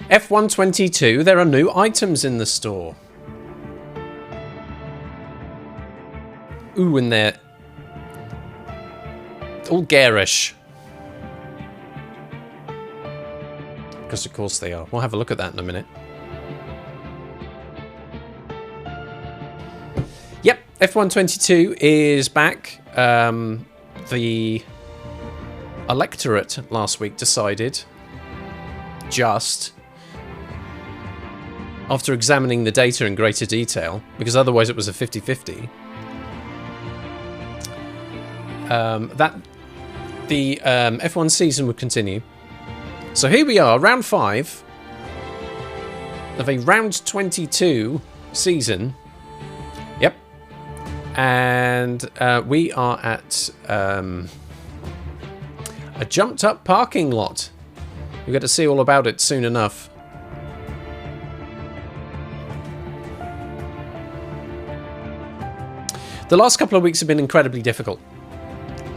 F122, there are new items in the store. Ooh, and they're all garish. Because of course they are. We'll have a look at that in a minute. Yep, F122 is back. The electorate last week decided, just after examining the data in greater detail, because otherwise it was a 50-50, that the F1 season would continue. So here we are, round 5 of a round 22 season. Yep. And we are at a jumped up parking lot. We'll get to see all about it soon enough. The last couple of weeks have been incredibly difficult.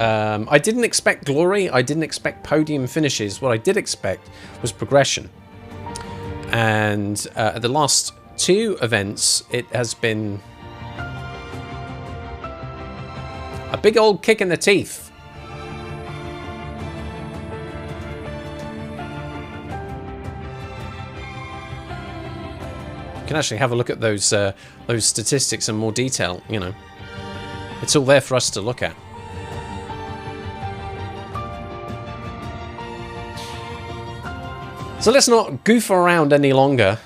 I didn't expect glory. I didn't expect podium finishes. What I did expect was progression. And at the last 2 events, it has been a big old kick in the teeth. You can actually have a look at those statistics in more detail, you know. It's all there for us to look at. So let's not goof around any longer.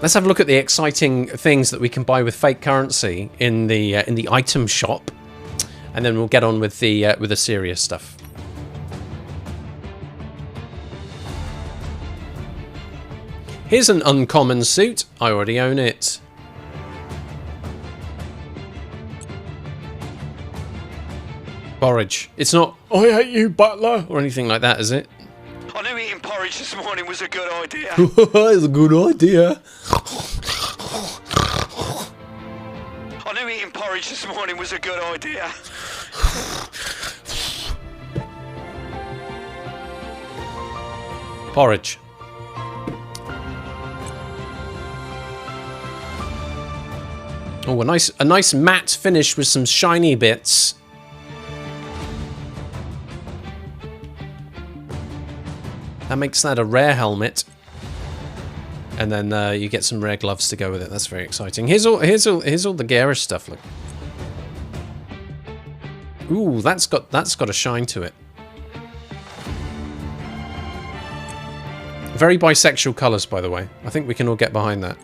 Let's have a look at the exciting things that we can buy with fake currency in the item shop, and then we'll get on with the serious stuff. Here's an uncommon suit. I already own it. Porridge. It's not, I hate you, butler, or anything like that, is it? I knew eating porridge this morning was a good idea. It's a good idea. I knew eating porridge this morning was a good idea. Porridge. Oh, a nice matte finish with some shiny bits. That makes that a rare helmet, and then you get some rare gloves to go with it. That's very exciting. Here's all the garish stuff. Look. Ooh, that's got a shine to it. Very bisexual colours, by the way. I think we can all get behind that.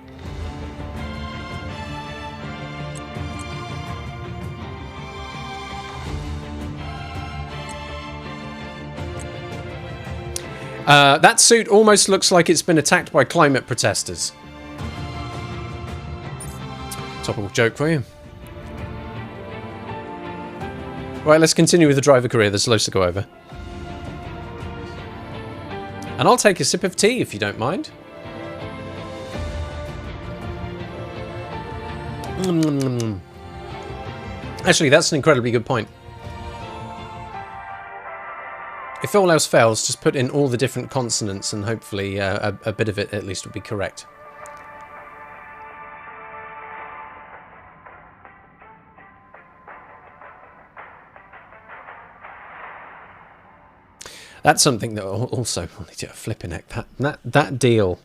That suit almost looks like it's been attacked by climate protesters. Topical joke for you. Right, let's continue with the driver career. There's loads to go over. And I'll take a sip of tea if you don't mind. Actually, that's an incredibly good point. If all else fails, just put in all the different consonants and hopefully a bit of it at least will be correct. That's something that also, I need to flipping heck, that deal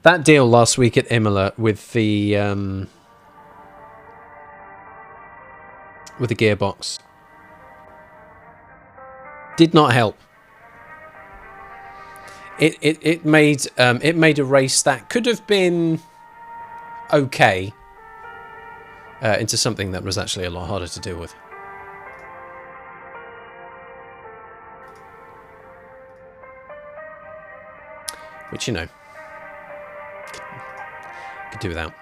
last week at Imola with the gearbox did not help. It made a race that could have been okay into something that was actually a lot harder to deal with. Which, you know, could do without.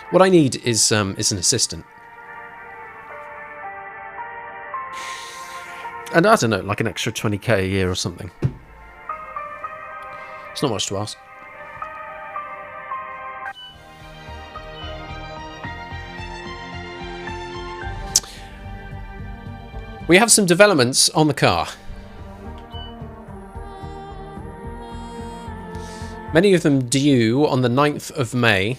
What I need is an assistant. And I don't know, like an extra 20k a year or something. It's not much to ask. We have some developments on the car. Many of them due on the 9th of May.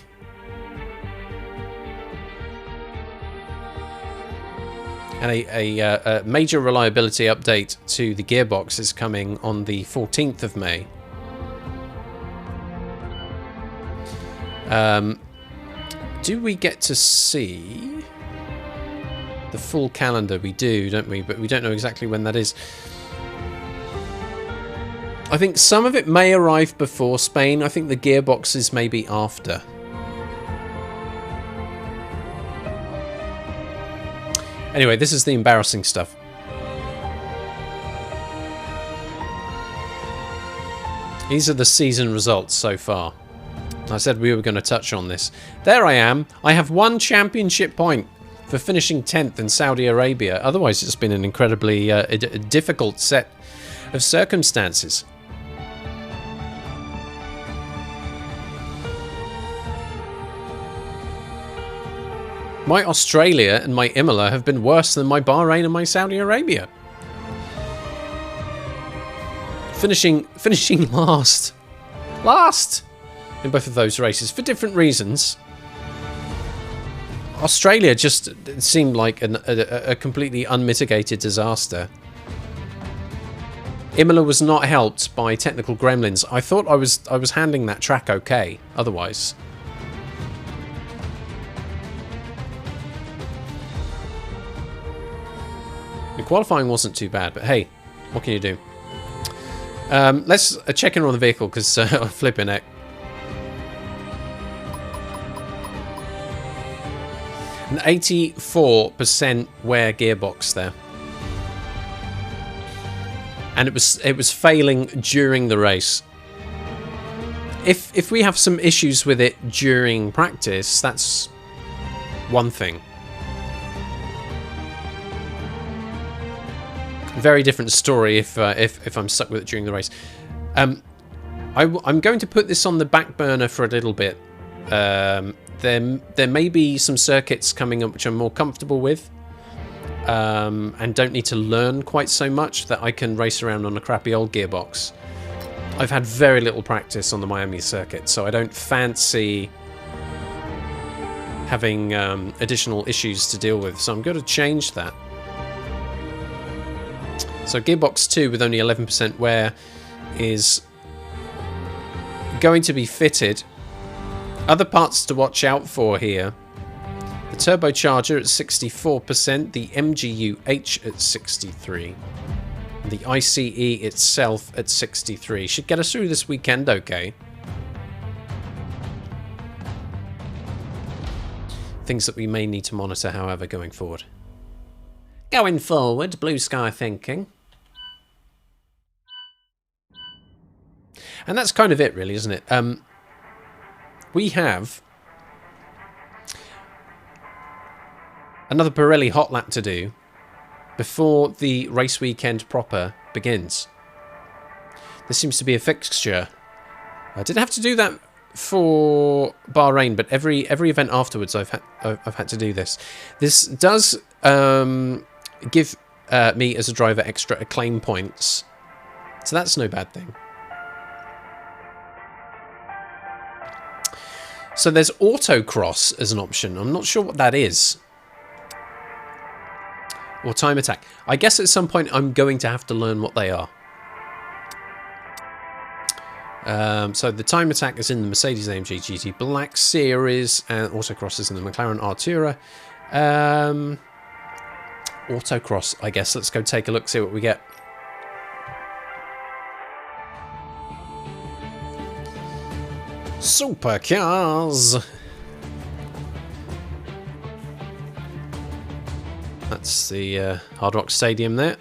And a major reliability update to the gearbox is coming on the 14th of May. Do we get to see the full calendar? We do, don't we? But we don't know exactly when that is. I think some of it may arrive before Spain. I think the gearboxes may be after. Anyway, this is the embarrassing stuff. These are the season results so far. I said we were going to touch on this. There I am. I have 1 championship point for finishing 10th in Saudi Arabia. Otherwise, it's been an incredibly difficult set of circumstances. My Australia and my Imola have been worse than my Bahrain and my Saudi Arabia. Finishing last in both of those races for different reasons. Australia just seemed like a completely unmitigated disaster. Imola was not helped by technical gremlins. I thought I was handling that track okay otherwise. The qualifying wasn't too bad, but hey, what can you do? Let's check in on the vehicle, because I'm flipping it. An 84% wear gearbox there. And it was failing during the race. If we have some issues with it during practice, that's one thing. Very different story if I'm stuck with it during the race. I'm going to put this on the back burner for a little bit. There may be some circuits coming up which I'm more comfortable with, and don't need to learn quite so much, that I can race around on a crappy old gearbox. I've had very little practice on the Miami circuit, so I don't fancy having additional issues to deal with, so I'm going to change that. So gearbox 2 with only 11% wear is going to be fitted. Other parts to watch out for here. The turbocharger at 64%, the MGU-H at 63%, the ICE itself at 63%. Should get us through this weekend okay. Things that we may need to monitor, however, going forward. Going forward, blue sky thinking. And that's kind of it, really, isn't it? We have another Pirelli Hot Lap to do before the race weekend proper begins. This seems to be a fixture. I didn't have to do that for Bahrain, but every event afterwards I've had to do this. This does give me as a driver extra acclaim points, so that's no bad thing. So there's autocross as an option. I'm not sure what that is. Or time attack. I guess at some point I'm going to have to learn what they are. So the time attack is in the Mercedes-AMG GT Black Series, and autocross is in the McLaren Artura. Autocross, I guess. Let's go take a look, see what we get. Supercars. That's the Hard Rock Stadium there.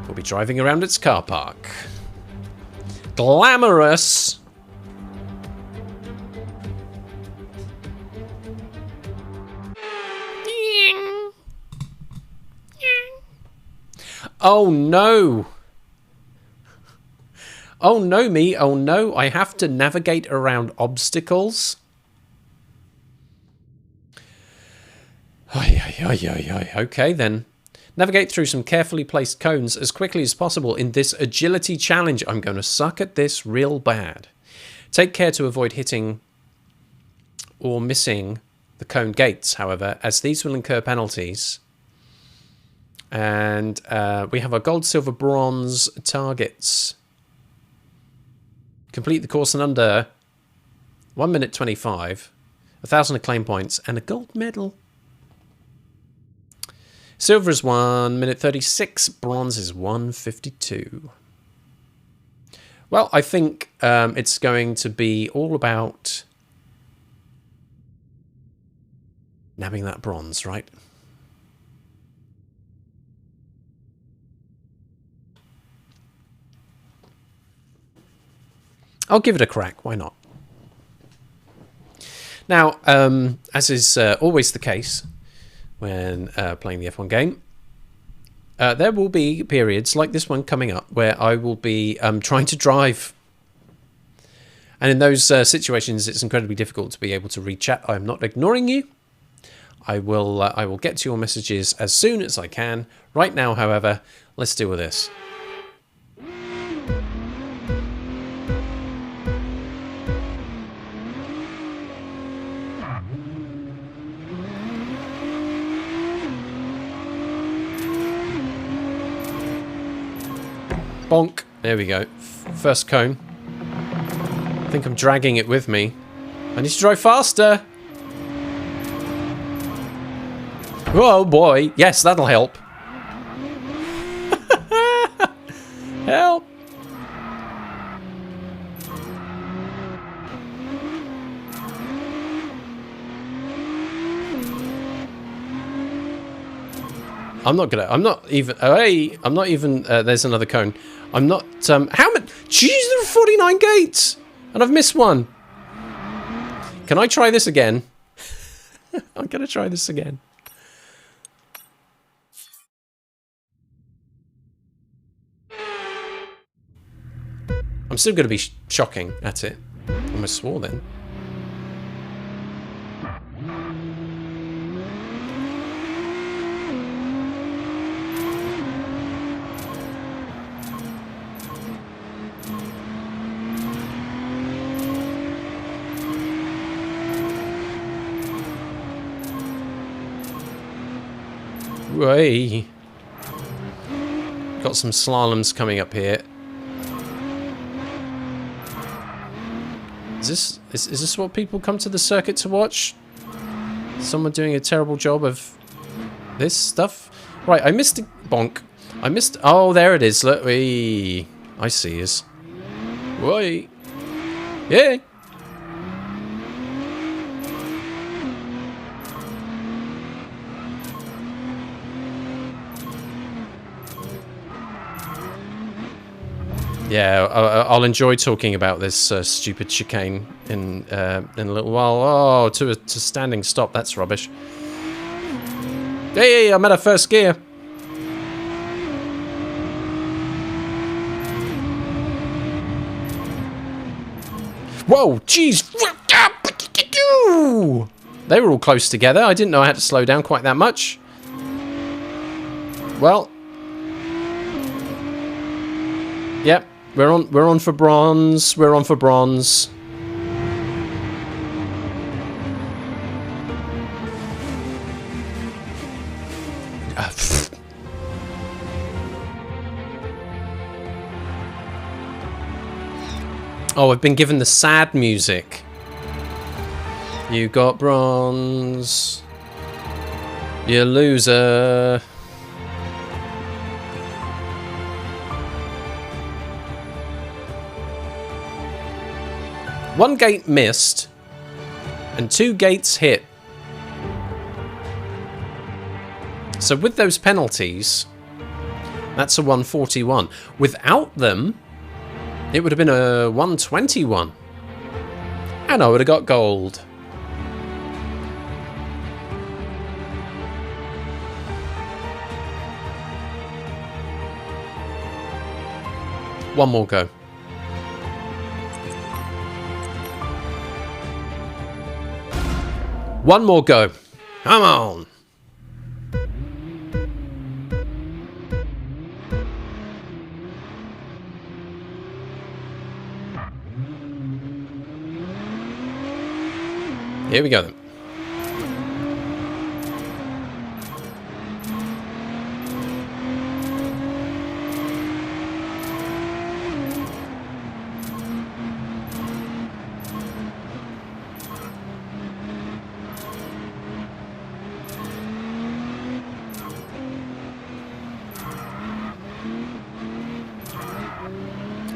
We'll be driving around its car park. Glamorous. Oh no. Oh no me, oh no, I have to navigate around obstacles. Okay then. Navigate through some carefully placed cones as quickly as possible in this agility challenge. I'm going to suck at this real bad. Take care to avoid hitting or missing the cone gates, however, as these will incur penalties. And we have our gold, silver, bronze targets. Complete the course in under 1 minute 25, 1,000 acclaim points, and a gold medal. Silver is 1 minute 36, bronze is 1:52. Well, I think it's going to be all about nabbing that bronze, right? I'll give it a crack, why not? Now, as is always the case when playing the F1 game, there will be periods like this one coming up where I will be trying to drive. And in those situations, it's incredibly difficult to be able to read chat. I'm not ignoring you. I will get to your messages as soon as I can. Right now, however, let's deal with this. Bonk. There we go. First cone. I think I'm dragging it with me. I need to drive faster. Oh boy. Yes, that'll help. Help. I'm not even, there's another cone. I'm not, how many, jeez, there are 49 gates! And I've missed one. Can I try this again? I'm gonna try this again. I'm still gonna be shocking at it. I almost swore then. Way. Got some slaloms coming up here. Is this what people come to the circuit to watch? Someone doing a terrible job of this stuff? Right, I missed a bonk. I missed. Oh, there it is. Look, I see us. Wait. Yeah. Yeah, I'll enjoy talking about this stupid chicane in a little while. Oh, to standing stop. That's rubbish. Hey, I'm at a first gear. Whoa, jeez. They were all close together. I didn't know I had to slow down quite that much. Well. Yep. We're on for bronze. We're on for bronze. Oh, I've been given the sad music. You got bronze. You loser. One gate missed, and 2 gates hit. So with those penalties, that's a 141. Without them, it would have been a 121. And I would have got gold. One more go. One more go. Come on. Here we go then.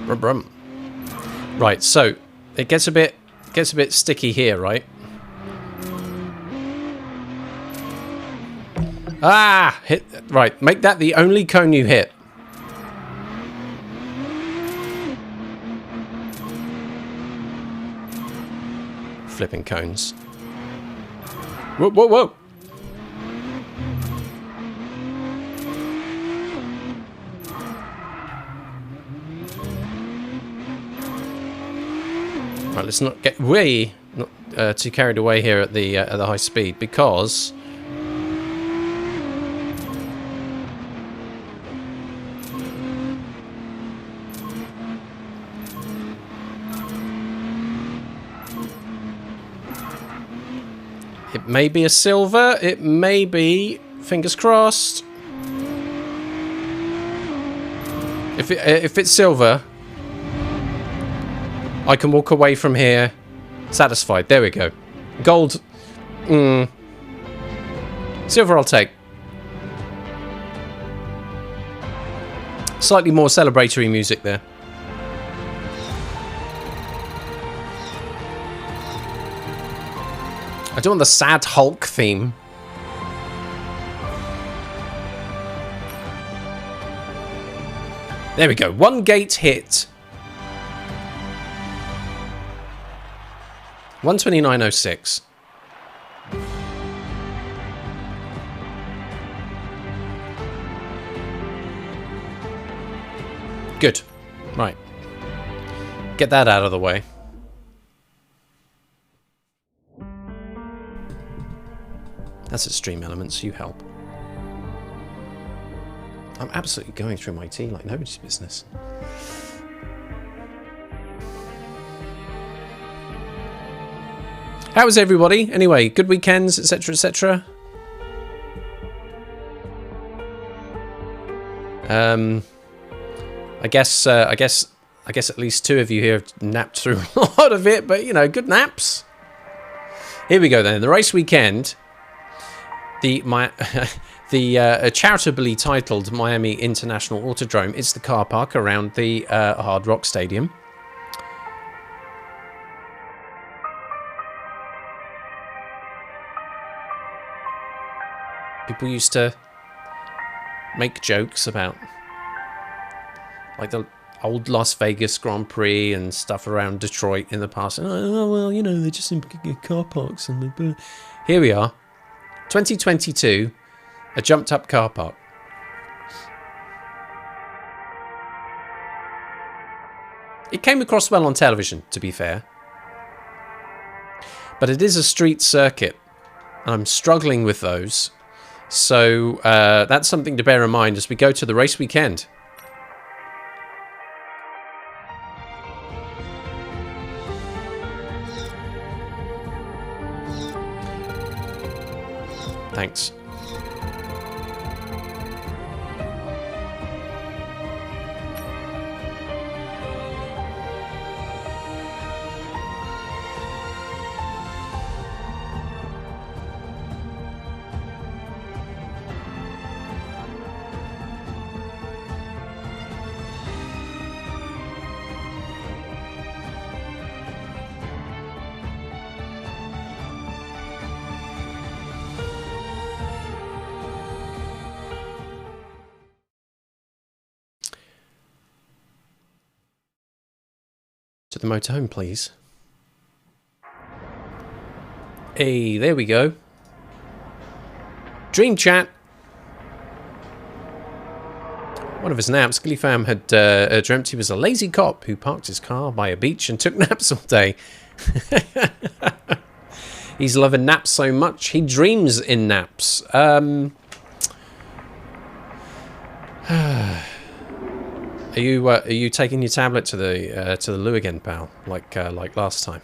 Brum brum. Right, so it gets a bit sticky here, right? Ah, hit right. Make that the only cone you hit. Flipping cones. Whoa, whoa, whoa. Right, let's not get too carried away here at the high speed, because it may be a silver, it may be, fingers crossed. If it's silver, I can walk away from here satisfied. There we go. Gold. Silver I'll take. Slightly more celebratory music there. I don't want the sad Hulk theme. There we go. One gate hit. 129.06. Good. Right. Get that out of the way. That's Extreme Elements. You help. I'm absolutely going through my tea like nobody's business. How was everybody? Anyway, good weekends, etc., etc. I guess at least two of you here have napped through a lot of it, but you know, good naps. Here we go then. The race weekend. The charitably titled Miami International Autodrome is the car park around the Hard Rock Stadium. People used to make jokes about like the old Las Vegas Grand Prix and stuff around Detroit in the past. And, oh, well, you know, they're just in car parks. And here we are, 2022, a jumped up car park. It came across well on television, to be fair. But it is a street circuit. I'm struggling with those. So that's something to bear in mind as we go to the race weekend. Thanks. To the motorhome, please. Hey, there we go. Dream chat. One of his naps, Gillyfam had dreamt he was a lazy cop who parked his car by a beach and took naps all day. He's loving naps so much, he dreams in naps. Are you taking your tablet to the loo again, pal? Like last time?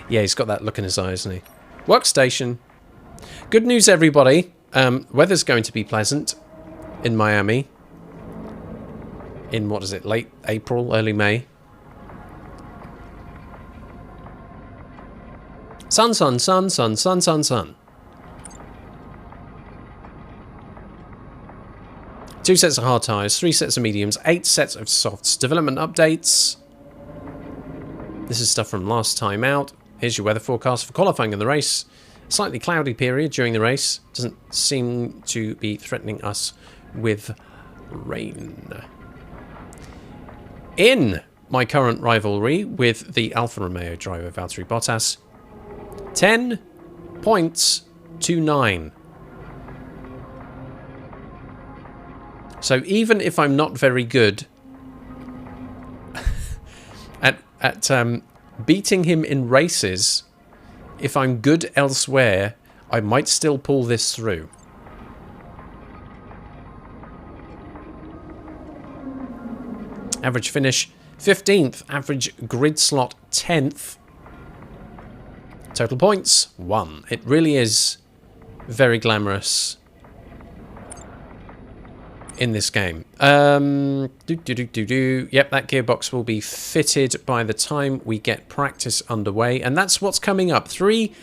Yeah, he's got that look in his eye, hasn't he? Workstation. Good news, everybody. Weather's going to be pleasant in Miami. In, what is it, late April, early May. Sun, sun, sun, sun, sun, sun, sun. 2 sets of hard tyres, 3 sets of mediums, 8 sets of softs. Development updates. This is stuff from last time out. Here's your weather forecast for qualifying in the race. Slightly cloudy period during the race. Doesn't seem to be threatening us with rain. In my current rivalry with the Alfa Romeo driver Valtteri Bottas, 10 points to 9. So even if I'm not very good at beating him in races, if I'm good elsewhere, I might still pull this through. Average finish 15th, average grid slot 10th. Total points 1. It really is very glamorous in this game. Yep, that gearbox will be fitted by the time we get practice underway, and that's what's coming up. 3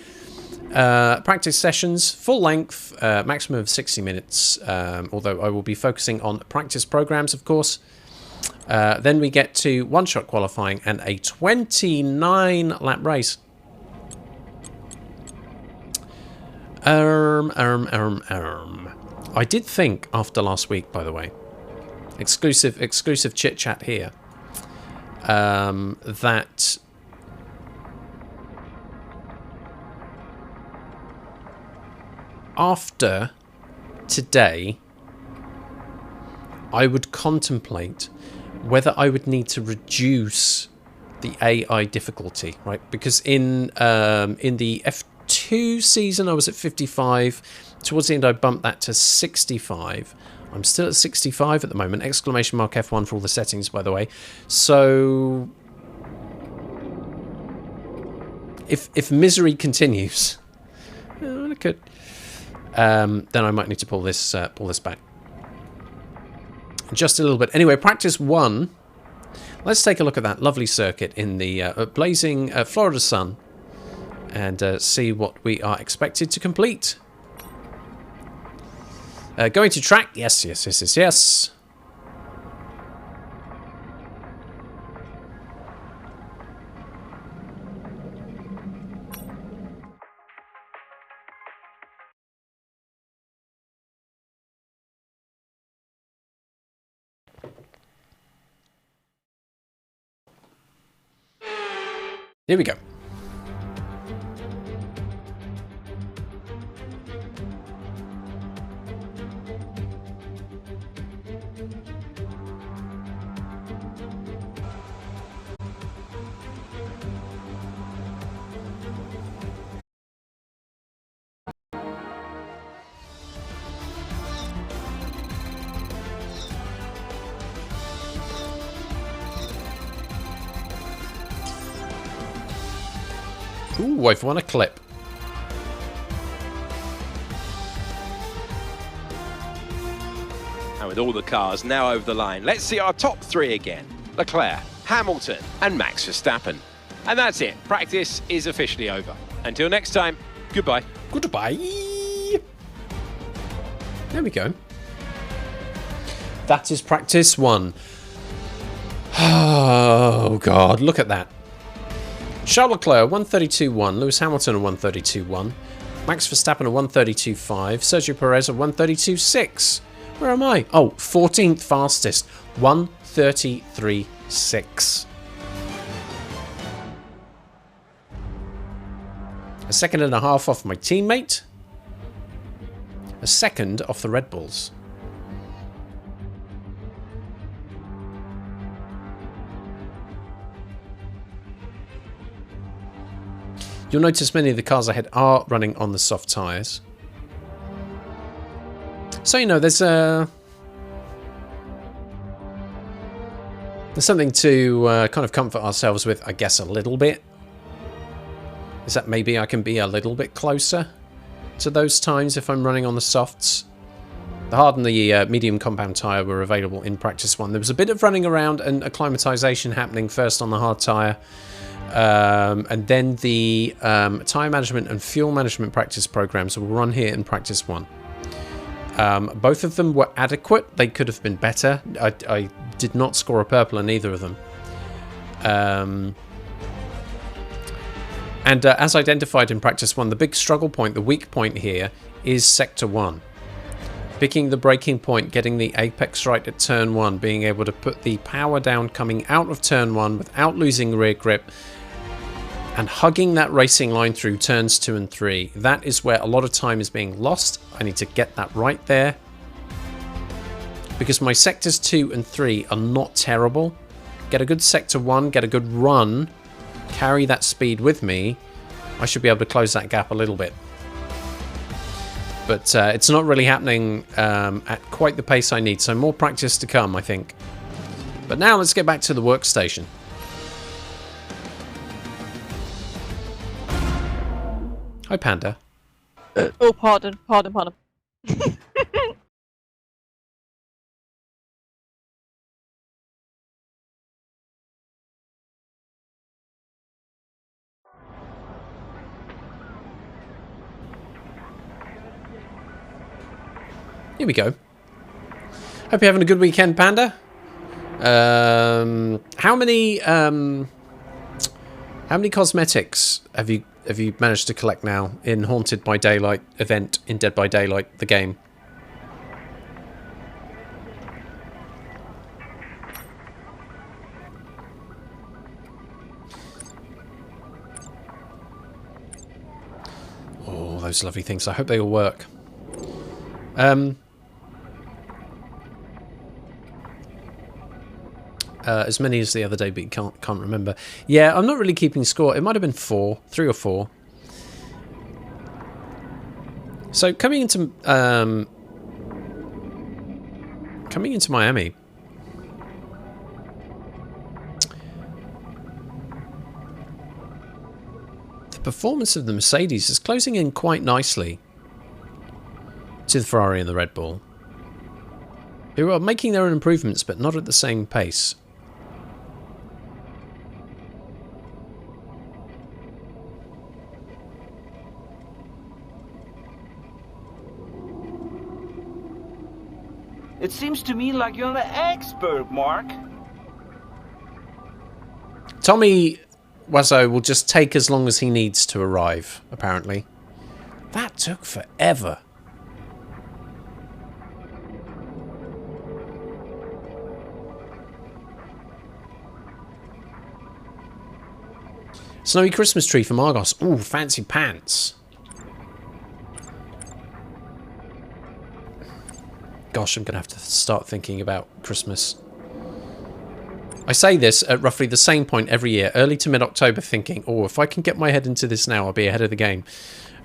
practice sessions, full length, maximum of 60 minutes, although I will be focusing on practice programs, of course. Then we get to one-shot qualifying and a 29-lap race. I did think after last week, by the way, exclusive chit-chat here, that after today, I would contemplate whether I would need to reduce the AI difficulty, right? Because in the F2 season, I was at 55. Towards the end, I bumped that to 65. I'm still at 65 at the moment. Exclamation mark F1 for all the settings, by the way. So if misery continues, it could, then I might need to pull this back just a little bit. Anyway, practice 1. Let's take a look at that lovely circuit in the blazing Florida sun and see what we are expected to complete. Going to track. Yes, yes, yes, yes, yes. Here we go. Ooh, I've won a clip. And with all the cars now over the line, let's see our top 3 again. Leclerc, Hamilton and Max Verstappen. And that's it. Practice is officially over. Until next time, goodbye. Goodbye. There we go. That is practice 1. Oh, God. Look at that. Charles Leclerc, 132.1. Lewis Hamilton, a 132.1. Max Verstappen, a 132.5. Sergio Perez, a 132.6. Where am I? Oh, 14th fastest. 133.6. A second and a half off my teammate. A second off the Red Bulls. You'll notice many of the cars ahead are running on the soft tyres. So, you know, there's something to kind of comfort ourselves with, I guess, a little bit. is that maybe I can be a little bit closer to those times if I'm running on the softs. The hard and the medium compound tyre were available in practice 1. There was a bit of running around and acclimatization happening first on the hard tyre. And then the tyre management and fuel management practice programs will run here in practice 1. Both of them were adequate. They could have been better. I did not score a purple in either of them. And as identified in practice 1, the big struggle point, the weak point here, is sector 1. Picking the braking point, getting the apex right at turn 1, being able to put the power down coming out of turn 1 without losing rear grip, and hugging that racing line through turns 2 and 3. That is where a lot of time is being lost. I need to get that right there. Because my sectors 2 and 3 are not terrible. Get a good sector 1, get a good run, carry that speed with me. I should be able to close that gap a little bit. But it's not really happening at quite the pace I need. So more practice to come, I think. But now let's get back to the workstation. Hi, Panda. Oh, pardon. Here we go. Hope you're having a good weekend, Panda. How many cosmetics have you managed to collect now in Haunted by Daylight event in Dead by Daylight, the game? Oh, those lovely things. I hope they all work. As many as the other day, but you can't remember. Yeah, I'm not really keeping score. It might have been 3 or 4. So coming into Miami, the performance of the Mercedes is closing in quite nicely to the Ferrari and the Red Bull, who are making their own improvements, but not at the same pace. It seems to me like you're an expert, Mark. Tommy Wiseau will just take as long as he needs to arrive, apparently. That took forever. Snowy Christmas tree from Argos. Ooh, fancy pants. Gosh, I'm going to have to start thinking about Christmas. I say this at roughly the same point every year, early to mid-October, thinking, oh, if I can get my head into this now, I'll be ahead of the game.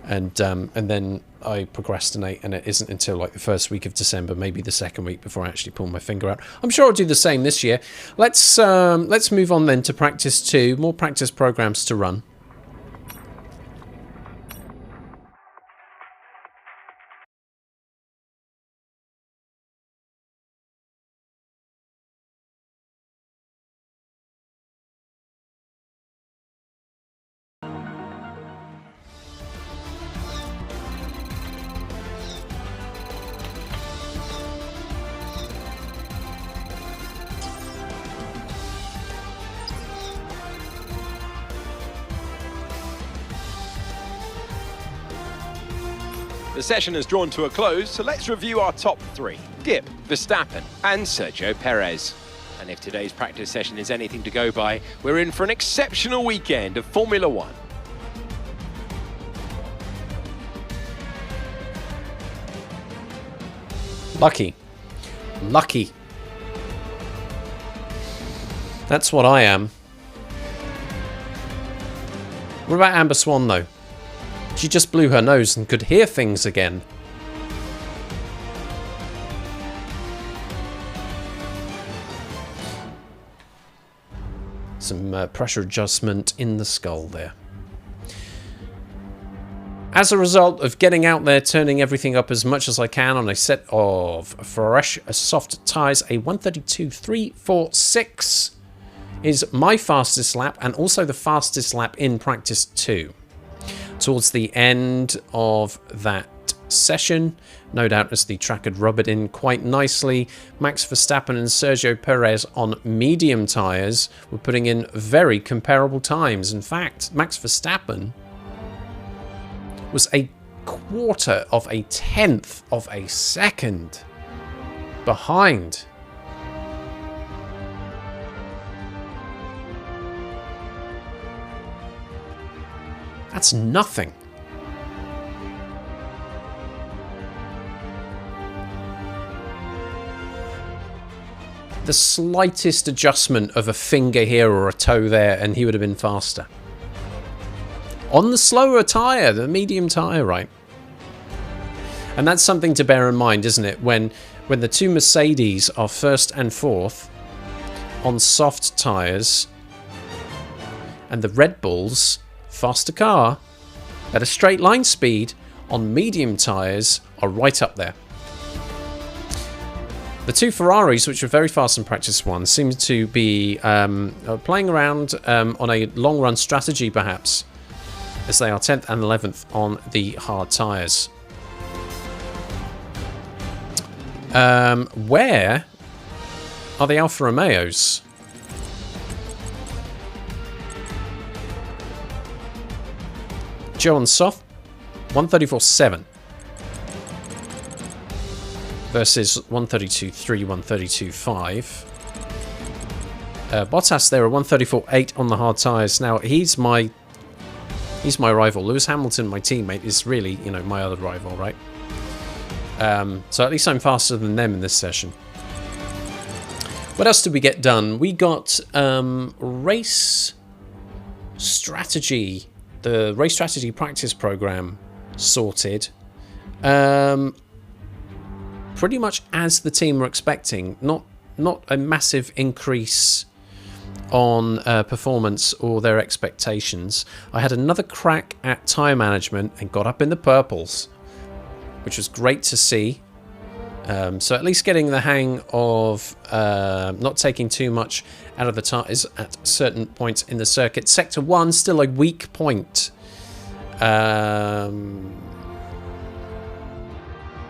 And then I procrastinate, and it isn't until like the first week of December, maybe the second week, before I actually pull my finger out. I'm sure I'll do the same this year. Let's move on then to practice 2. More practice programs to run. The session has drawn to a close, so let's review our top 3. Gip, Verstappen and Sergio Perez. And if today's practice session is anything to go by, we're in for an exceptional weekend of Formula 1. Lucky. Lucky. That's what I am. What about Amber Swan, though? She just blew her nose and could hear things again. Some pressure adjustment in the skull there. As a result of getting out there, turning everything up as much as I can on a set of fresh soft tyres, a 132.346 is my fastest lap and also the fastest lap in practice 2. Towards the end of that session, no doubt as the track had rubbered in quite nicely, Max Verstappen and Sergio Perez on medium tyres were putting in very comparable times. In fact, Max Verstappen was a quarter of a tenth of a second behind. That's nothing. The slightest adjustment of a finger here or a toe there and he would have been faster. On the slower tyre, the medium tyre, right? And that's something to bear in mind, isn't it? When the two Mercedes are first and fourth on soft tyres and the Red Bulls, faster car, at a straight line speed on medium tyres are right up there. The two Ferraris, which were very fast in practice 1, seem to be playing around on a long run strategy perhaps, as they are 10th and 11th on the hard tyres. Where are the Alfa Romeos? Joe on soft, 134.7 versus 132.3, 132.5. Bottas there, a 134.8 on the hard tyres. Now he's my rival. Lewis Hamilton, my teammate, is really, you know, my other rival, right? So at least I'm faster than them in this session. What else did we get done? We got race strategy, the race strategy practice program sorted. Pretty much as the team were expecting. Not a massive increase on performance or their expectations. I had another crack at tyre management and got up in the purples, which was great to see. So at least getting the hang of not taking too much out of the tyres at certain points in the circuit. Sector 1, still a weak point.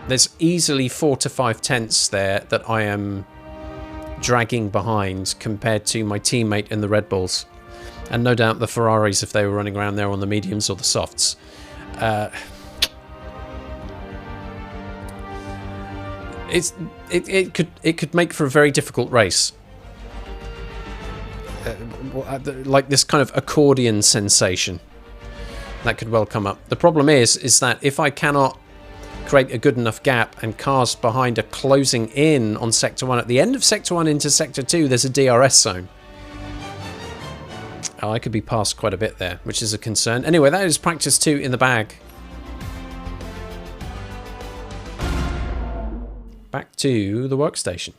There's easily 4 to 5 tenths there that I am dragging behind compared to my teammate in the Red Bulls. And no doubt the Ferraris if they were running around there on the mediums or the softs. It could make for a very difficult race. Like this kind of accordion sensation that could well come up. The problem is that if I cannot create a good enough gap and cars behind are closing in on Sector 1, at the end of Sector 1 into Sector 2 there's a DRS zone. Oh, I could be past quite a bit there, which is a concern. Anyway, that is practice 2 in the bag. Back to the workstation.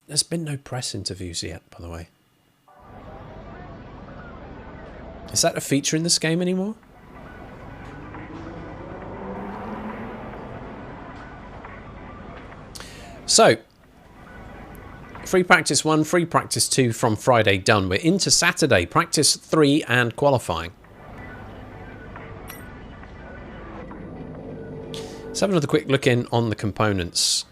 There's been no press interviews yet, by the way. Is that a feature in this game anymore? So, free practice 1, free practice 2 from Friday done. We're into Saturday, practice 3 and qualifying. Let's have another quick look in on the components.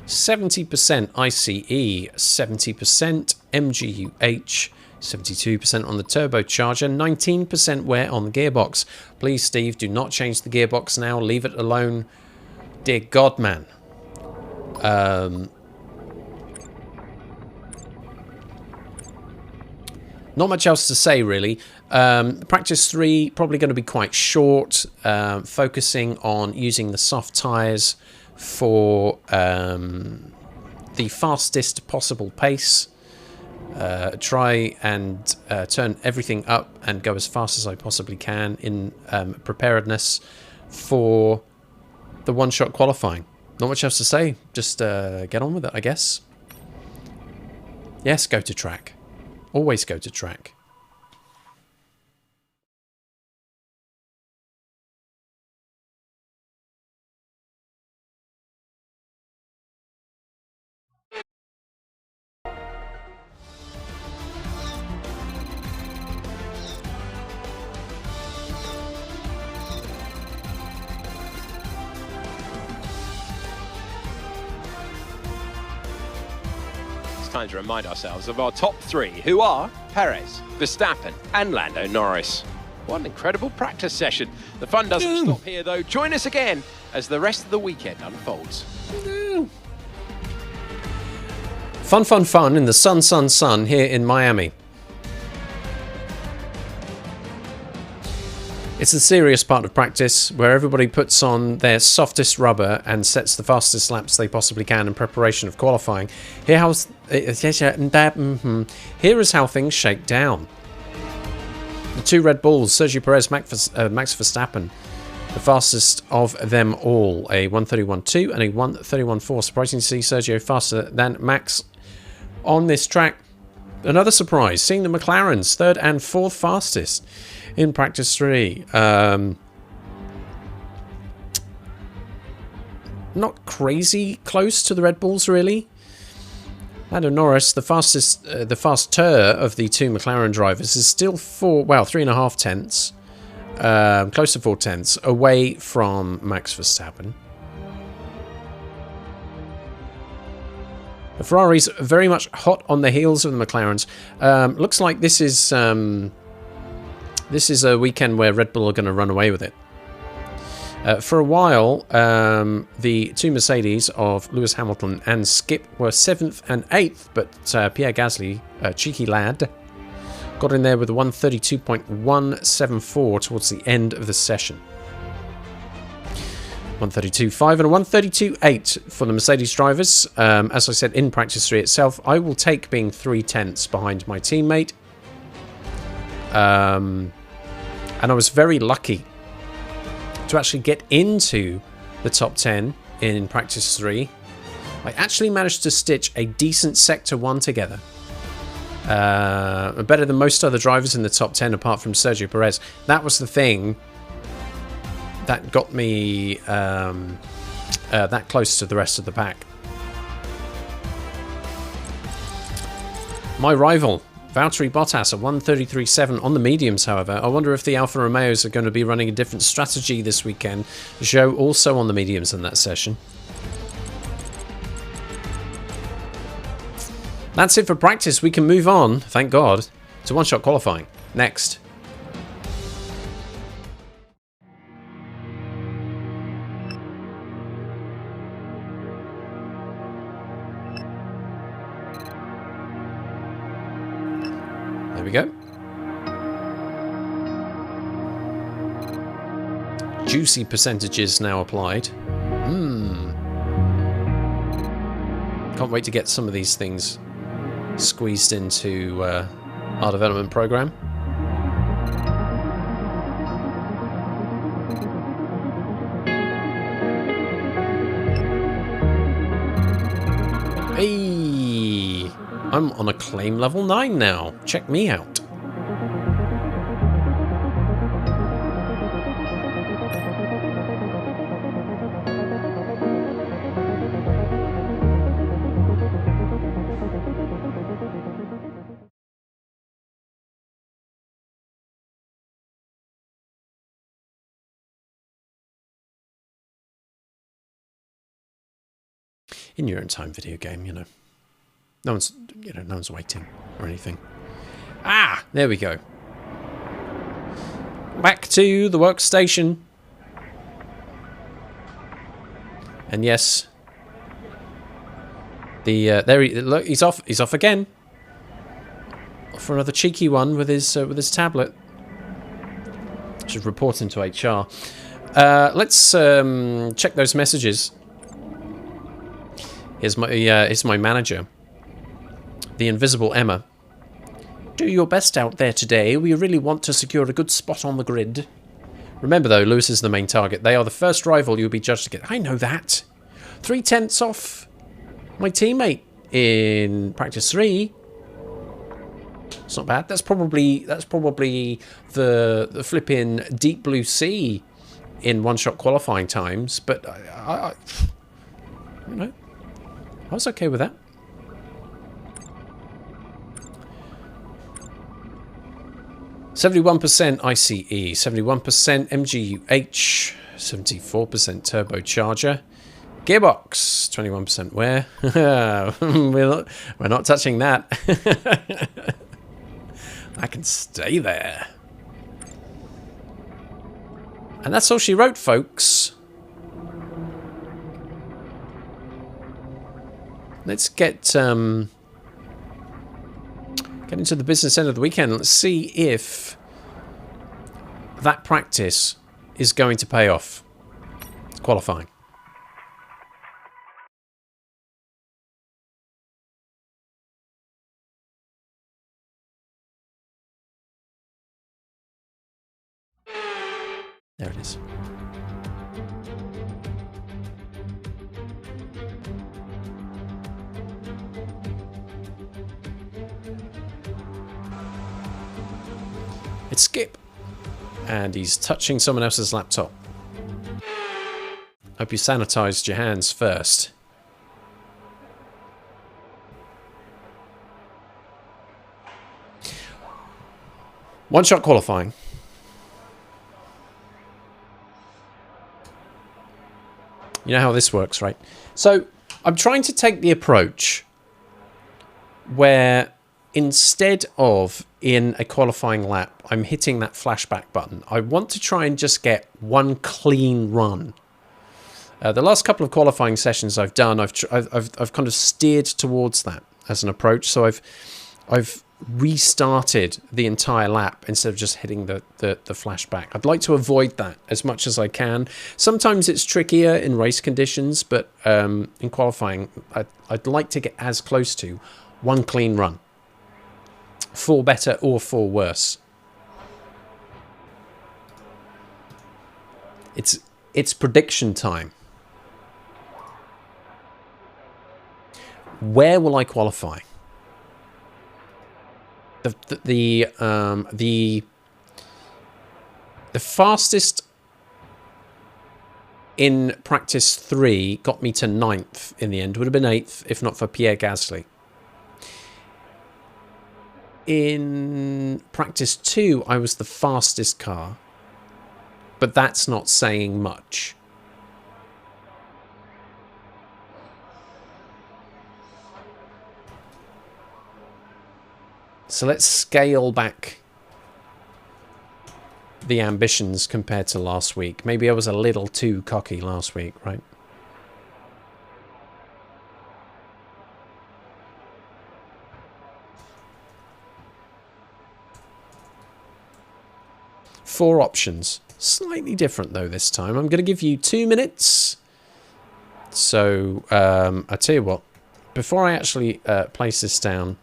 70% ICE, 70% MGUH, 72% on the turbocharger, 19% wear on the gearbox. Please, Steve, do not change the gearbox now. Leave it alone. Dear God, man. Not much else to say, really. Practice 3, probably going to be quite short, focusing on using the soft tyres for the fastest possible pace. Try and turn everything up and go as fast as I possibly can in preparedness for the one-shot qualifying. Not much else to say. Just get on with it, I guess. Yes, go to track. Always go to track. Time to remind ourselves of our top three, who are Perez, Verstappen and Lando Norris. What an incredible practice session. The fun doesn't stop here though. Join us again as the rest of the weekend unfolds. Fun, fun, fun in the sun here in Miami. It's the serious part of practice where everybody puts on their softest rubber and sets the fastest laps they possibly can in preparation of qualifying. Here is how things shake down. The two Red Bulls, Sergio Perez, Max Verstappen, the fastest of them all, a 1:31.2 and a 1:31.4. Surprising to see Sergio faster than Max on this track. Another surprise, seeing the McLarens, third and fourth fastest in practice 3. Not crazy close to the Red Bulls, really. Lando Norris, the faster of the two McLaren drivers, is still 3.5 tenths, close to 4 tenths, away from Max Verstappen. The Ferraris very much hot on the heels of the McLarens. Looks like this is a weekend where Red Bull are going to run away with it. For a while, the two Mercedes of Lewis Hamilton and Skip were 7th and 8th, but Pierre Gasly, a cheeky lad, got in there with a 1:32.174 towards the end of the session. 1:32.5 and a 1:32.8 for the Mercedes drivers. As I said, in practice 3 itself, I will take being 3 tenths behind my teammate. And I was very lucky to actually get into the top 10 in practice 3. I actually managed to stitch a decent sector 1 together. Better than most other drivers in the top 10 apart from Sergio Perez. That was the thing that got me that close to the rest of the pack. My rival, Valtteri Bottas, at 1:33.7 on the mediums, however. I wonder if the Alfa Romeos are going to be running a different strategy this weekend. Zhou also on the mediums in that session. That's it for practice. We can move on, thank God, to one-shot qualifying. Next. There we go. Juicy percentages now applied. Can't wait to get some of these things squeezed into our development program. Hey, I'm on a claim level 9 now. Check me out. In your own time video game, you know. No one's waiting or anything. Ah, there we go. Back to the workstation. And yes, look, he's off. He's off again. Off for another cheeky one with his tablet. Should report into HR. Let's check those messages. Here's my manager, the invisible Emma. Do your best out there today. We really want to secure a good spot on the grid. Remember though, Lewis is the main target. They are the first rival you'll be judged against. I know that. 3 tenths off my teammate in practice 3. It's not bad. That's probably the flipping deep blue sea in one-shot qualifying times. But I you know, I was okay with that. "71% ICE, 71% MGUH, 74% turbocharger, gearbox, 21% wear." We're not touching that. I can stay there. And that's all she wrote, folks. Let's get into the business end of the weekend. Let's see if that practice is going to pay off. Qualifying. There it is. It's Skip, and he's touching someone else's laptop. Hope you sanitized your hands first. One-shot qualifying. You know how this works, right? So I'm trying to take the approach where instead of in a qualifying lap, I'm hitting that flashback button. I want to try and just get one clean run. The last couple of qualifying sessions I've done, I've kind of steered towards that as an approach. So I've restarted the entire lap instead of just hitting the flashback. I'd like to avoid that as much as I can. Sometimes it's trickier in race conditions, but in qualifying, I'd like to get as close to one clean run. For better or for worse. It's prediction time. Where will I qualify? The fastest in practice 3 got me to 9th in the end. Would have been 8th if not for Pierre Gasly. In practice 2, I was the fastest car, but that's not saying much. So let's scale back the ambitions compared to last week. Maybe I was a little too cocky last week, right? Four options. Slightly different though this time. I'm going to give you 2 minutes. So I tell you what, before I actually place this down,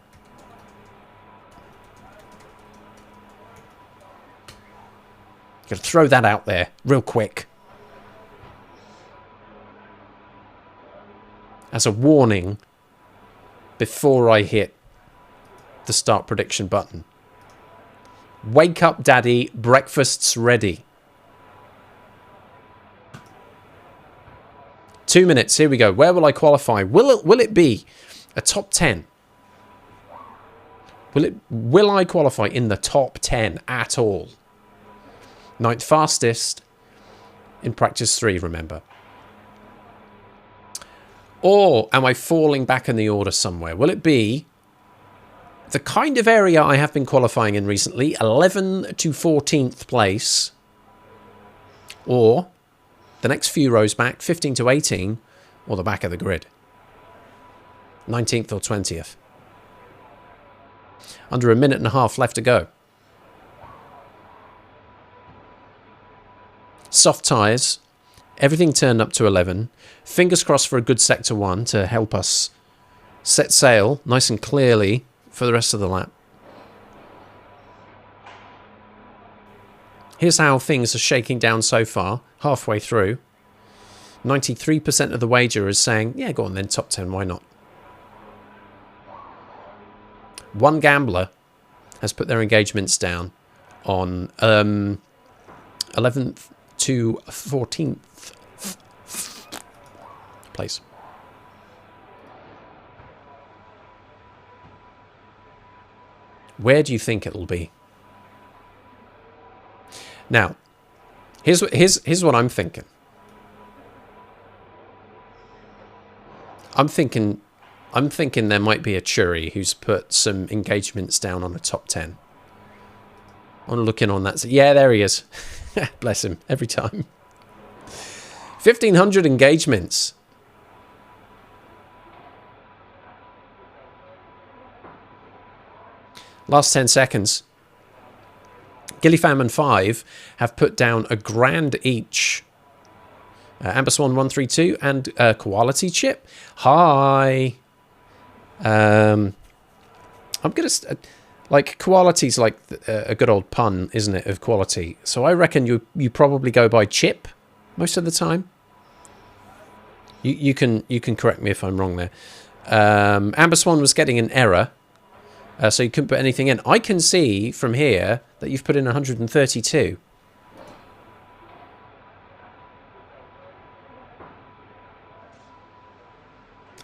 got to throw that out there real quick as a warning before I hit the start prediction button. Wake up, Daddy. Breakfast's ready. 2 minutes. Here we go. Where will I qualify? Will it be a top 10? Will I qualify in the top 10 at all? 9th fastest in practice 3, remember. Or am I falling back in the order somewhere? Will it be the kind of area I have been qualifying in recently, 11 to 14th place, or the next few rows back, 15 to 18, or the back of the grid, 19th or 20th? Under a minute and a half left to go. Soft tyres, everything turned up to 11. Fingers crossed for a good sector 1 to help us set sail nice and clearly for the rest of the lap. Here's how things are shaking down so far, halfway through. 93% of the wager is saying, yeah, go on then, top 10, why not? One gambler has put their engagements down on 11th to 14th place. Where do you think it'll be? Now, here's what I'm thinking. I'm thinking there might be a Churi who's put some engagements down on a top 10. I'm looking on that. Yeah, there he is. Bless him. Every time. 1,500 engagements. Last 10 seconds. Gillyfam and 5 have put down a grand each. Amber Swan 132 and Quality Chip. Hi. I'm gonna like quality's like a good old pun, isn't it, of quality? So I reckon you probably go by Chip most of the time. You can correct me if I'm wrong there. Amber Swan was getting an error, so you couldn't put anything in. I can see from here that you've put in 132.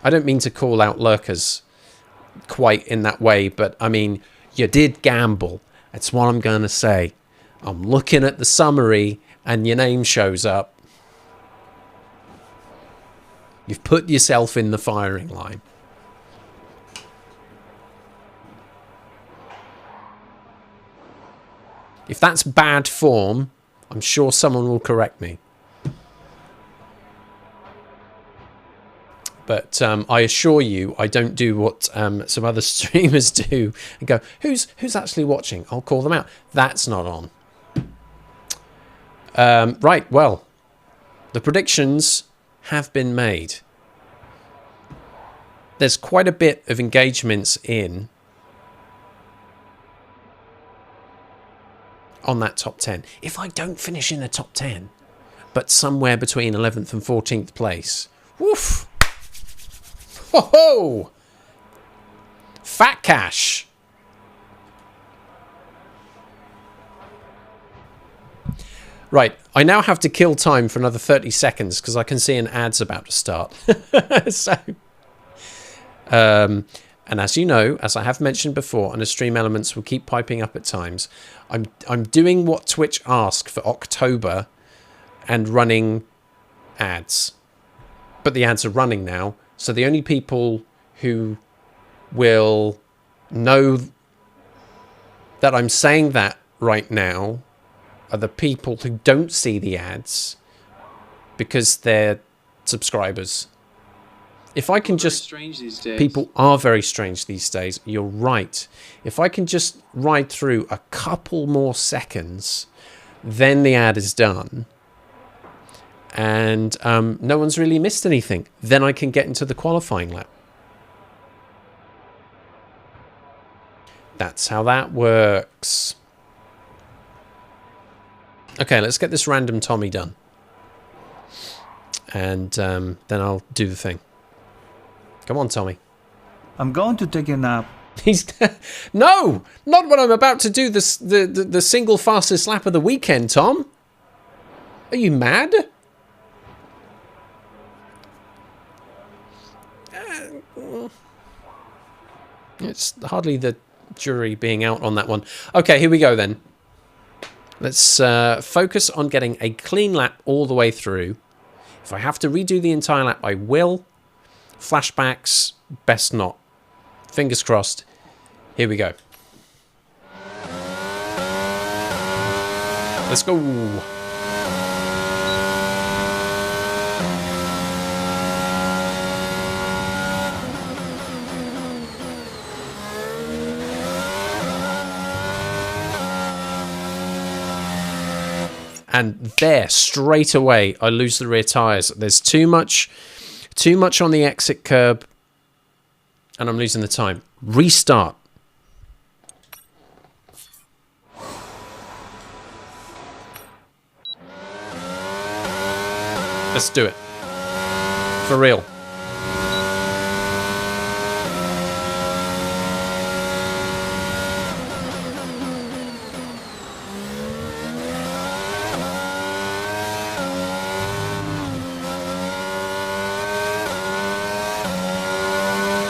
I don't mean to call out lurkers quite in that way, but I mean, you did gamble. That's what I'm going to say. I'm looking at the summary and your name shows up. You've put yourself in the firing line. If that's bad form, I'm sure someone will correct me. But I assure you, I don't do what some other streamers do and go, who's actually watching? I'll call them out. That's not on. Right, well, the predictions have been made. There's quite a bit of engagements in on that top 10. If I don't finish in the top 10, but somewhere between 11th and 14th place, woof. Ho ho! Fat cash. Right, I now have to kill time for another 30 seconds because I can see an ad's about to start. So, and as you know, as I have mentioned before, and as stream elements will keep piping up at times, I'm doing what Twitch asked for October and running ads. But the ads are running now. So the only people who will know that I'm saying that right now are the people who don't see the ads because they're subscribers. If I can just... strange these days. People are very strange these days. You're right. If I can just ride through a couple more seconds, then the ad is done. And no one's really missed anything. Then I can get into the qualifying lap. That's how that works. Okay, let's get this random Tommy done. And then I'll do the thing. Come on, Tommy. I'm going to take a nap. He's no, not when I'm about to do this, the single fastest lap of the weekend, Tom. Are you mad? It's hardly the jury being out on that one. Okay, here we go then. Let's focus on getting a clean lap all the way through. If I have to redo the entire lap, I will. Flashbacks, best not. Fingers crossed. Here we go. Let's go. And there, straight away, I lose the rear tyres. There's too much on the exit curb, and I'm losing the time. Restart. Let's do it. For real.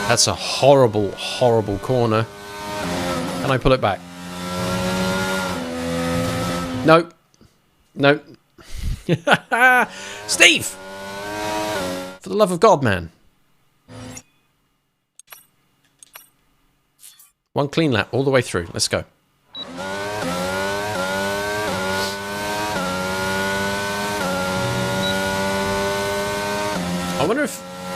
That's a horrible, horrible corner. Can I pull it back? No. No. Steve! For the love of God, man. One clean lap all the way through. Let's go. I wonder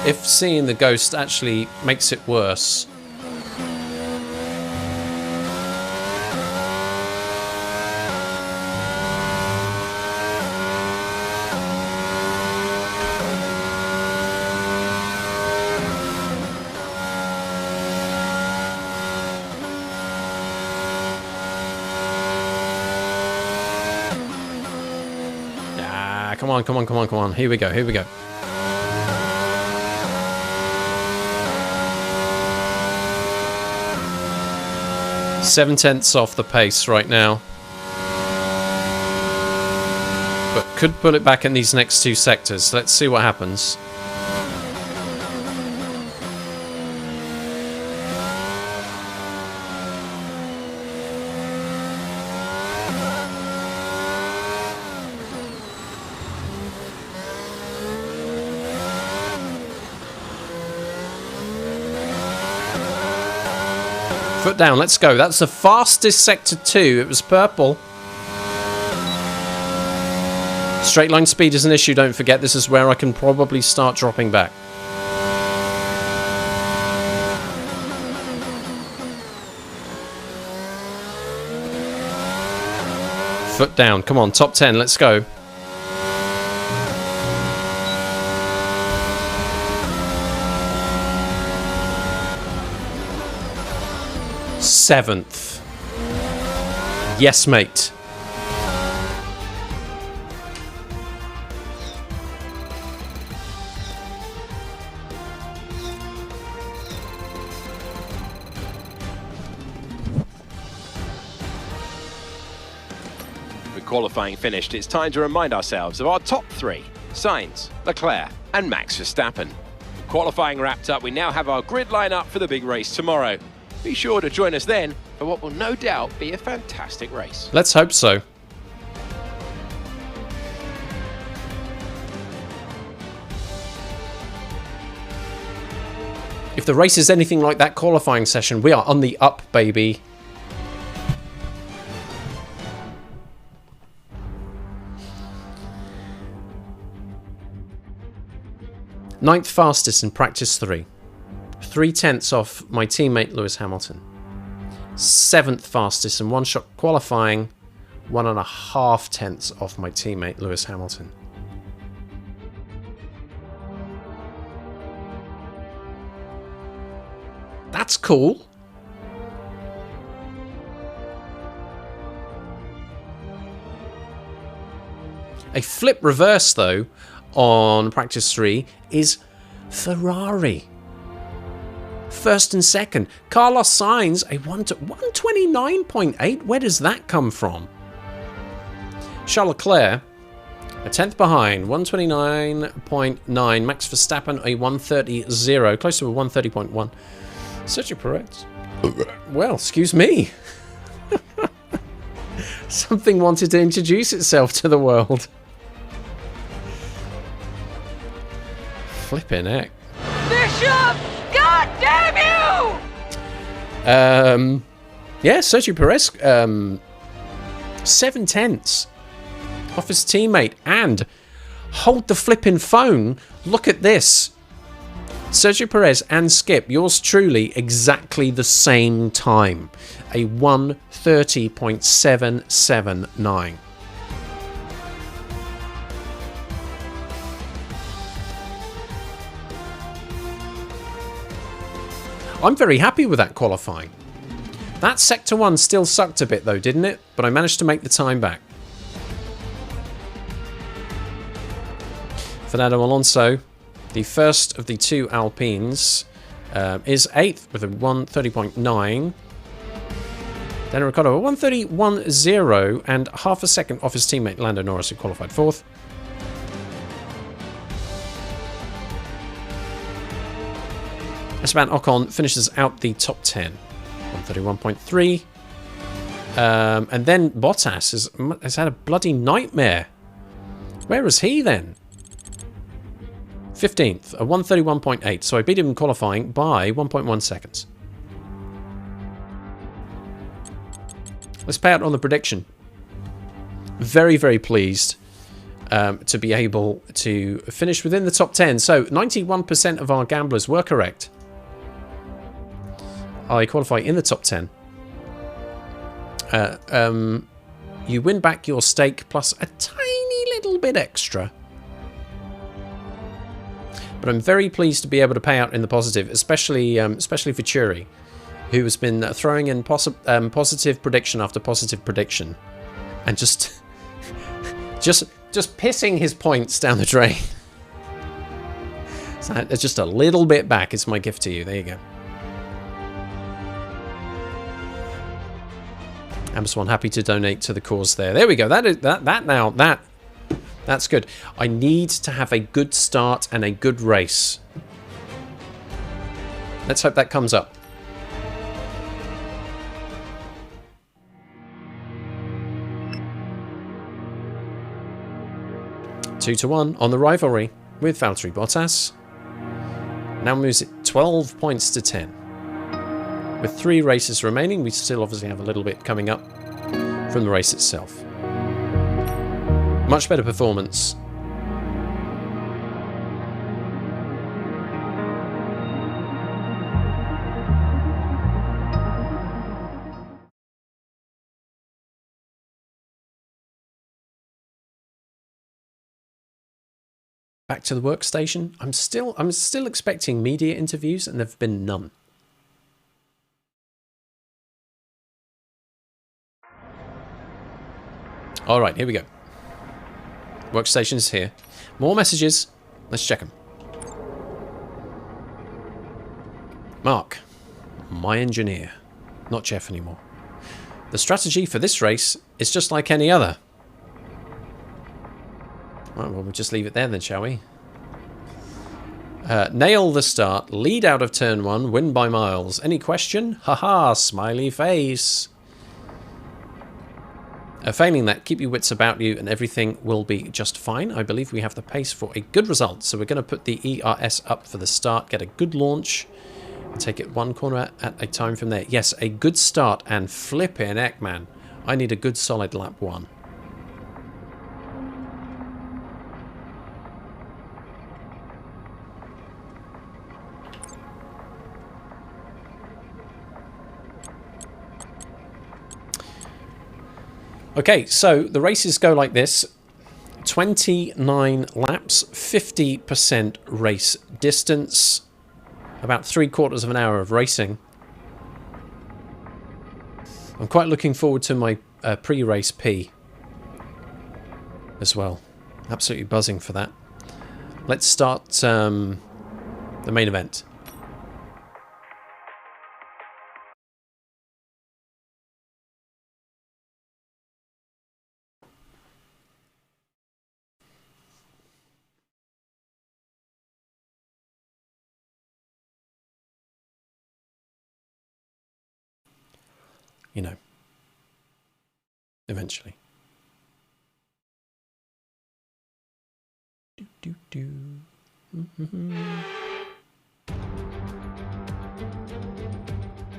if seeing the ghost actually makes it worse. Come on, come on, come on, come on. Here we go, here we go. Seven-tenths off the pace right now. But could pull it back in these next two sectors. Let's see what happens. Foot down, let's go. That's the fastest sector 2. It was purple. Straight line speed is an issue, don't forget. This is where I can probably start dropping back. Foot down, come on, top 10, let's go. Seventh. Yes, mate. With qualifying finished, it's time to remind ourselves of our top 3. Sainz, Leclerc and Max Verstappen. Qualifying wrapped up, we now have our grid lineup for the big race tomorrow. Be sure to join us then for what will no doubt be a fantastic race. Let's hope so. If the race is anything like that qualifying session, we are on the up, baby. Ninth fastest in practice 3. 3/10 off my teammate Lewis Hamilton. 7th fastest in one-shot qualifying. 1.5 tenths off my teammate Lewis Hamilton. That's cool. A flip reverse, though, on practice 3 is Ferrari. First and second. Carlos Sainz, a 129.8. Where does that come from? Charles Leclerc, a 10th behind, 129.9. Max Verstappen, a 130.0. Close to a 130.1. Sergio Perez. Well, excuse me. Something wanted to introduce itself to the world. Flipping heck. Bishop! God damn you! Yeah, Sergio Perez, 7/10 off his teammate, and hold the flipping phone. Look at this. Sergio Perez and Skip, yours truly, exactly the same time. A 130.779. I'm very happy with that qualifying. That Sector 1 still sucked a bit though, didn't it? But I managed to make the time back. Fernando Alonso, the first of the two Alpines, is 8th with a 130.9. Daniel Ricciardo, a 130.10 and half a second off his teammate Lando Norris, who qualified 4th. Esteban Ocon finishes out the top 10. 131.3. And then Bottas has had a bloody nightmare. Where is he then? 15th, a 131.8. So I beat him in qualifying by 1.1 seconds. Let's pay out on the prediction. Very, very pleased to be able to finish within the top 10. So 91% of our gamblers were correct. I qualify in the top 10. You win back your stake plus a tiny little bit extra. But I'm very pleased to be able to pay out in the positive, especially for Churi, who has been throwing in positive prediction after positive prediction, and just pissing his points down the drain. So it's just a little bit back. It's my gift to you. There you go. Amazon happy to donate to the cause there. There we go. That's good. I need to have a good start and a good race. Let's hope that comes up. Two to 1 on the rivalry with Valtteri Bottas. Now moves it 12 points to 10. With 3 races remaining, we still obviously have a little bit coming up from the race itself. Much better performance. Back to the workstation. I'm still expecting media interviews, and there've been none. All right, here we go. Workstation is here. More messages. Let's check them. Mark, my engineer, not Jeff anymore. The strategy for this race is just like any other. Right, well, we'll just leave it there then, shall we? Nail the start, lead out of turn 1, win by miles. Any question? Haha, smiley face. Failing that, keep your wits about you and everything will be just fine. I believe we have the pace for a good result. So we're going to put the ERS up for the start, get a good launch, and take it one corner at a time from there. Yes, a good start, and flippin' heck, man. I need a good solid lap 1. Okay, so the races go like this. 29 laps, 50% race distance, about 3/4 of an hour of racing. I'm quite looking forward to my pre-race P as well. Absolutely buzzing for that. Let's start the main event. You know, eventually.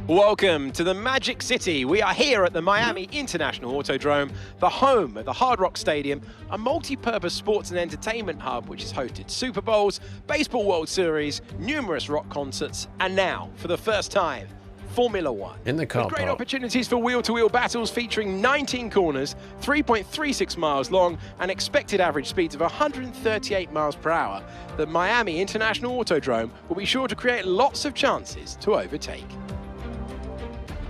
Welcome to the Magic City. We are here at the Miami International Autodrome, the home of the Hard Rock Stadium, a multi-purpose sports and entertainment hub which has hosted Super Bowls, Baseball World Series, numerous rock concerts, and now, for the first time, Formula One. In the car With great park. opportunities for wheel-to-wheel battles featuring 19 corners, 3.36 miles long, and expected average speeds of 138 miles per hour, the Miami International Autodrome will be sure to create lots of chances to overtake.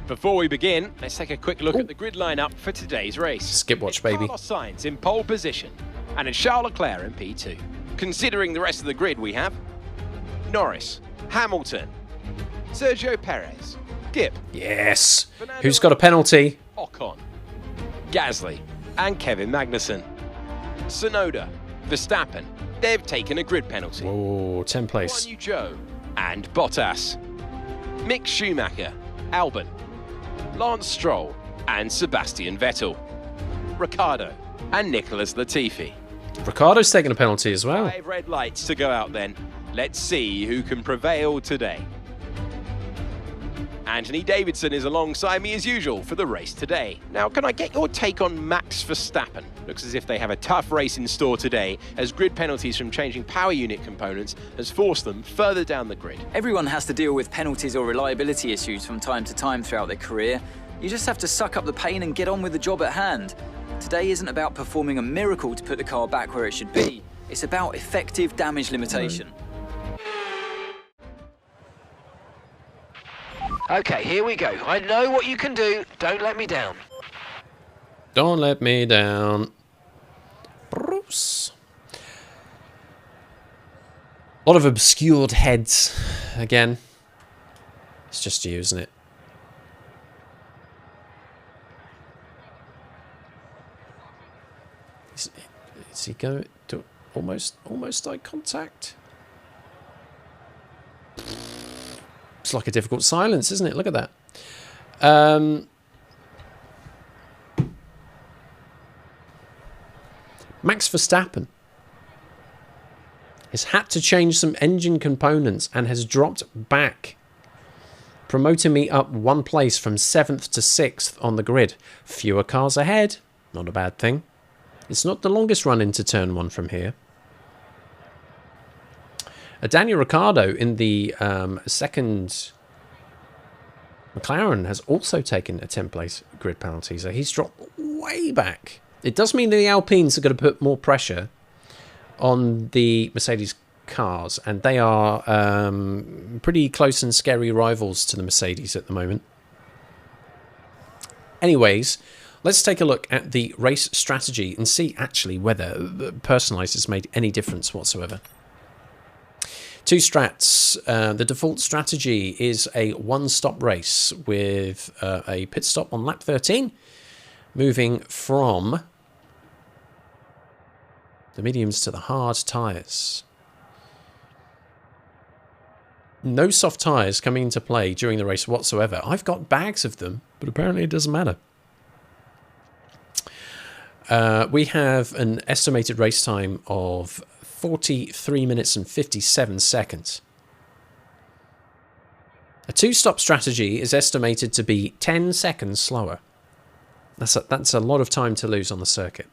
Before we begin, let's take a quick look at the grid lineup for today's race. Skip watch, baby. Carlos Sainz in pole position, and it's Charles Leclerc in P2. Considering the rest of the grid, we have Norris, Hamilton, Sergio Perez, Skip. Yes. Who's got a penalty? Ocon, Gasly, and Kevin Magnussen. Tsunoda, Verstappen, they've taken a grid penalty. Oh, 10th place. Guan Yu Zhou, and Bottas, Mick Schumacher, Albon, Lance Stroll and Sebastian Vettel, Ricciardo and Nicholas Latifi. Ricciardo's taking a penalty as well. 5 red lights to go out then. Let's see who can prevail today. Anthony Davidson is alongside me as usual for the race today. Now, can I get your take on Max Verstappen? Looks as if they have a tough race in store today, as grid penalties from changing power unit components has forced them further down the grid. Everyone has to deal with penalties or reliability issues from time to time throughout their career. You just have to suck up the pain and get on with the job at hand. Today isn't about performing a miracle to put the car back where it should be. It's about effective damage limitation. Okay, here we go. I know what you can do. Don't let me down. Don't let me down. Bruce. A lot of obscured heads again. It's just you, isn't it? Is he going to almost eye contact? It's like a difficult silence, isn't it? Look at that. Max Verstappen has had to change some engine components and has dropped back, promoting me up 1 place from 7th to 6th on the grid. Fewer cars ahead, not a bad thing. It's not the longest run into turn 1 from here. Daniel Ricciardo in the second McLaren has also taken a 10-place grid penalty, so he's dropped way back. It does mean that the Alpines are going to put more pressure on the Mercedes cars, and they are pretty close and scary rivals to the Mercedes at the moment. Anyways, let's take a look at the race strategy and see actually whether personalised has made any difference whatsoever. 2 strats. The default strategy is a one-stop race with a pit stop on lap 13, moving from the mediums to the hard tyres. No soft tyres coming into play during the race whatsoever. I've got bags of them, but apparently it doesn't matter. We have an estimated race time of 43 minutes and 57 seconds. A 2-stop strategy is estimated to be 10 seconds slower. That's a lot of time to lose on the circuit.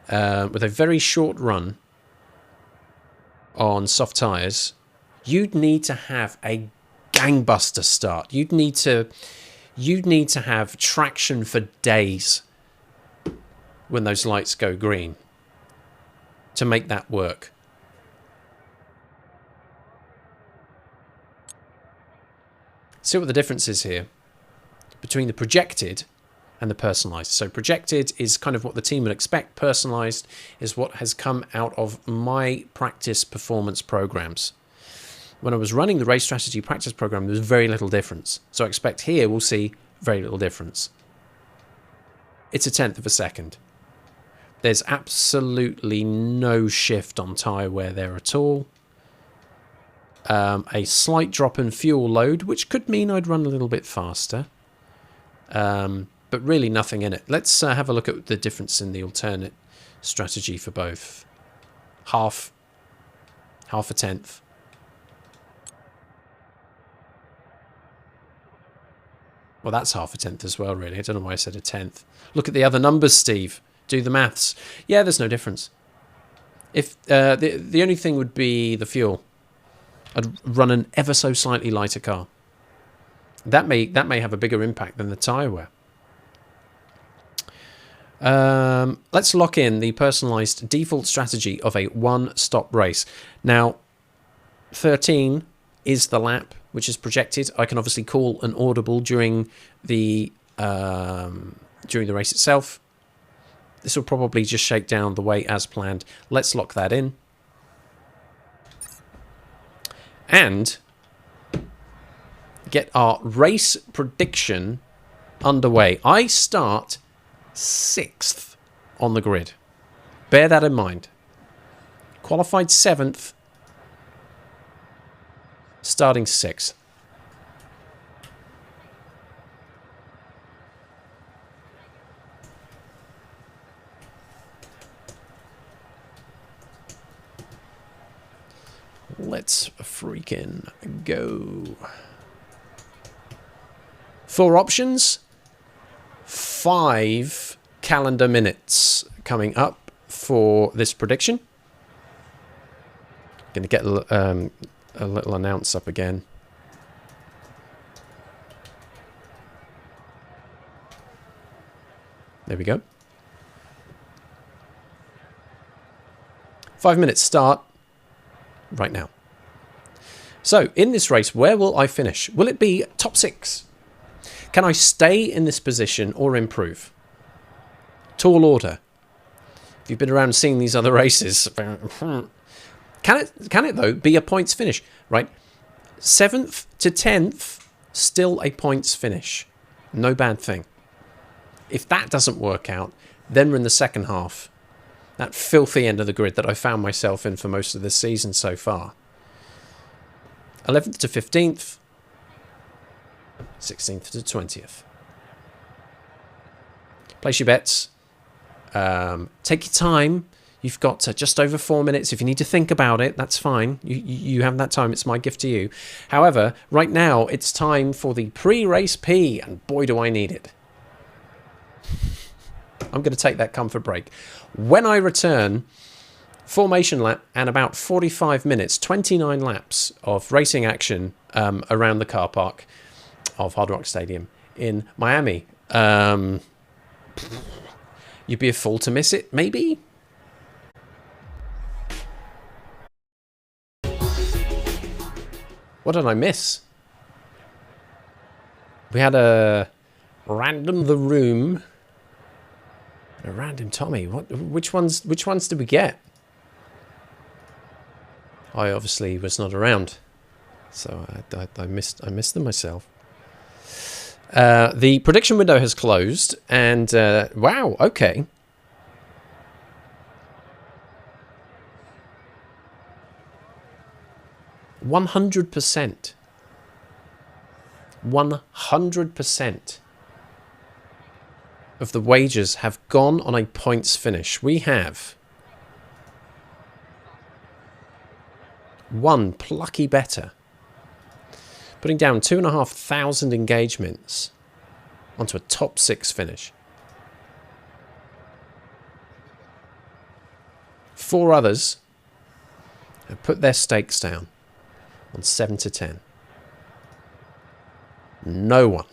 With a very short run on soft tyres, you'd need to have a gangbuster start. You'd need to have traction for days when those lights go green to make that work. See what the difference is here between the projected and the personalised. So projected is kind of what the team would expect. Personalised is what has come out of my practice performance programs. When I was running the race strategy practice program, there was very little difference. So I expect here we'll see very little difference. It's 1/10 of a second. There's absolutely no shift on tyre wear there at all. A slight drop in fuel load, which could mean I'd run a little bit faster. But really nothing in it. Let's have a look at the difference in the alternate strategy for both. Half 1/10. Well, that's 1/10 as well, really. I don't know why I said 1/10. Look at the other numbers, Steve. Do the maths. Yeah, there's no difference. If the only thing would be the fuel. I'd run an ever so slightly lighter car. That may have a bigger impact than the tyre wear. Let's lock in the personalised default strategy of a one-stop race. Now, 13 is the lap which is projected. I can obviously call an audible during the race itself. This will probably just shake down the way as planned. Let's lock that in. And get our race prediction underway. I start 6th on the grid. Bear that in mind. Qualified 7th. starting 6th. Let's freaking go. 4 options. 5 calendar minutes coming up for this prediction. Going to get a little announce up again. There we go. 5 minutes start right now. So, in this race, where will I finish? Will it be top 6? Can I stay in this position or improve? Tall order. If you've been around seeing these other races, can it though be a points finish? Right, 7th to 10th, still a points finish. No bad thing. If that doesn't work out, then we're in the second half. That filthy end of the grid that I found myself in for most of this season so far. 11th to 15th. 16th to 20th. Place your bets. Take your time. You've got just over 4 minutes. If you need to think about it, that's fine. You have that time. It's my gift to you. However, right now, it's time for the pre-race P, and boy, do I need it. I'm going to take that comfort break. When I return, formation lap and about 45 minutes, 29 laps of racing action around the car park of Hard Rock Stadium in Miami. You'd be a fool to miss it, maybe? What did I miss? We had a random the room. A random Tommy. Which ones did we get? I obviously was not around, so I missed them myself. The prediction window has closed, and wow, okay. %100%. 100% of the wagers have gone on a points finish. We have one plucky better putting down 2,500 engagements onto a top 6 finish. 4 others have put their stakes down on 7 to 10. No one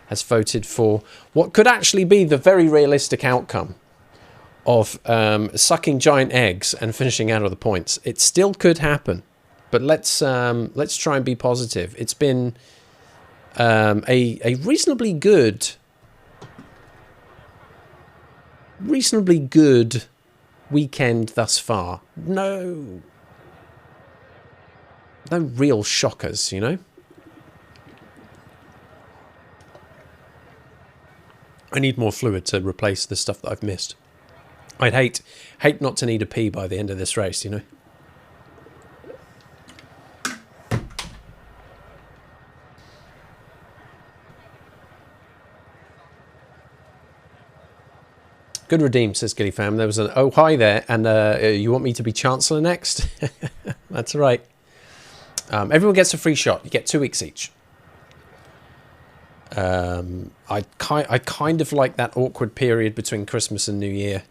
has voted for what could actually be the very realistic outcome of sucking giant eggs and finishing out of the points. It still could happen, but let's try and be positive. It's been a reasonably good weekend thus far. No real shockers, you know. I need more fluid to replace the stuff that I've missed. I'd hate not to need a pee by the end of this race, you know. Good redeem, says Gilly Fam. There was an oh hi there, and you want me to be Chancellor next? That's right. Everyone gets a free shot. You get 2 weeks each. I kind of like that awkward period between Christmas and New Year.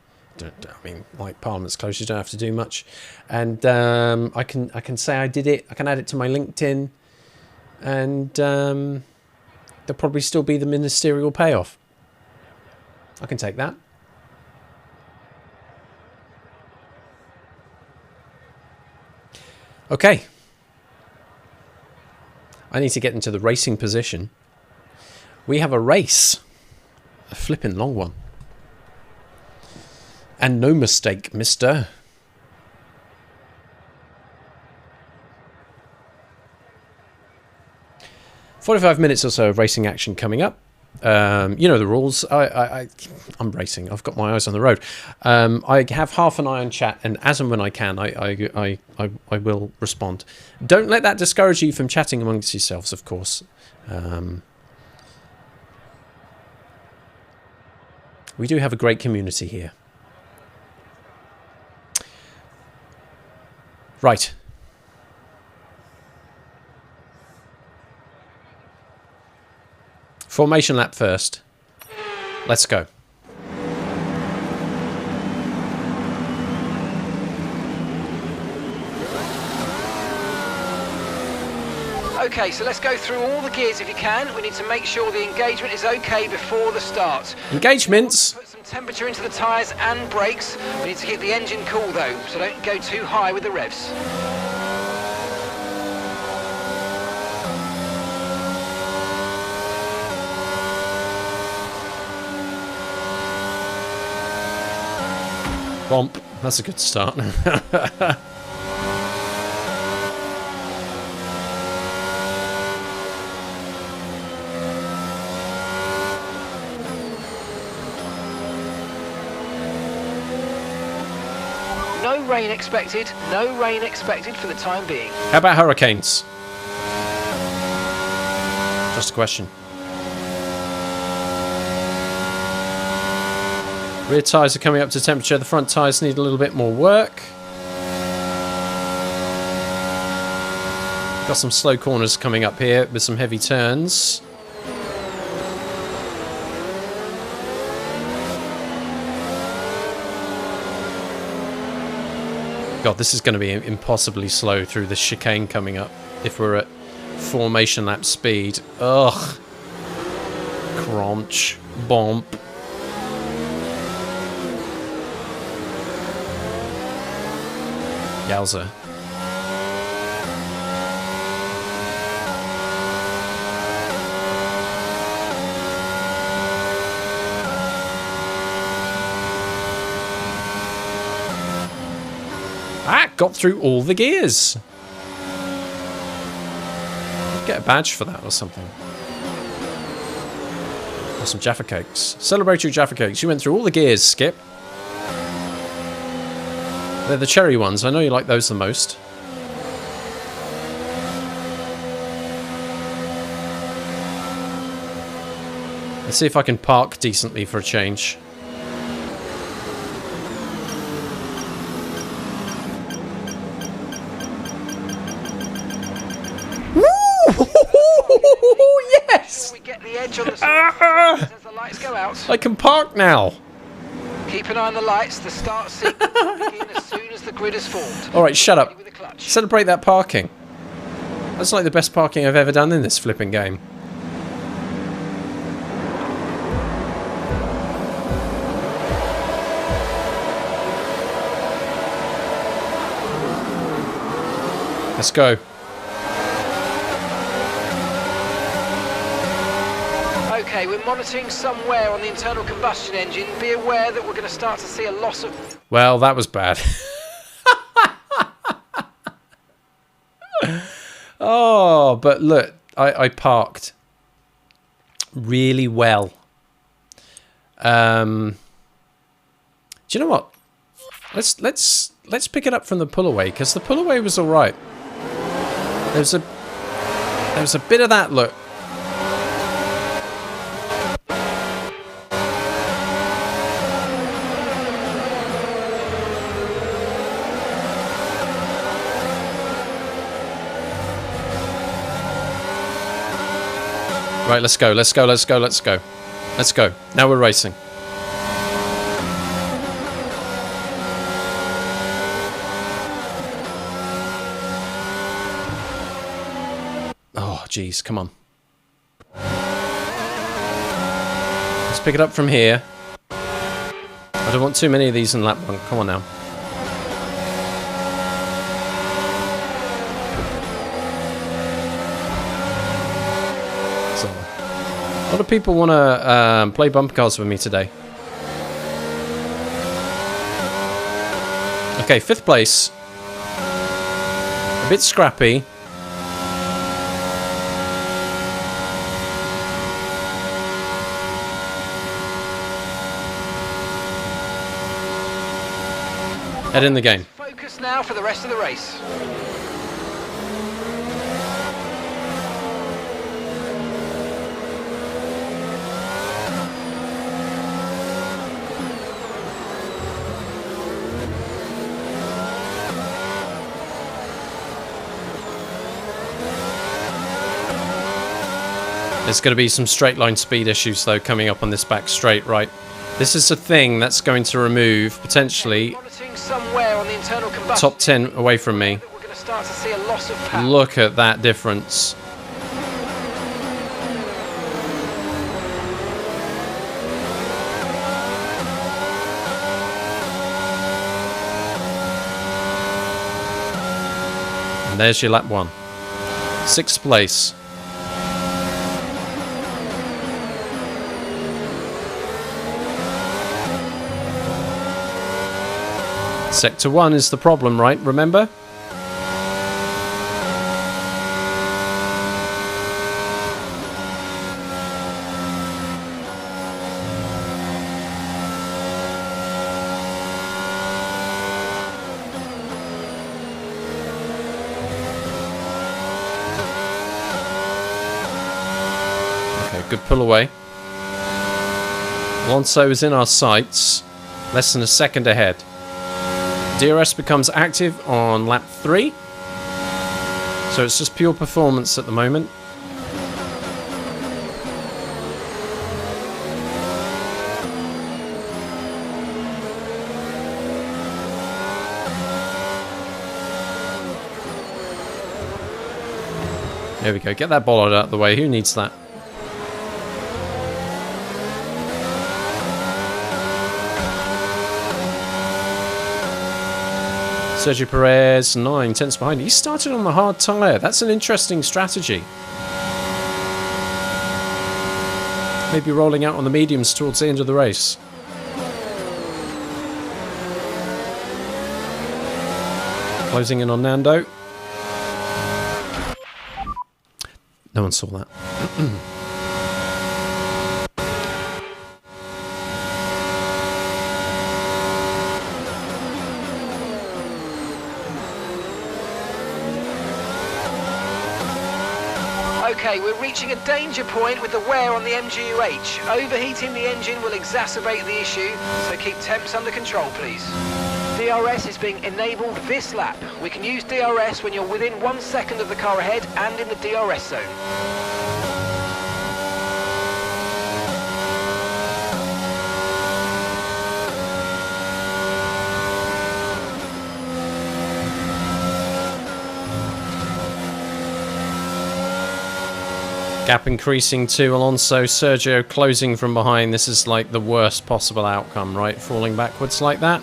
I mean, like Parliament's closed, you don't have to do much, and I can say I did it. I can add it to my LinkedIn, and there'll probably still be the ministerial payoff. I can take that. Okay. I need to get into the racing position. We have a race. A flippin' long one. And no mistake, mister. "45 minutes or so of racing action coming up. You know the rules. I'm racing. I've got my eyes on the road. I have half an eye on chat, and as and when I can, I will respond. Don't let that discourage you from chatting amongst yourselves, of course. We do have a great community here. Right. Formation lap first. Let's go. Okay, so let's go through all the gears if you can. We need to make sure the engagement is okay before the start. Engagements. Put some temperature into the tyres and brakes. We need to keep the engine cool though, so don't go too high with the revs. Bomp. That's a good start. No rain expected. No rain expected for the time being. How about hurricanes? Just a question. Rear tyres are coming up to temperature. The front tyres need a little bit more work. Got some slow corners coming up here with some heavy turns. God, this is going to be impossibly slow through the chicane coming up if we're at formation lap speed. Ugh. Crunch. Bomp. Yowza. Ah, got through all the gears. Get a badge for that or something. Or some Jaffa cakes. Celebratory Jaffa cakes. You went through all the gears, Skip. They're the cherry ones. I know you like those the most. Let's see if I can park decently for a change. Yes! We get the edge on the as the lights go out. I can park now. Keep an eye on the lights. The start sequence will begin as soon as the grid is formed. All right, shut up. With the clutch. Celebrate that parking. That's like the best parking I've ever done in this flipping game. Let's go. Okay, we're monitoring somewhere on the internal combustion engine. Be aware that we're going to start to see a loss of... Well, that was bad. Oh, but look, I parked really well. Do you know what? Let's pick it up from the pull away, because the pull away was all right. There was a bit of that look. Right, let's go, let's go, let's go, let's go. Let's go. Now we're racing. Oh, jeez, come on. Let's pick it up from here. I don't want too many of these in lap one. Come on now. A lot of people want to play bumper cars with me today. Okay, 5th place. A bit scrappy. Head in the game. Focus now for the rest of the race. There's going to be some straight line speed issues though coming up on this back straight, right? This is a thing that's going to remove potentially Monitoring somewhere on the internal combustion. top 10 away from me. We're going to start to see a loss of power. Look at that difference. And there's your lap 1. 6th place. Sector 1 is the problem, right? Remember? Okay, good pull away. Alonso is in our sights. Less than a second ahead. DRS becomes active on lap 3, so it's just pure performance at the moment. There we go, get that bollard out of the way, who needs that? Sergio Perez, 9 tenths behind. He started on the hard tyre. That's an interesting strategy. Maybe rolling out on the mediums towards the end of the race. Closing in on Nando. No one saw that. Okay, we're reaching a danger point with the wear on the MGU-H. Overheating the engine will exacerbate the issue, so keep temps under control, please. DRS is being enabled this lap. We can use DRS when you're within 1 second of the car ahead and in the DRS zone. Gap increasing to Alonso, Sergio closing from behind. This is like the worst possible outcome, right? Falling backwards like that.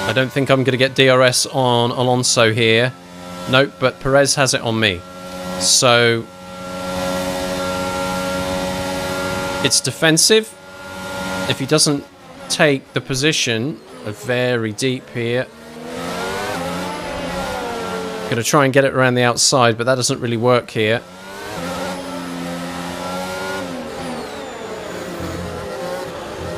I don't think I'm going to get DRS on Alonso here. Nope, but Perez has it on me. So it's defensive. If he doesn't take the position very deep here. Going to try and get it around the outside, but that doesn't really work here.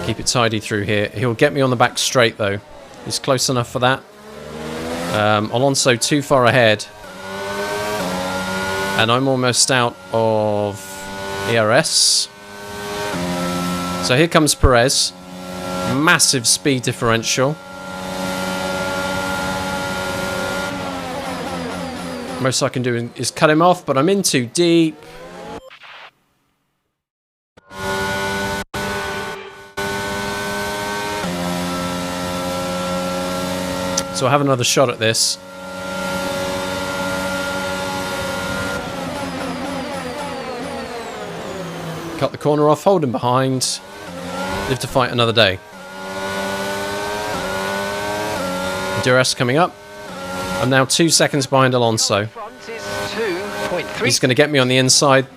Keep it tidy through here. He'll get me on the back straight, though. He's close enough for that. Alonso too far ahead. And I'm almost out of ERS. So here comes Perez. Massive speed differential. Most I can do is cut him off, but I'm in too deep. So I'll have another shot at this. Cut the corner off, hold him behind. Live to fight another day. DRS coming up. I'm now 2 seconds behind Alonso. He's going to get me on the inside.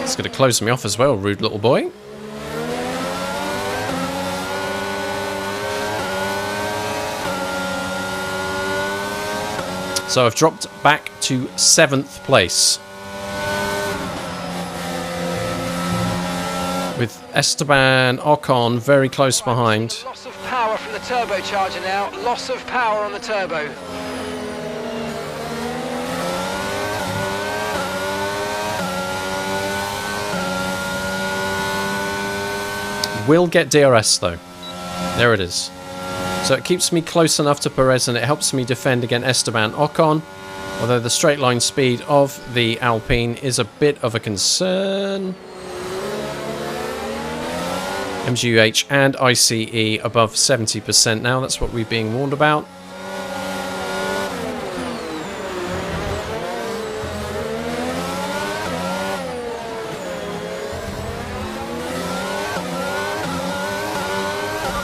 He's going to close me off as well, rude little boy. So I've dropped back to 7th place. With Esteban Ocon very close behind. Loss of power from the turbocharger now. Loss of power on the turbo. Will get DRS though. There it is. So it keeps me close enough to Perez and it helps me defend against Esteban Ocon. Although the straight line speed of the Alpine is a bit of a concern. MGUH and ICE above 70% now. That's what we're being warned about.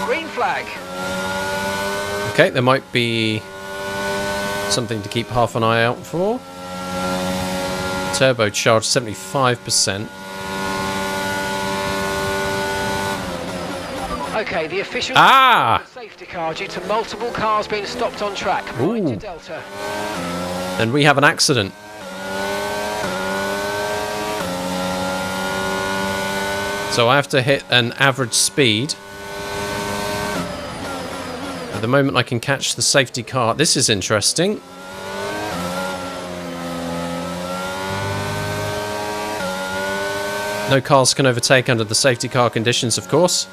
Green flag. Okay, there might be something to keep half an eye out for. Turbocharged 75%. Okay, the official safety car due to multiple cars being stopped on track. Right to Delta. Then we have an accident. So I have to hit an average speed. At the moment I can catch the safety car. This is interesting. No cars can overtake under the safety car conditions, of course.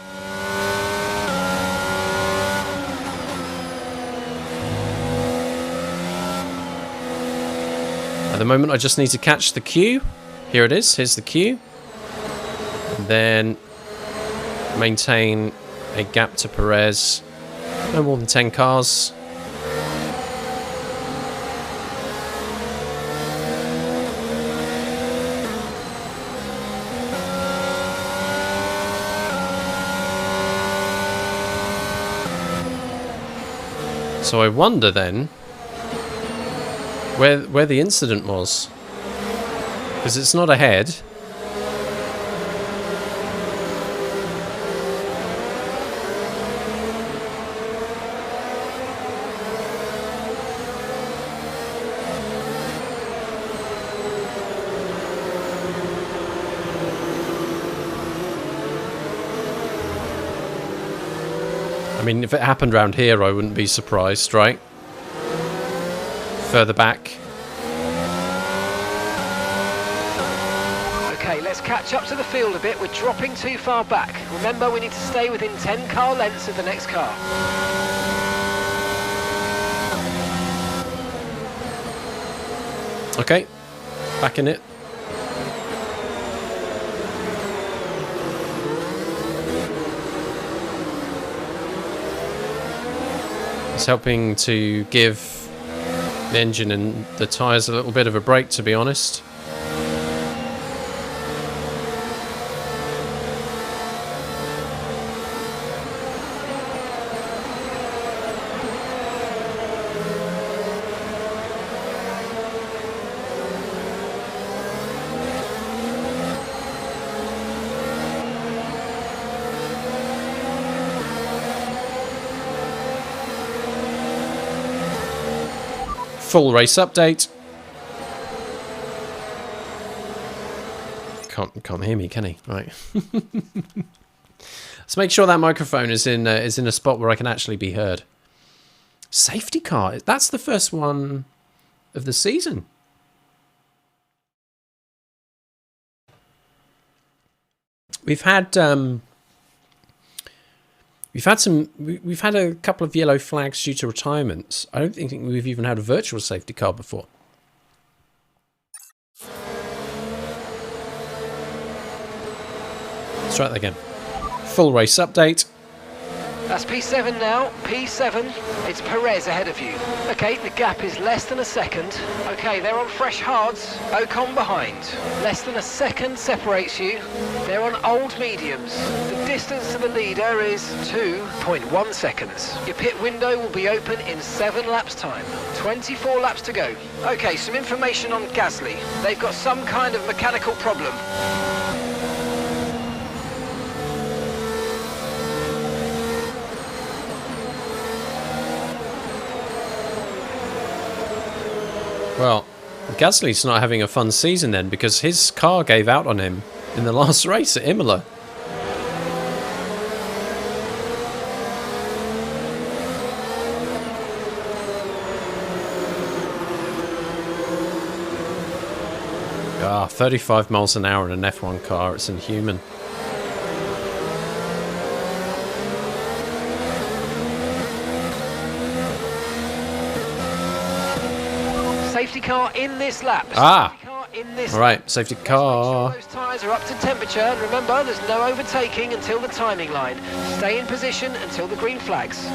At the moment I just need to catch the queue. Here it is, here's the queue. And then maintain a gap to Perez. No more than 10 cars. So I wonder then where the incident was, because it's not ahead. I mean, if it happened around here, I wouldn't be surprised, right? Further back. Okay, let's catch up to the field a bit. We're dropping too far back. Remember, we need to stay within 10 car lengths of the next car. Okay, back in it. It's helping to give the engine and the tyres a little bit of a break, to be honest. Full race update. Can't hear me, can he? Right. Let's make sure that microphone is in a spot where I can actually be heard. Safety car. That's the first one of the season. We've had a couple of yellow flags due to retirements. I don't think we've even had a virtual safety car before. Let's try that again. Full race update. That's P7 now. P7. It's Perez ahead of you. Okay, the gap is less than a second. Okay, they're on fresh hards. Ocon behind. Less than a second separates you. They're on old mediums. The distance to the leader is 2.1 seconds. Your pit window will be open in 7 laps time. 24 laps to go. Okay, some information on Gasly. They've got some kind of mechanical problem. Well, Gasly's not having a fun season then, because his car gave out on him in the last race at Imola. 35 miles an hour in an F1 car. It's inhuman. Safety car in this lap. Ah! Safety car in this All right, safety Make car. sure those tyres are up to temperature, and remember, there's no overtaking until the timing line. Stay in position until the green flags.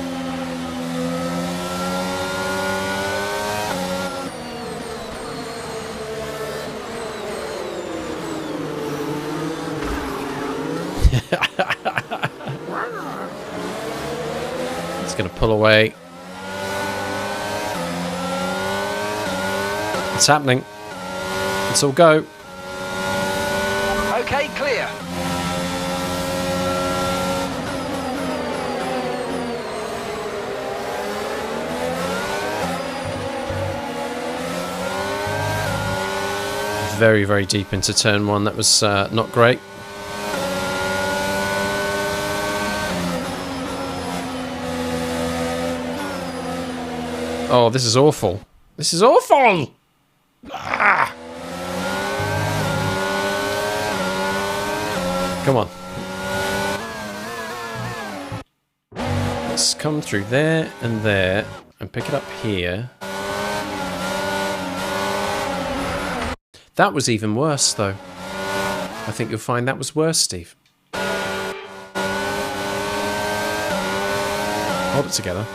It's going to pull away. It's happening. Let's all go. Okay, clear. Very, very deep into turn one. That was not great. Oh, this is awful. This is awful! Ah! Come on. Let's come through there and pick it up here. That was even worse, though. I think you'll find that was worse, Steve. Hold it together.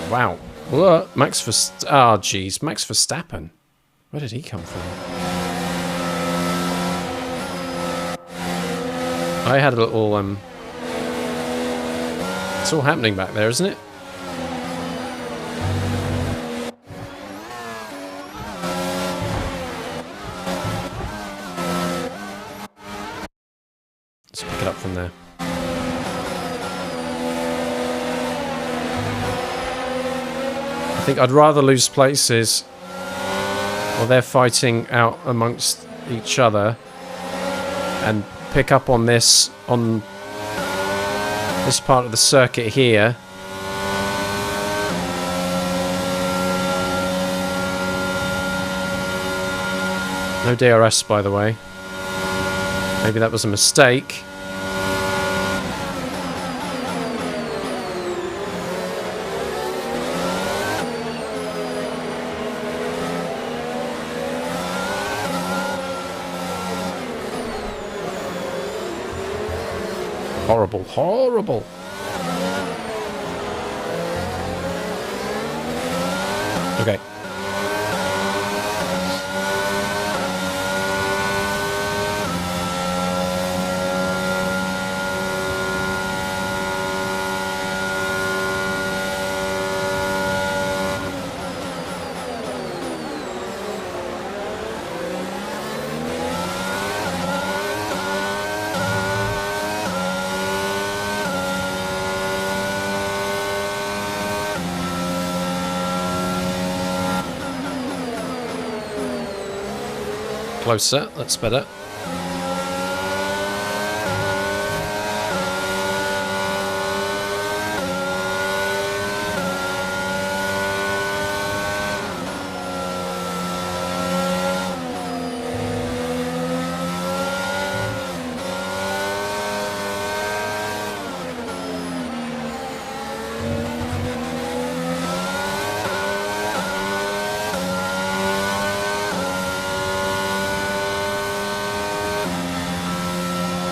Wow. What? Max Verstappen. Oh, jeez. Max Verstappen. Where did he come from? I had a little, It's all happening back there, isn't it? Let's pick it up from there. I think I'd rather lose places while they're fighting out amongst each other and pick up on this part of the circuit here. No DRS, by the way. Maybe that was a mistake. Horrible, horrible. Okay. Closer, that's better.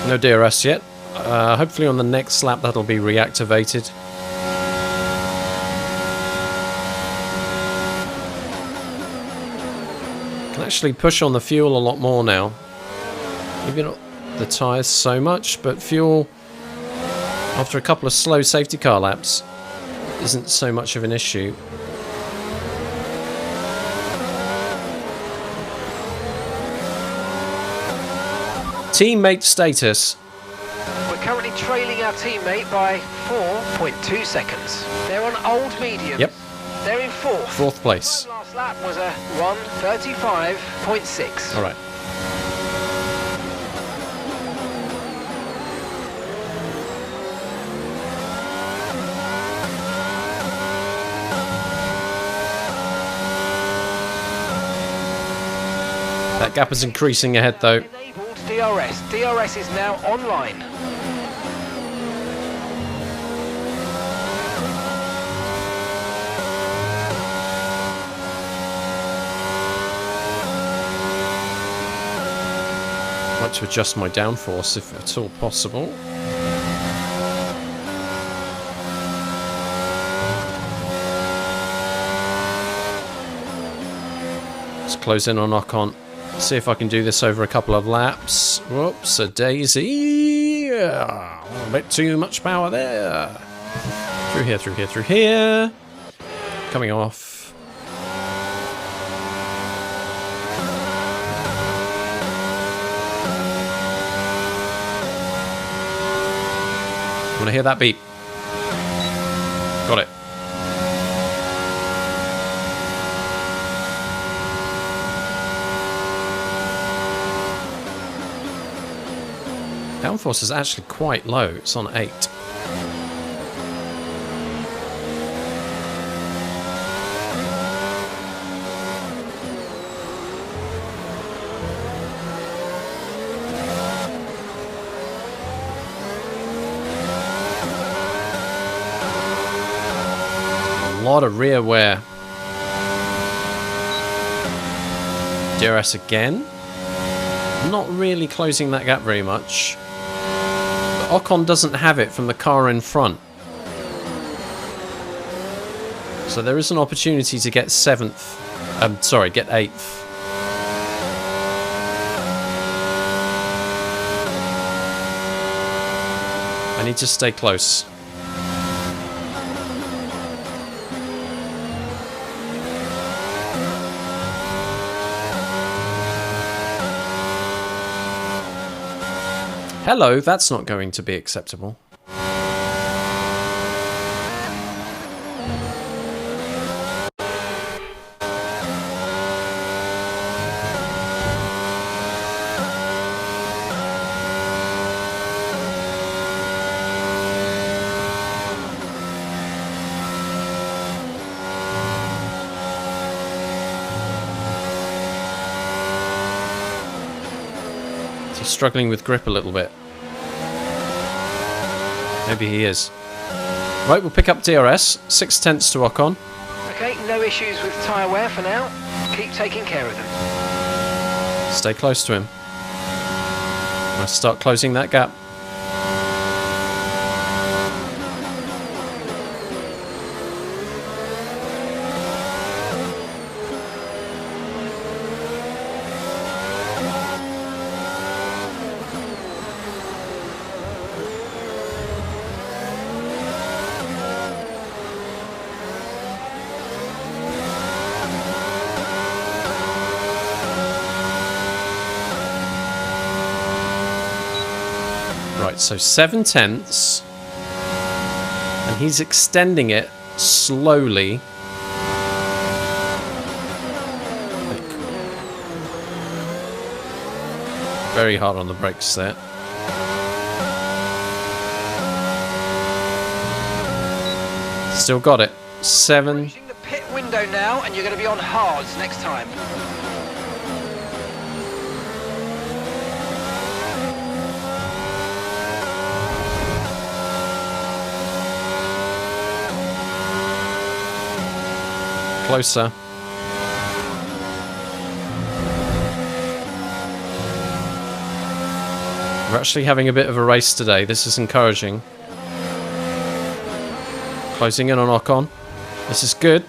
No DRS yet. Hopefully on the next lap that'll be reactivated. Can actually push on the fuel a lot more now. Maybe not the tyres so much, but fuel after a couple of slow safety car laps isn't so much of an issue. Teammate status. We're currently trailing our teammate by 4.2 seconds. They're on old medium. Yep. They're in fourth. Fourth place. Last lap was a 1:35.6. All right. Gap is increasing ahead though. Enabled DRS. DRS is now online. I'd like to adjust my downforce if at all possible. Let's close in on Ocon. See if I can do this over a couple of laps. Whoops, a daisy. A bit too much power there. Through here, through here, through here. Coming off. Want to hear that beep? Got it. Downforce is actually quite low. It's on 8. A lot of rear wear. DRS again. Not really closing that gap very much. Ocon doesn't have it from the car in front. So there is an opportunity to get 7th. Sorry, get 8th. I need to stay close. Hello, that's not going to be acceptable. He's struggling with grip a little bit. Maybe he is. Right, we'll pick up DRS. 6/10 to Ocon. Okay, no issues with tyre wear for now. Keep taking care of them. Stay close to him. Let's start closing that gap. Right, so 7/10, and he's extending it slowly. Very hard on the brakes there. Still got it. 7. Reaching the pit window now, and you're going to be on hards next time. Closer. We're actually having a bit of a race today. This is encouraging. Closing in on Ocon. This is good.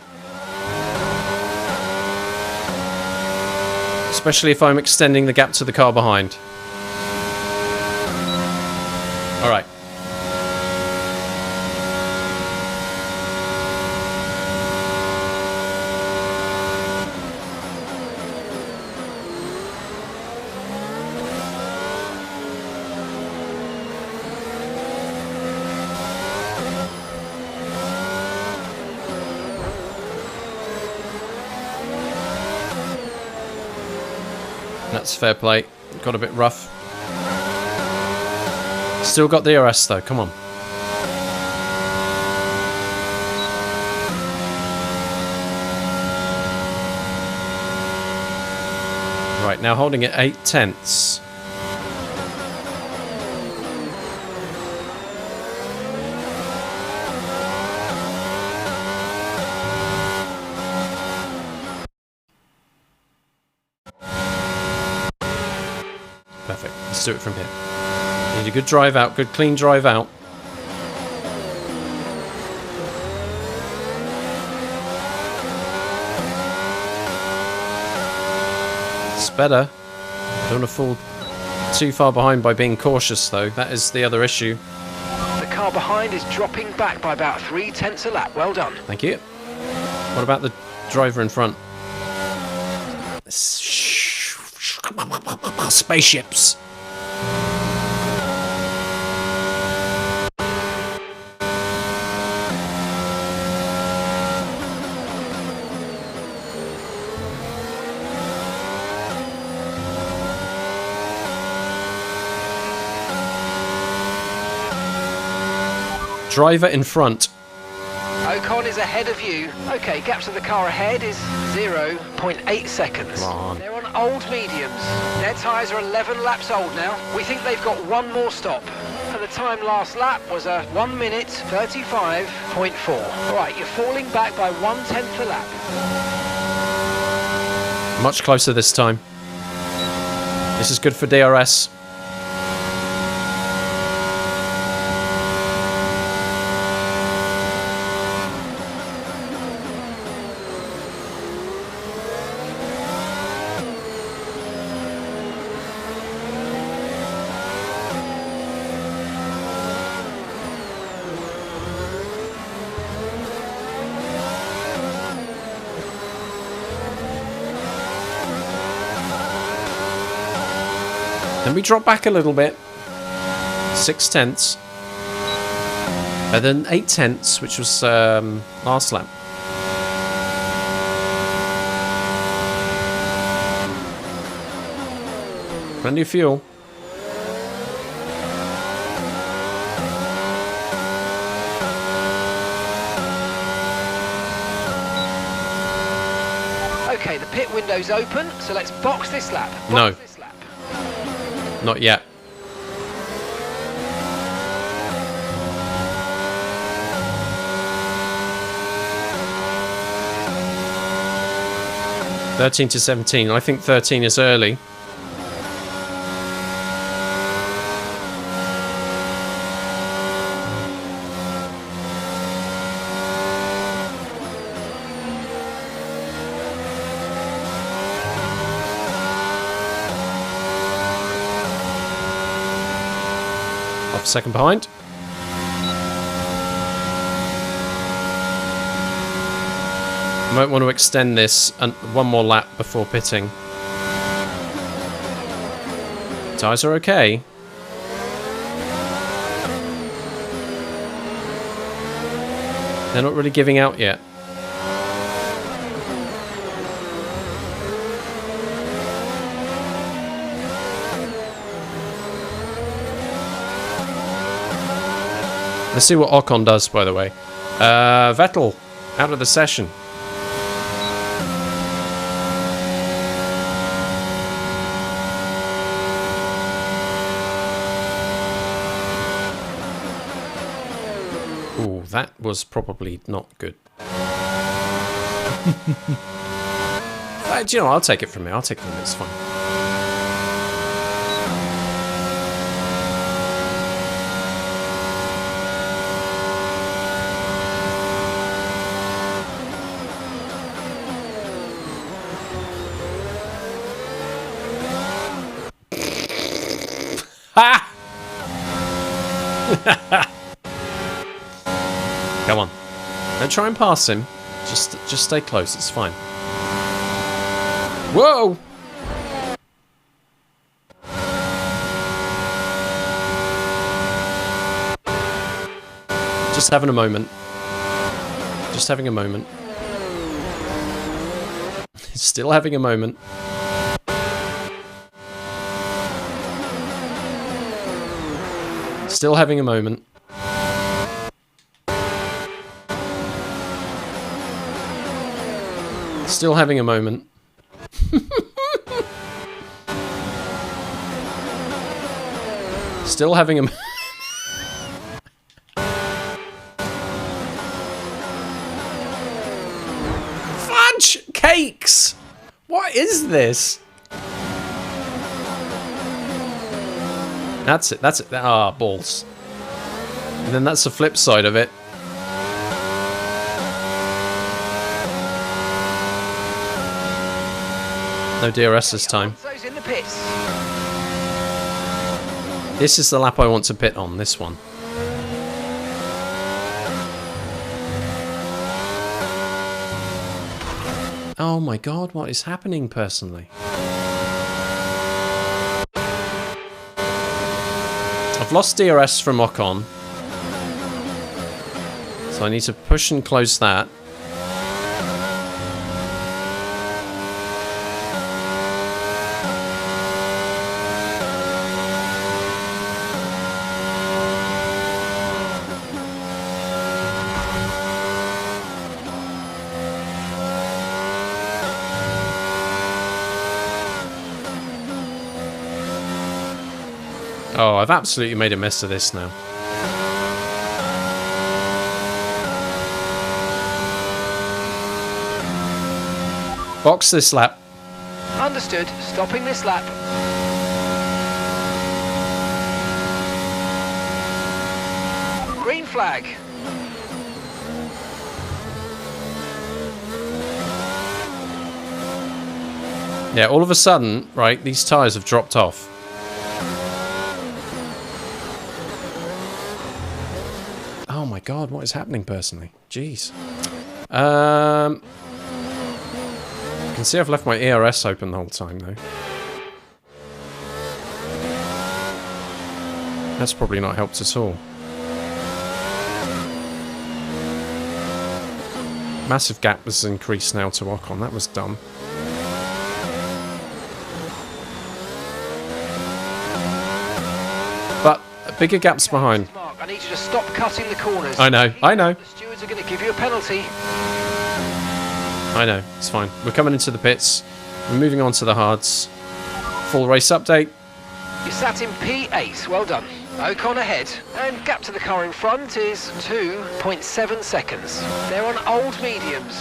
Especially if I'm extending the gap to the car behind. All right. That's fair play. Got a bit rough. Still got the DRS though, come on. Right, Right, now holding it 8/10. Perfect. Let's do it from here. Need a good drive out, good clean drive out. It's better. Don't want to fall too far behind by being cautious, though. That is the other issue. The car behind is dropping back by about 3/10 a lap. Well done. Thank you. What about the driver in front? Spaceships. Driver in front. Ocon is ahead of you. Okay, gap to the car ahead is 0.8 seconds. Come on. They're on old mediums. Their tyres are 11 laps old now. We think they've got one more stop. And the time last lap was a 1 minute 35.4. All right, you're falling back by 1/10 a lap. Much closer this time. This is good for DRS. Then we drop back a little bit. 6/10. Better than 8/10, which was last lap. Plenty of fuel. Okay, the pit window's open, so let's box this lap. No. Not yet. (13 to 17). I think 13 is early. Half a second behind. Might want to extend this one more lap before pitting. Tyres are okay. They're not really giving out yet. Let's see what Ocon does, by the way. Vettel, out of the session. Ooh, that was probably not good. You know, I'll take it from here. I'll take it from here. It's fine. Ha! Come on. Don't try and pass him. Just stay close. It's fine. Whoa! Just having a moment. Just having a moment. Still having a moment. Still having a moment. Still having a moment. Still having a... Fudge cakes! What is this? That's it, that's it. Ah, balls. And then that's the flip side of it. No DRS this time. In the pits. This is the lap I want to pit on, this one. Oh my god, what is happening personally? I've lost DRS from Ocon. So I need to push and close that. Oh, I've absolutely made a mess of this now. Box this lap. Understood. Stopping this lap. Green flag. Yeah, all of a sudden, right, these tyres have dropped off. Oh my god, what is happening personally? Jeez. You can see I've left my ERS open the whole time though. That's probably not helped at all. Massive gap has increased now to Ocon, that was dumb. But bigger gaps behind. I need you to stop cutting the corners. I know, I know. The stewards are going to give you a penalty. I know, it's fine. We're coming into the pits. We're moving on to the hards. Full race update. You sat in P8, well done. Ocon ahead, and gap to the car in front is 2.7 seconds. They're on old mediums.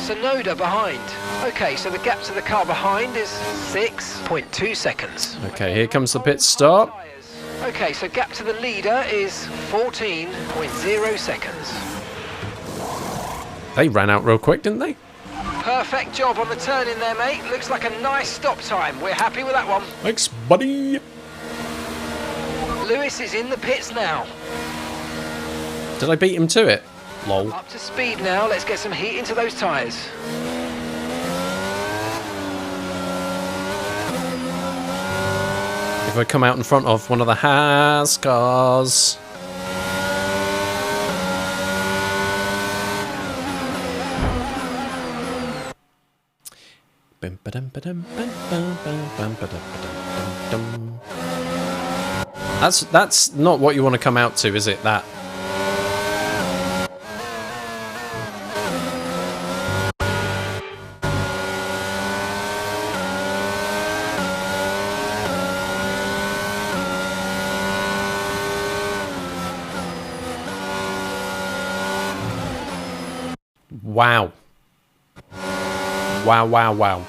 Sonoda behind. Okay, so the gap to the car behind is 6.2 seconds. Okay, here comes the pit stop. Okay, so gap to the leader is 14.0 seconds. They ran out real quick, didn't they? Perfect job on the turn in there, mate. Looks like a nice stop time. We're happy with that one. Thanks, buddy. Lewis is in the pits now. Did I beat him to it? Lol. Up to speed now. Let's get some heat into those tyres. If I come out in front of one of the Haas cars. That's not what you want to come out to, is it? That. Wow. Wow, wow, wow.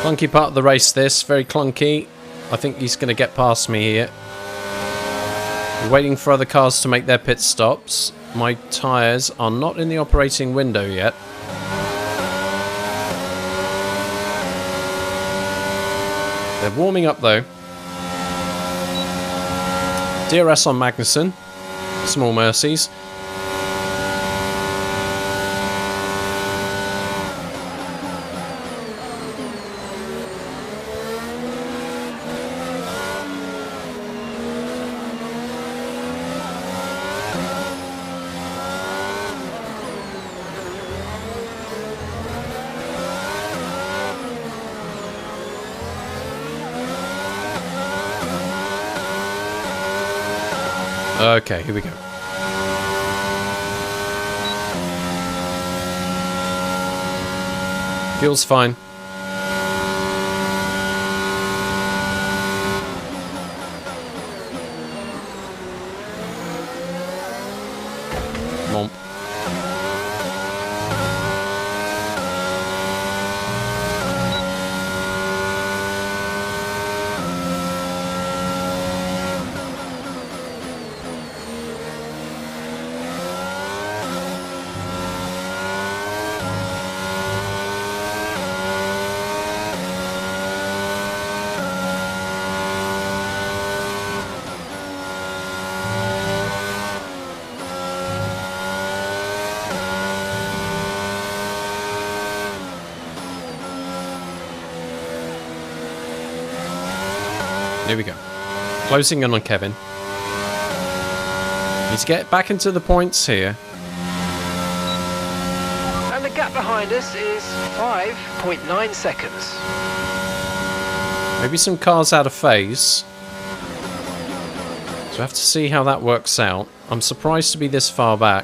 Clunky part of the race this, very clunky. I think he's going to get past me here. We're waiting for other cars to make their pit stops. My tyres are not in the operating window yet. They're warming up though. DRS on Magnussen. Small mercies. Okay, here we go. Fuel's fine. Momp. Here we go. Closing in on Kevin. Need to get back into the points here. And the gap behind us is 5.9 seconds. Maybe some cars out of phase. So I have to see how that works out. I'm surprised to be this far back.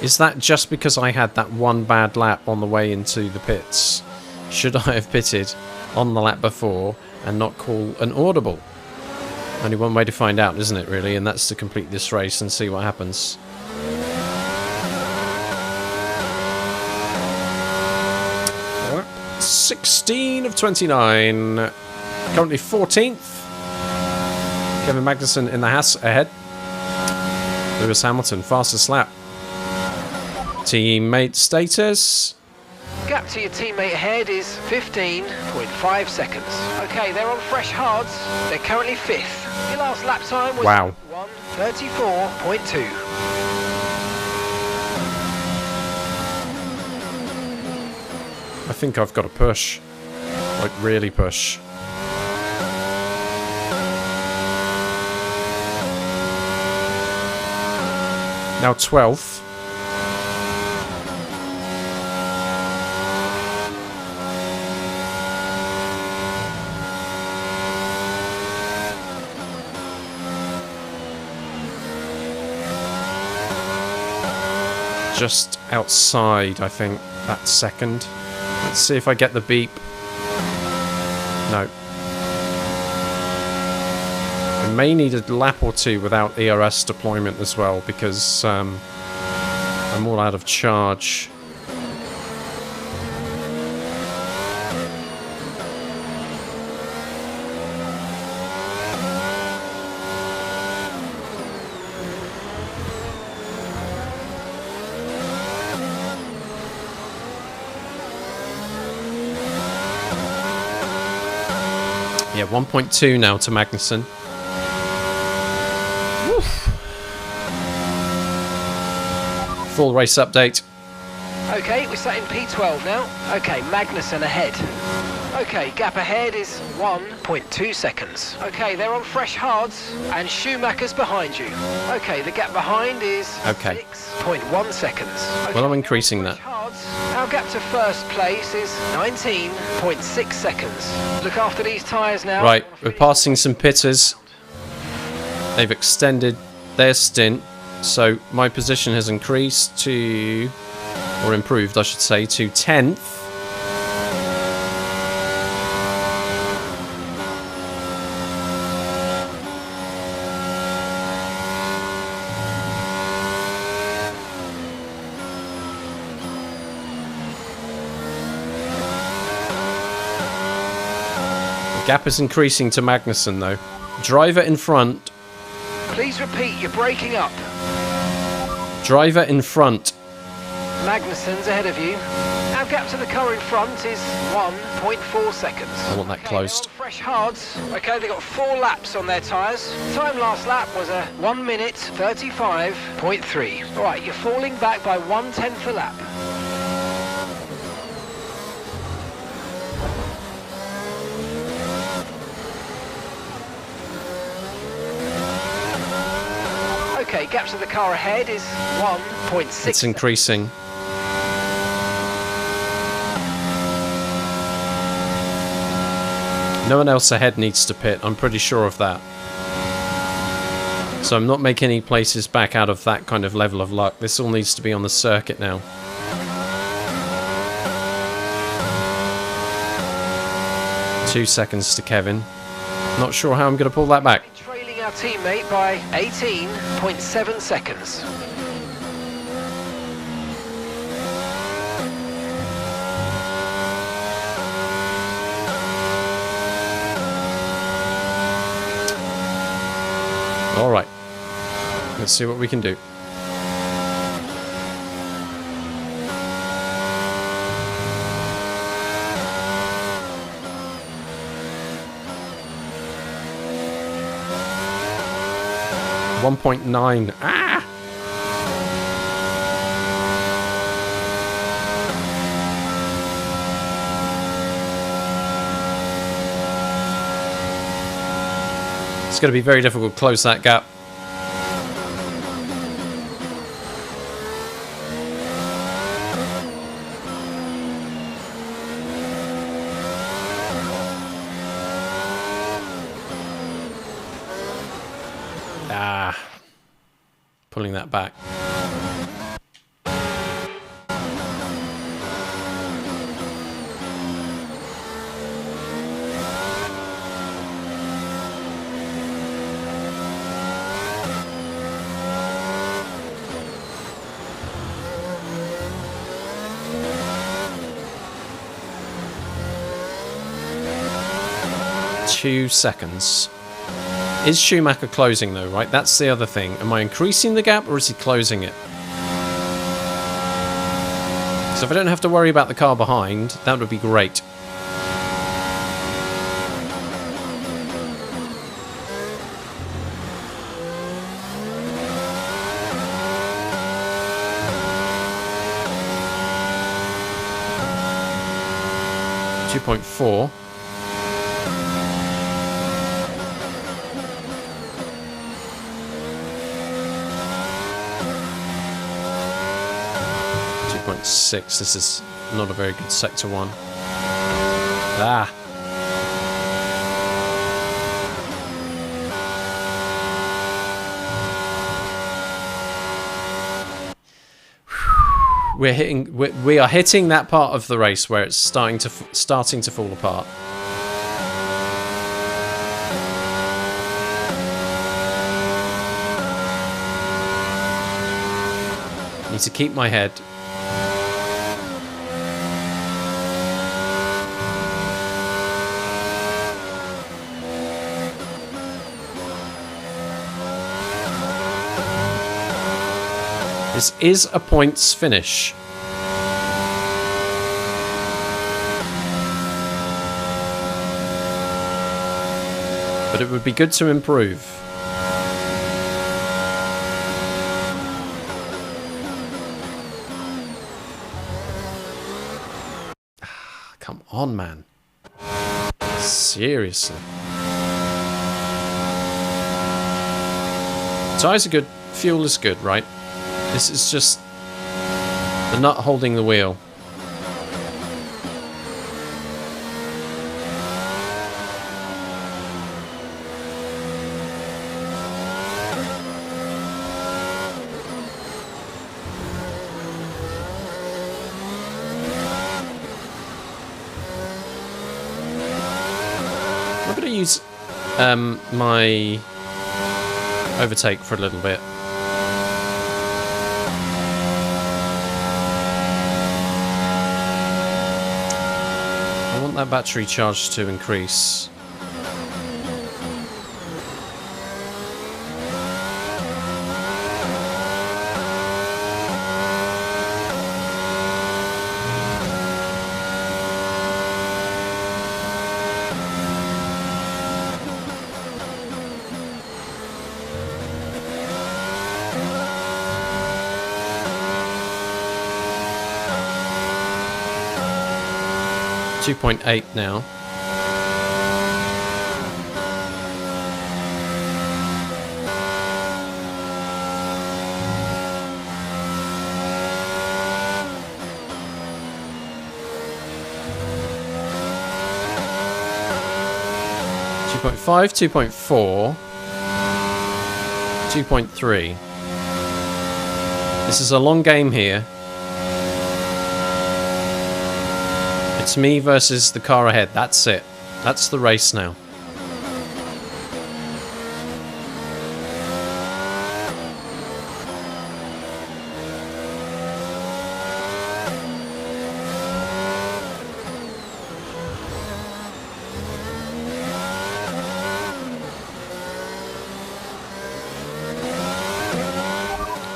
Is that just because I had that one bad lap on the way into the pits? Should I have pitted on the lap before and not call an audible? Only one way to find out, isn't it, really? And that's to complete this race and see what happens. Alright. 16 of 29. Currently 14th. Kevin Magnussen in the Haas ahead. Lewis Hamilton, fastest lap. Teammate status. Gap to your teammate ahead is 15.5 seconds. Okay, they're on fresh hards. They're currently 5th. Your last lap time was Wow. 1:34.2. I think I've got to push. Like, really push. Now 12th. Just outside, I think, that second. Let's see if I get the beep. No. I may need a lap or two without ERS deployment as well, because I'm all out of charge. Yeah, 1.2 now to Magnussen. Woof. Full race update. Okay, we're sat in P12 now. Okay, Magnussen ahead. Okay, gap ahead is 1.2 seconds. Okay, they're on fresh hards, and Schumacher's behind you. Okay, the gap behind is 6.1 seconds. Okay, Well, I'm increasing that. our gap to first place is 19.6 seconds. Look after these tyres now. Right, we're passing some pitters. They've extended their stint, so my position has increased to, or improved, I should say, to 10th. Gap is increasing to Magnussen, though. Driver in front. Please repeat, you're breaking up. Driver in front. Magnussen's ahead of you. Our gap to the car in front is 1.4 seconds. I want that closed. They're on fresh hards. Okay, they got 4 laps on their tyres. Time last lap was a 1 minute 35.3. All right, you're falling back by 1/10 a lap. Okay, gap to the car ahead is 1.6. It's increasing. No one else ahead needs to pit, I'm pretty sure of that. So I'm not making any places back out of that kind of level of luck. This all needs to be on the circuit now. 2 seconds to Kevin. Not sure how I'm going to pull that back. Trailing our teammate by 18.7 seconds. All right. Let's see what we can do. .9. Ah! It's going to be very difficult to close that gap. Pulling that back. Two seconds. Is Schumacher closing though, right? That's the other thing. Am I increasing the gap or is he closing it? So if I don't have to worry about the car behind, that would be great. .4. .6. This is not a very good sector one. Ah. We are hitting that part of the race where it's starting to fall apart. Need to keep my head. This is a points finish. But it would be good to improve. Come on, man. Seriously. Tyres are good. Fuel is good, right? This is just the nut holding the wheel. I'm going to use my overtake for a little bit. That battery charge to increase. .8 now. .5, 2.4, 2.3. This is a long game here. It's me versus the car ahead. That's it. That's the race now.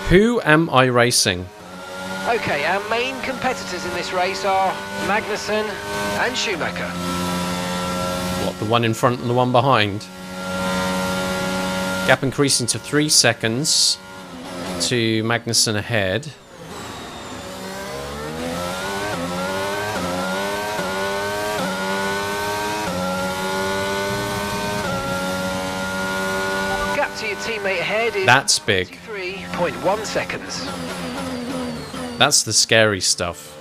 Who am I racing? Okay, our main competitors in this race are Magnussen and Schumacher. What, the one in front and the one behind? Gap increasing to 3 seconds to Magnussen ahead. Gap to your teammate ahead is That's big. 3.1 seconds. That's the scary stuff.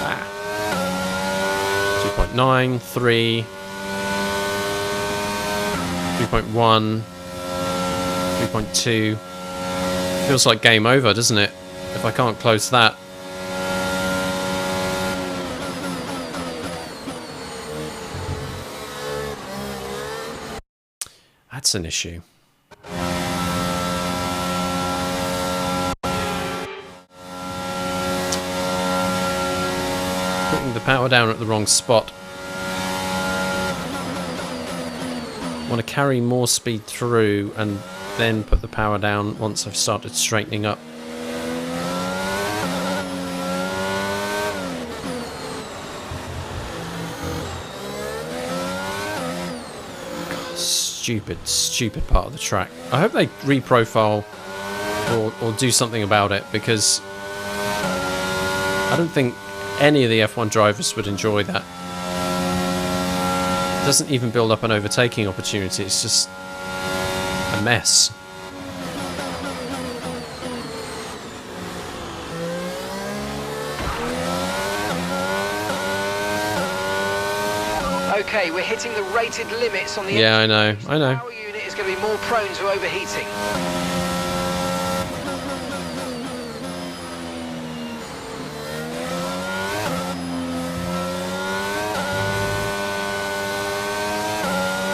Ah. 2.9, 3, 3.1, 3.2. Feels like game over, doesn't it? If I can't close that. That's an issue. Putting the power down at the wrong spot. Want to carry more speed through and then put the power down once I've started straightening up. God, stupid part of the track. I hope they reprofile or do something about it, because I don't think any of the F1 drivers would enjoy that. It doesn't even build up an overtaking opportunity, it's just a mess. Okay, we're hitting the rated limits on the Yeah, I engine. know, I know. The power unit is going to be more prone to overheating.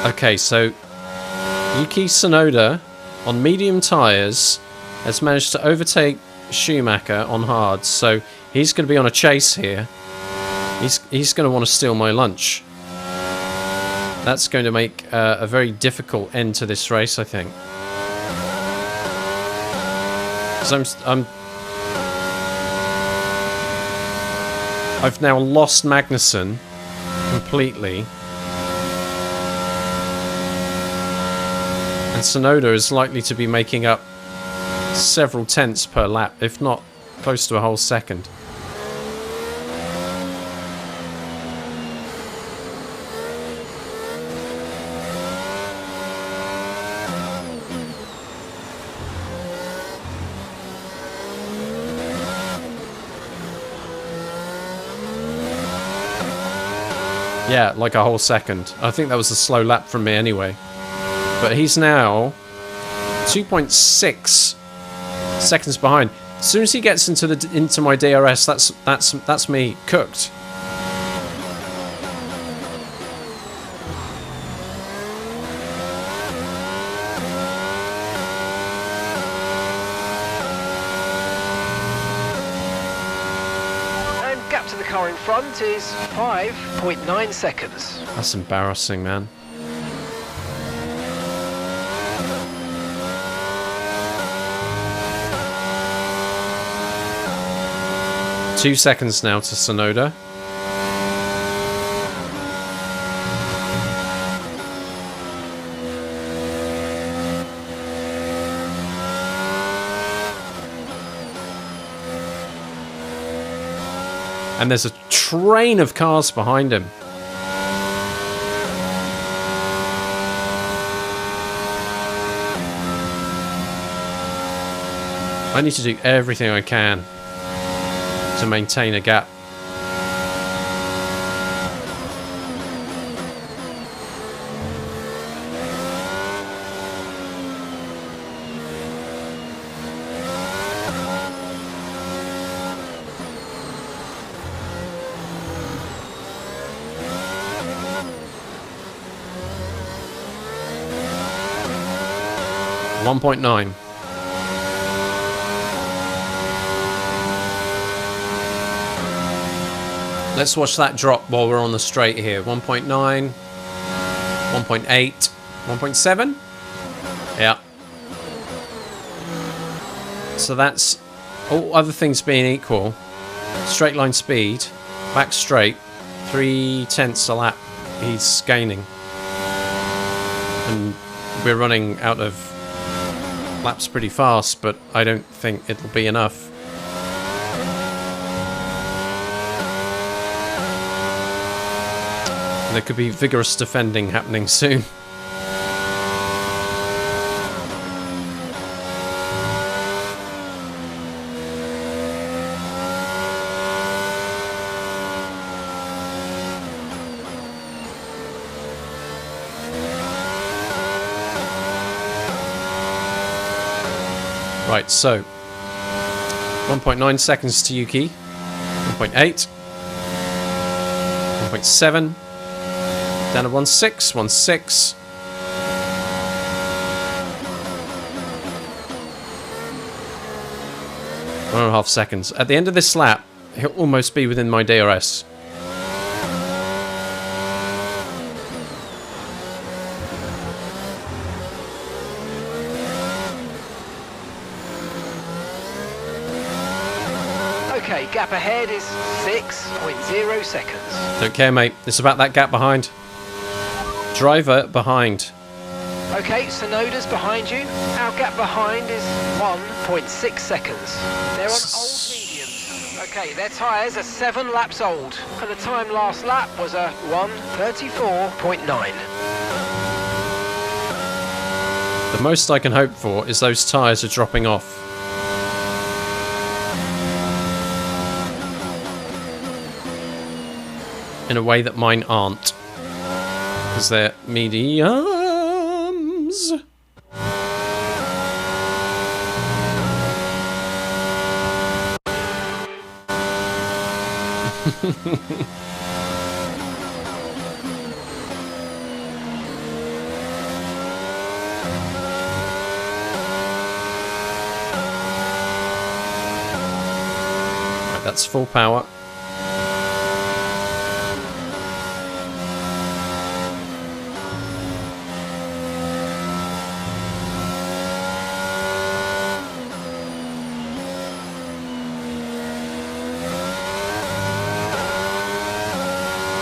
Okay, so Yuki Tsunoda on medium tyres has managed to overtake Schumacher on hards, so he's going to be on a chase here. He's going to want to steal my lunch. That's going to make a very difficult end to this race, I think. 'Cause I've now lost Magnussen completely. And Tsunoda is likely to be making up several tenths per lap, if not close to a whole second. Yeah, like a whole second. I think that was a slow lap from me anyway. But he's now 2.6 seconds behind. As soon as he gets into my DRS, that's me cooked. And gap to the car in front is 5.9 seconds. That's embarrassing, man. Two seconds now to Tsunoda. And there's a train of cars behind him. I need to do everything I can to maintain a gap. .9. Let's watch that drop while we're on the straight here. 1.9, 1.8, 1.7. Yeah. So that's all other things being equal. Straight line speed, back straight, 0.3 a lap. He's gaining, and we're running out of laps pretty fast, but I don't think it'll be enough. There could be vigorous defending happening soon. Right, so 1.9 seconds to Yuki, 1.8, 1.7, down to 1.6, 1.6. One and a half seconds. At the end of this lap, he'll almost be within my DRS. Okay, gap ahead is 6.0 seconds. Don't care, mate. It's about that gap behind. Driver behind. Okay, Sonoda's behind you. Our gap behind is 1.6 seconds. They're on old mediums. Okay, their tyres are 7 laps old. And the time last lap was a 1:34.9. The most I can hope for is those tyres are dropping off. In a way that mine aren't. Because they're mediums. Right, that's full power.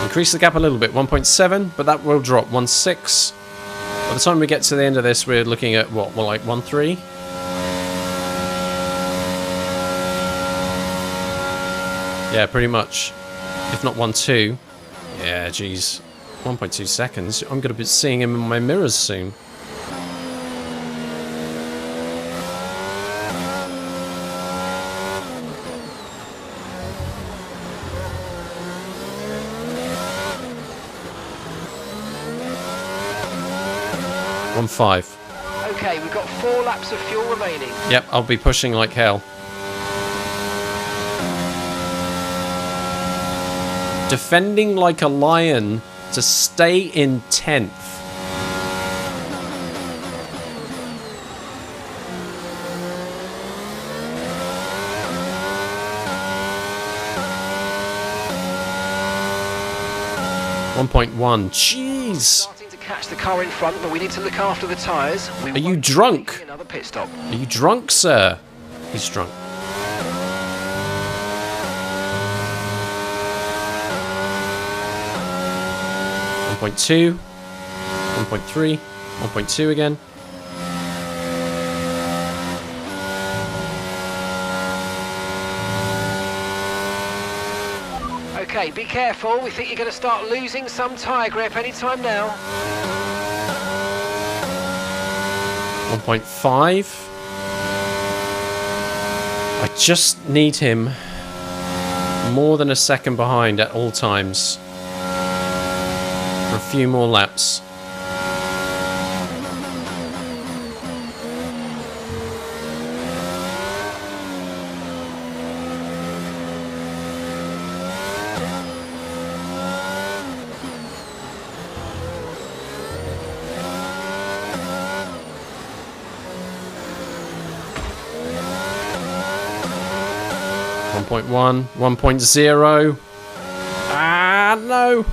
Increase the gap a little bit, 1.7, but that will drop, 1.6. By the time we get to the end of this, we're looking at what, more like 1.3? Yeah, pretty much. If not 1.2. Yeah, geez. 1.2 seconds. I'm going to be seeing him in my mirrors soon. .5. Okay, we've got 4 laps of fuel remaining. Yep, I'll be pushing like hell. Defending like a lion to stay in 10th. .1. Jeez. Catch the car in front, but we need to look after the tyres. Are you drunk? Another pit stop. Are you drunk, sir? He's drunk. .2, 1.3, 1.2 again. Okay, be careful. We think you're going to start losing some tyre grip anytime now. 1.5. I just need him more than a second behind at all times for a few more laps. .1, 1.0. Ah, no.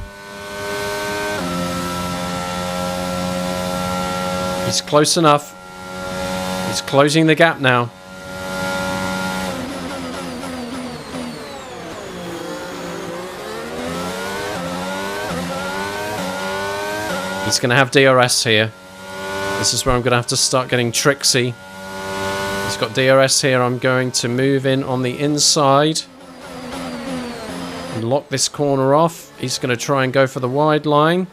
He's close enough. He's closing the gap now. He's going to have DRS here. This is where I'm going to have to start getting tricksy. He's got DRS here. I'm going to move in on the inside and lock this corner off. He's going to try and go for the wide line.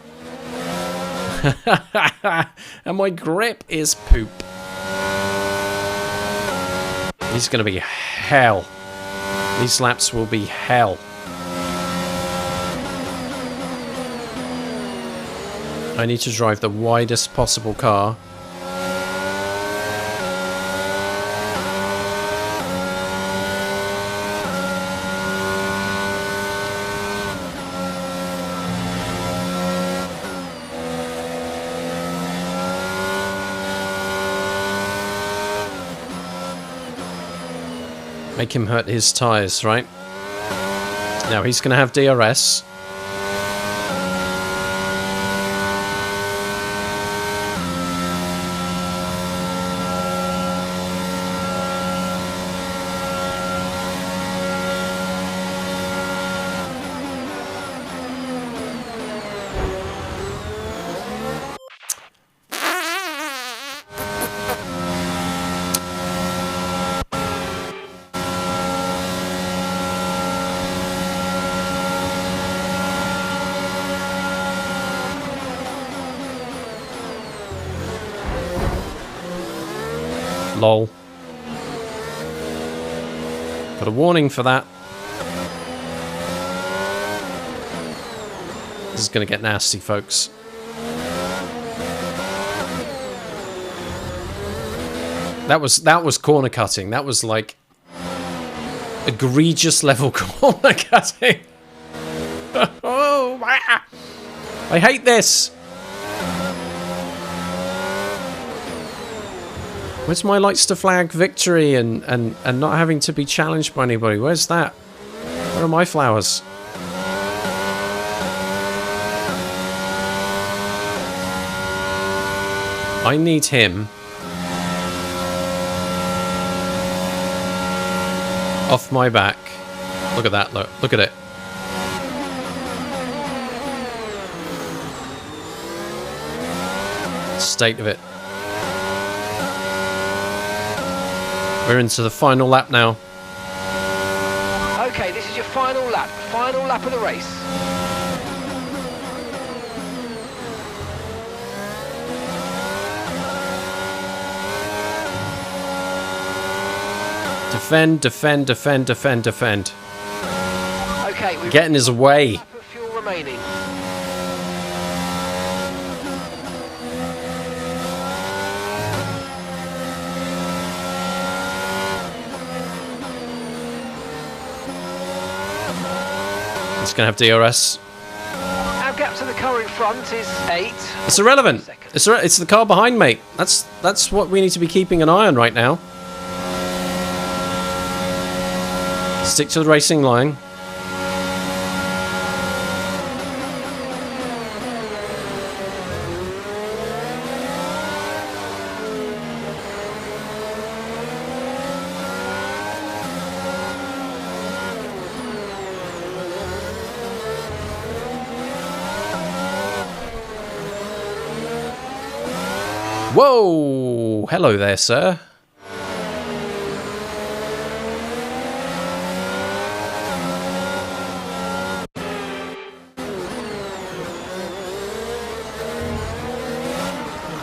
And my grip is poop. He's going to be hell. These laps will be hell. I need to drive the widest possible car. Make him hurt his tyres, right? Now he's going to have DRS. Lol. Got a warning for that. This is going to get nasty, folks. That was corner cutting. That was like egregious level corner cutting. Oh, I hate this. Where's my lights to flag victory and not having to be challenged by anybody? Where's that? Where are my flowers? I need him off my back. Look at that, look at it. State of it. We're into the final lap now. Okay, this is your final lap of the race. Defend, defend, defend, defend, defend. Okay, we've get in his way. lap of fuel remaining. It's going to have DRS. Our gap to the car in front is 8. It's irrelevant. It's the car behind, mate. That's what we need to be keeping an eye on right now. Stick to the racing line. Whoa! Hello there, sir.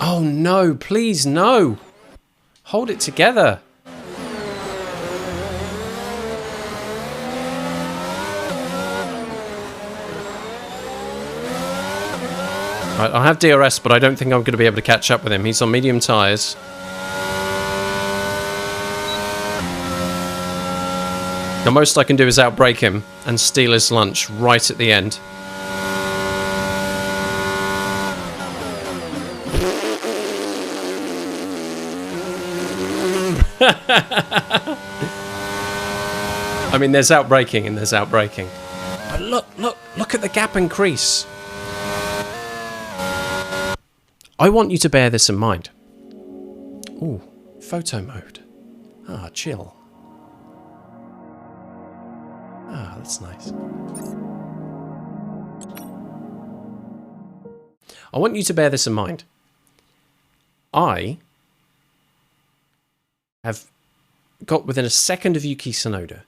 Oh no, please no. Hold it together. Right, I have DRS, but I don't think I'm going to be able to catch up with him. He's on medium tyres. The most I can do is outbrake him and steal his lunch right at the end. I mean, there's outbraking and there's outbraking. But look at the gap increase. I want you to bear this in mind. Ooh, photo mode. Ah, chill. Ah, that's nice. I want you to bear this in mind. I have got within a second of Yuki Tsunoda.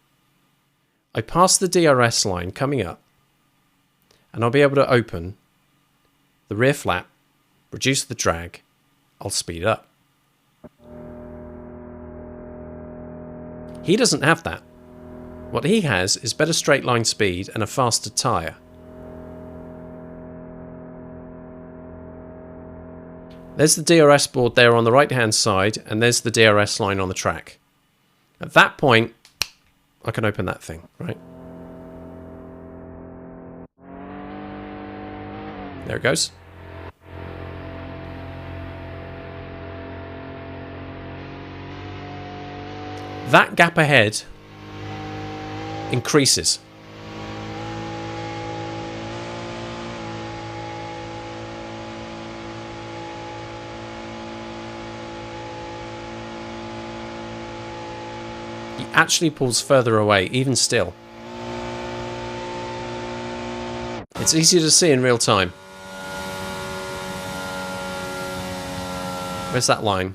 I pass the DRS line coming up, and I'll be able to open the rear flap, reduce the drag, I'll speed up. He doesn't have that. What he has is better straight line speed and a faster tyre. There's the DRS board there on the right hand side, and there's the DRS line on the track. At that point, I can open that thing, right? There it goes. That gap ahead increases. He actually pulls further away, even still. It's easier to see in real time. Where's that line?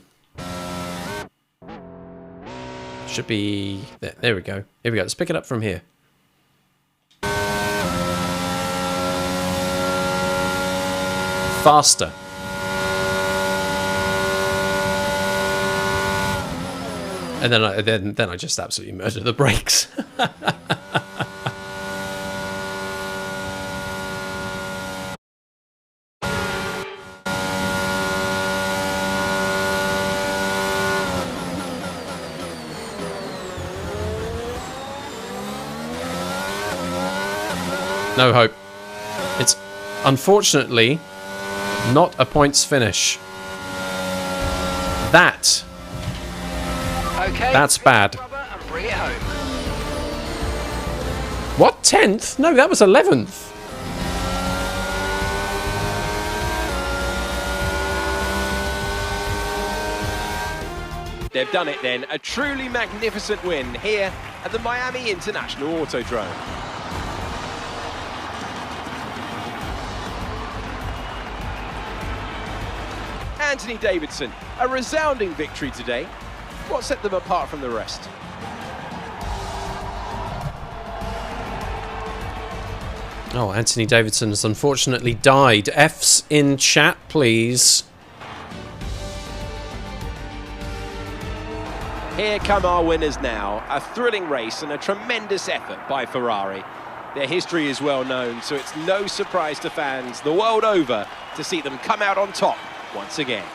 Should be... There we go. Here we go. Let's pick it up from here. Faster. And then I just absolutely murder the brakes. No hope. It's unfortunately not a points finish. That's bad. What? 10th? No, that was 11th. They've done it then. A truly magnificent win here at the Miami International Autodrome. Anthony Davidson, a resounding victory today. What set them apart from the rest? Oh, Anthony Davidson has unfortunately died. F's in chat, please. Here come our winners now. A thrilling race and a tremendous effort by Ferrari. Their history is well known, so it's no surprise to fans the world over to see them come out on top once again.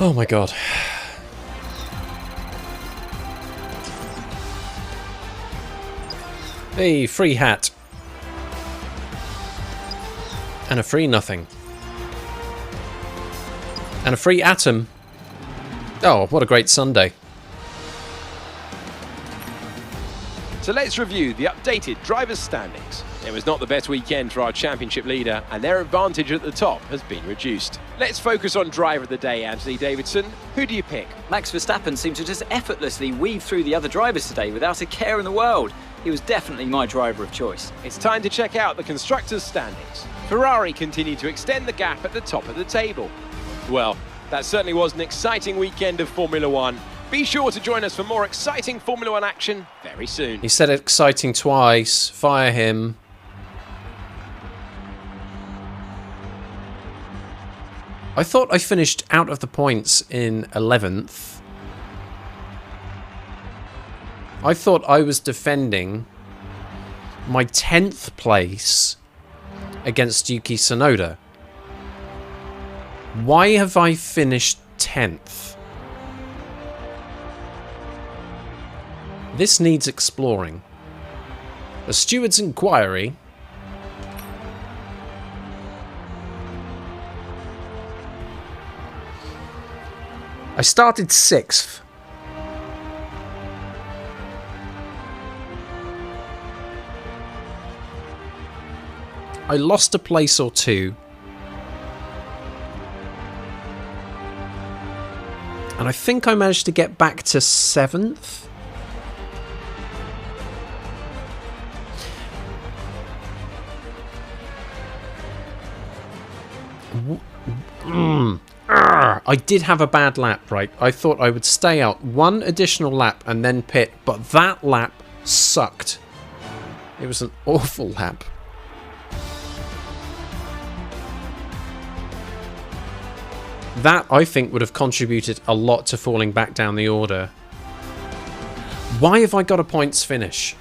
Oh my god. Hey, free hat. And a free nothing. And a free atom. Oh, what a great Sunday. So let's review the updated drivers' standings. It was not the best weekend for our championship leader, and their advantage at the top has been reduced. Let's focus on driver of the day, Anthony Davidson. Who do you pick? Max Verstappen seemed to just effortlessly weave through the other drivers today without a care in the world. He was definitely my driver of choice. It's time to check out the constructors' standings. Ferrari continue to extend the gap at the top of the table. Well, that certainly was an exciting weekend of Formula One. Be sure to join us for more exciting Formula One action very soon. He said exciting twice. Fire him. I thought I finished out of the points in 11th. I thought I was defending my 10th place against Yuki Tsunoda. Why have I finished 10th? This needs exploring. A steward's inquiry. I started 6th. I lost a place or two. And I think I managed to get back to 7th. I did have a bad lap, right? I thought I would stay out one additional lap and then pit, but that lap sucked. It was an awful lap. That, I think, would have contributed a lot to falling back down the order. Why have I got a points finish?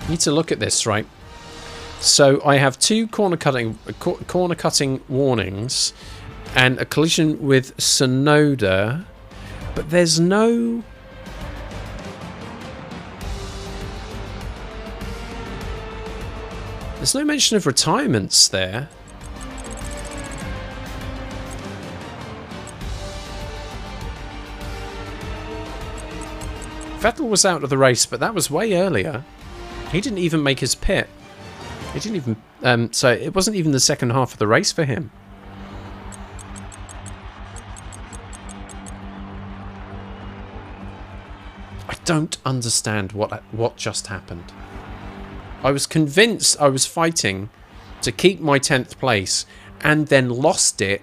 Need to look at this, right? So I have 2 corner cutting warnings and a collision with Tsunoda, but there's no mention of retirements there. Vettel was out of the race, but that was way earlier. He didn't even make his pit. He didn't even... so it wasn't even the second half of the race for him. I don't understand what just happened. I was convinced I was fighting to keep my 10th place and then lost it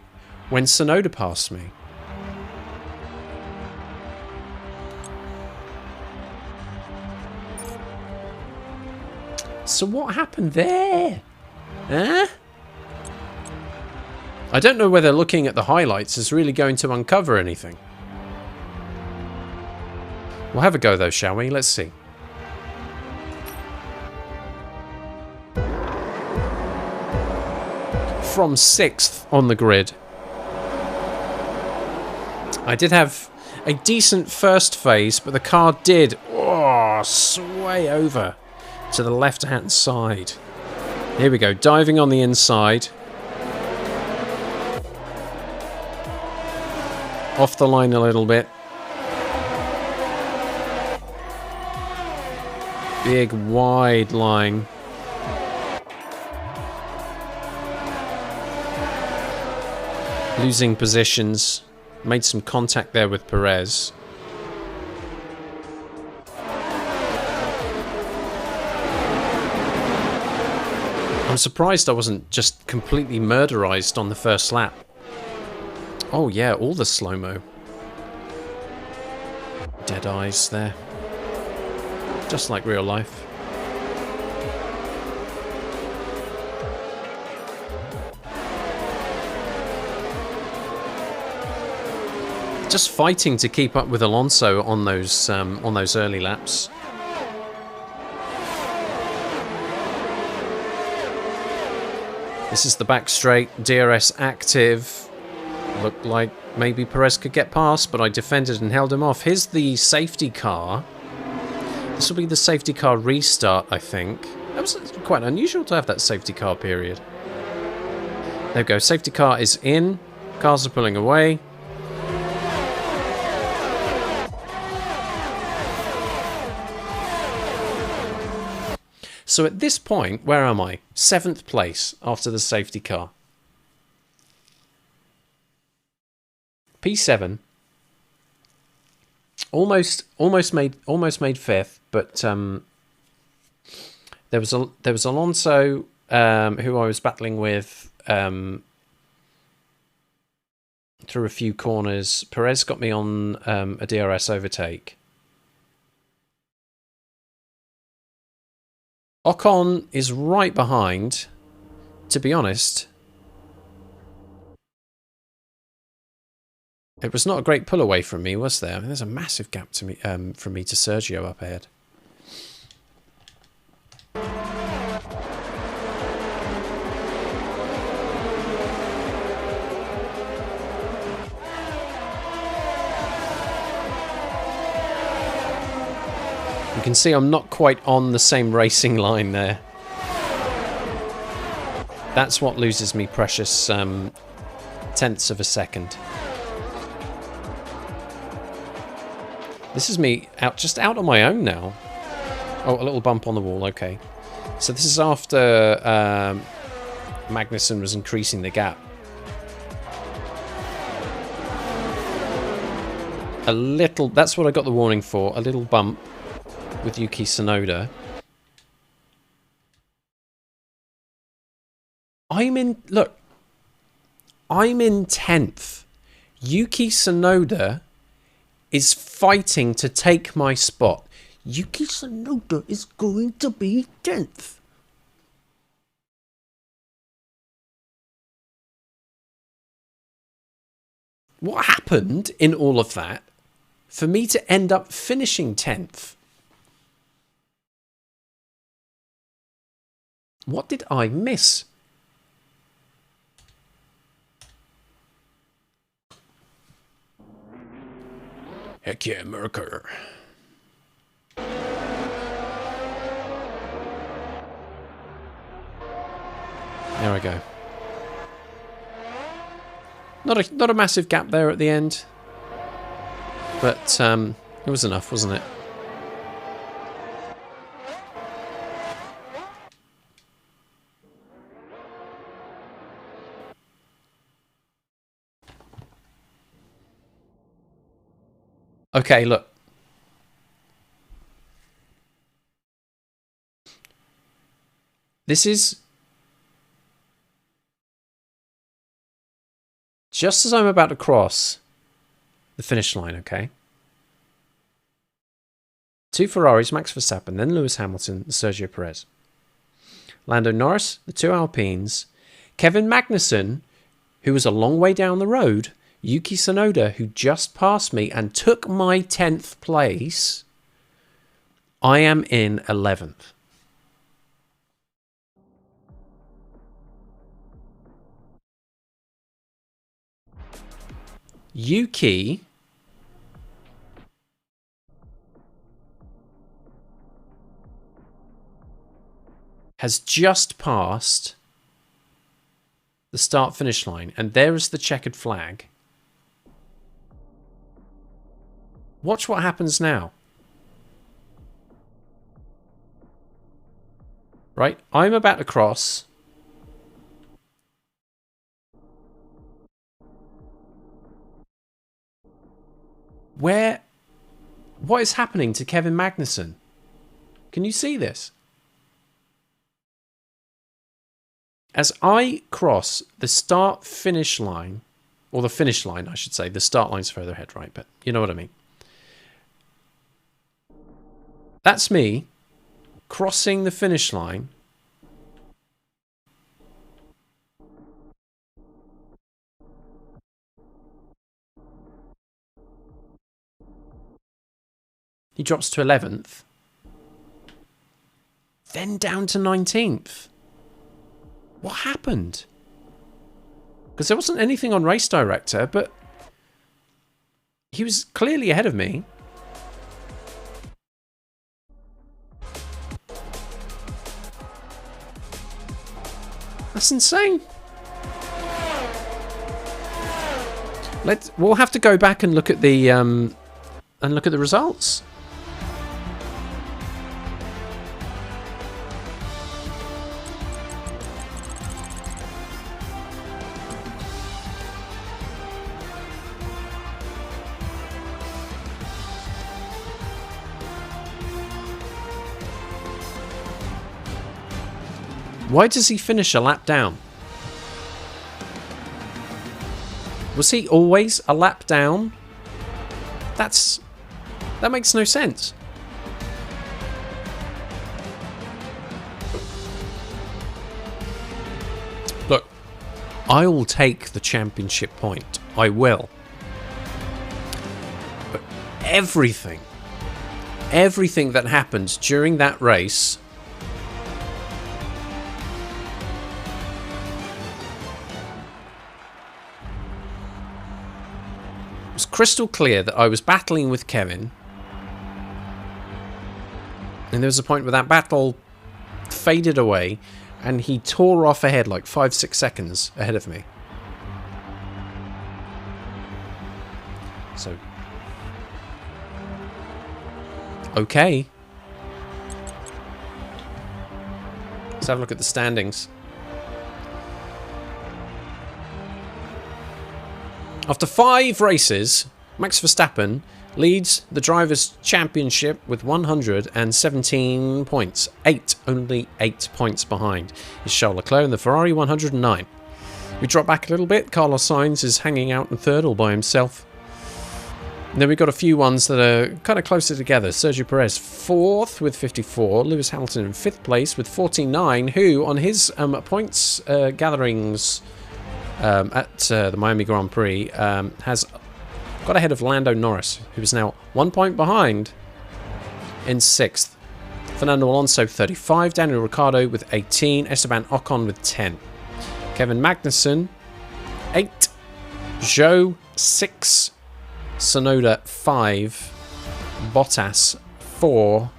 when Tsunoda passed me. So what happened there? Huh? I don't know whether looking at the highlights is really going to uncover anything. We'll have a go though, shall we? Let's see. From 6th on the grid. I did have a decent first phase, but the car did sway over to the left-hand side. Here we go, diving on the inside. Off the line a little bit. Big, wide line. Losing positions. Made some contact there with Perez. I'm surprised I wasn't just completely murderized on the first lap. Oh yeah, all the slow-mo. Dead eyes there. Just like real life. Just fighting to keep up with Alonso on those early laps. This is the back straight, DRS active. Looked like maybe Perez could get past, but I defended and held him off. Here's the safety car. This will be the safety car restart, I think. That was quite unusual to have that safety car period. There we go, safety car is in. Cars are pulling away. So at this point, where am I? 7th place after the safety car. P7. Almost made 5th, but there was Alonso who I was battling with through a few corners. Perez got me on a DRS overtake. Ocon is right behind. To be honest, it was not a great pull away from me, was there? I mean, there's a massive gap to me from me to Sergio up ahead. You can see I'm not quite on the same racing line there. That's what loses me precious tenths of a second. This is me just out on my own now. Oh, a little bump on the wall, okay. So this is after Magnussen was increasing the gap. A little, that's what I got the warning for, a little bump with Yuki Tsunoda. I'm in 10th. Yuki Tsunoda is fighting to take my spot. Yuki Tsunoda is going to be 10th. What happened in all of that for me to end up finishing 10th? What did I miss? Heck yeah, Merker. There we go. Not a massive gap there at the end, but it was enough, wasn't it? Okay, look. This is just as I'm about to cross the finish line, okay? 2 Ferraris, Max Verstappen, then Lewis Hamilton, and Sergio Perez. Lando Norris, the 2 Alpines, Kevin Magnussen, who was a long way down the road, Yuki Tsunoda, who just passed me and took my 10th place. I am in 11th. Yuki has just passed the start-finish line, and there is the checkered flag. Watch what happens now. Right, I'm about to cross. What is happening to Kevin Magnussen? Can you see this? As I cross the start-finish line, or the finish line, I should say. The start line's further ahead, right? But you know what I mean. That's me crossing the finish line. He drops to 11th. Then down to 19th. What happened? Because there wasn't anything on Race Director, but he was clearly ahead of me. That's insane. We'll have to go back and look at the results. Why does he finish a lap down? Was he always a lap down? That makes no sense. Look, I will take the championship point. I will. But everything that happened during that race was crystal clear that I was battling with Kevin, and there was a point where that battle faded away and he tore off ahead like 5-6 seconds ahead of me. So okay, let's have a look at the standings. After 5 races, Max Verstappen leads the Drivers' Championship with 117 points. Only 8 points behind is Charles Leclerc in the Ferrari 109. We drop back a little bit. Carlos Sainz is hanging out in third all by himself. And then we've got a few ones that are kind of closer together. Sergio Perez 4th with 54. Lewis Hamilton in 5th place with 49, who on his points gatherings at the Miami Grand Prix has got ahead of Lando Norris, who is now 1 point behind in 6th. Fernando Alonso 35, Daniel Ricciardo with 18, Esteban Ocon with 10, Kevin Magnussen 8, Zhou 6, Tsunoda 5, Bottas 4,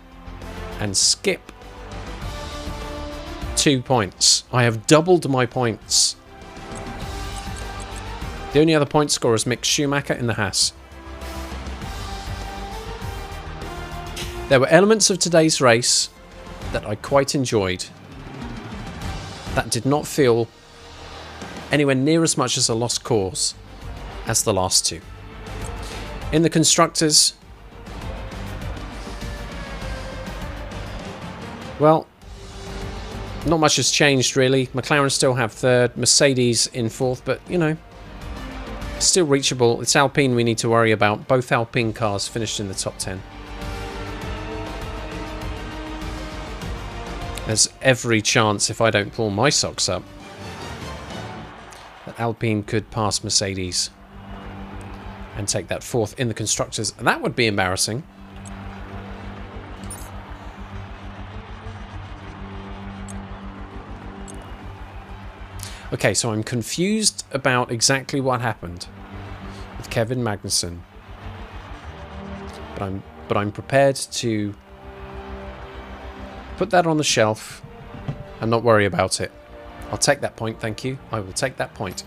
and Skip 2 points. I have doubled my points. The only other point scorer is Mick Schumacher in the Haas. There were elements of today's race that I quite enjoyed. That did not feel anywhere near as much as a lost cause as the last two. In the Constructors, well, not much has changed really. McLaren still have 3rd, Mercedes in 4th, but you know, still reachable. It's Alpine we need to worry about. Both Alpine cars finished in the top 10. There's every chance, if I don't pull my socks up, that Alpine could pass Mercedes and take that 4th in the Constructors. That would be embarrassing. Okay, so I'm confused about exactly what happened with Kevin Magnussen, but I'm prepared to put that on the shelf and not worry about it. I'll take that point, thank you. I will take that point.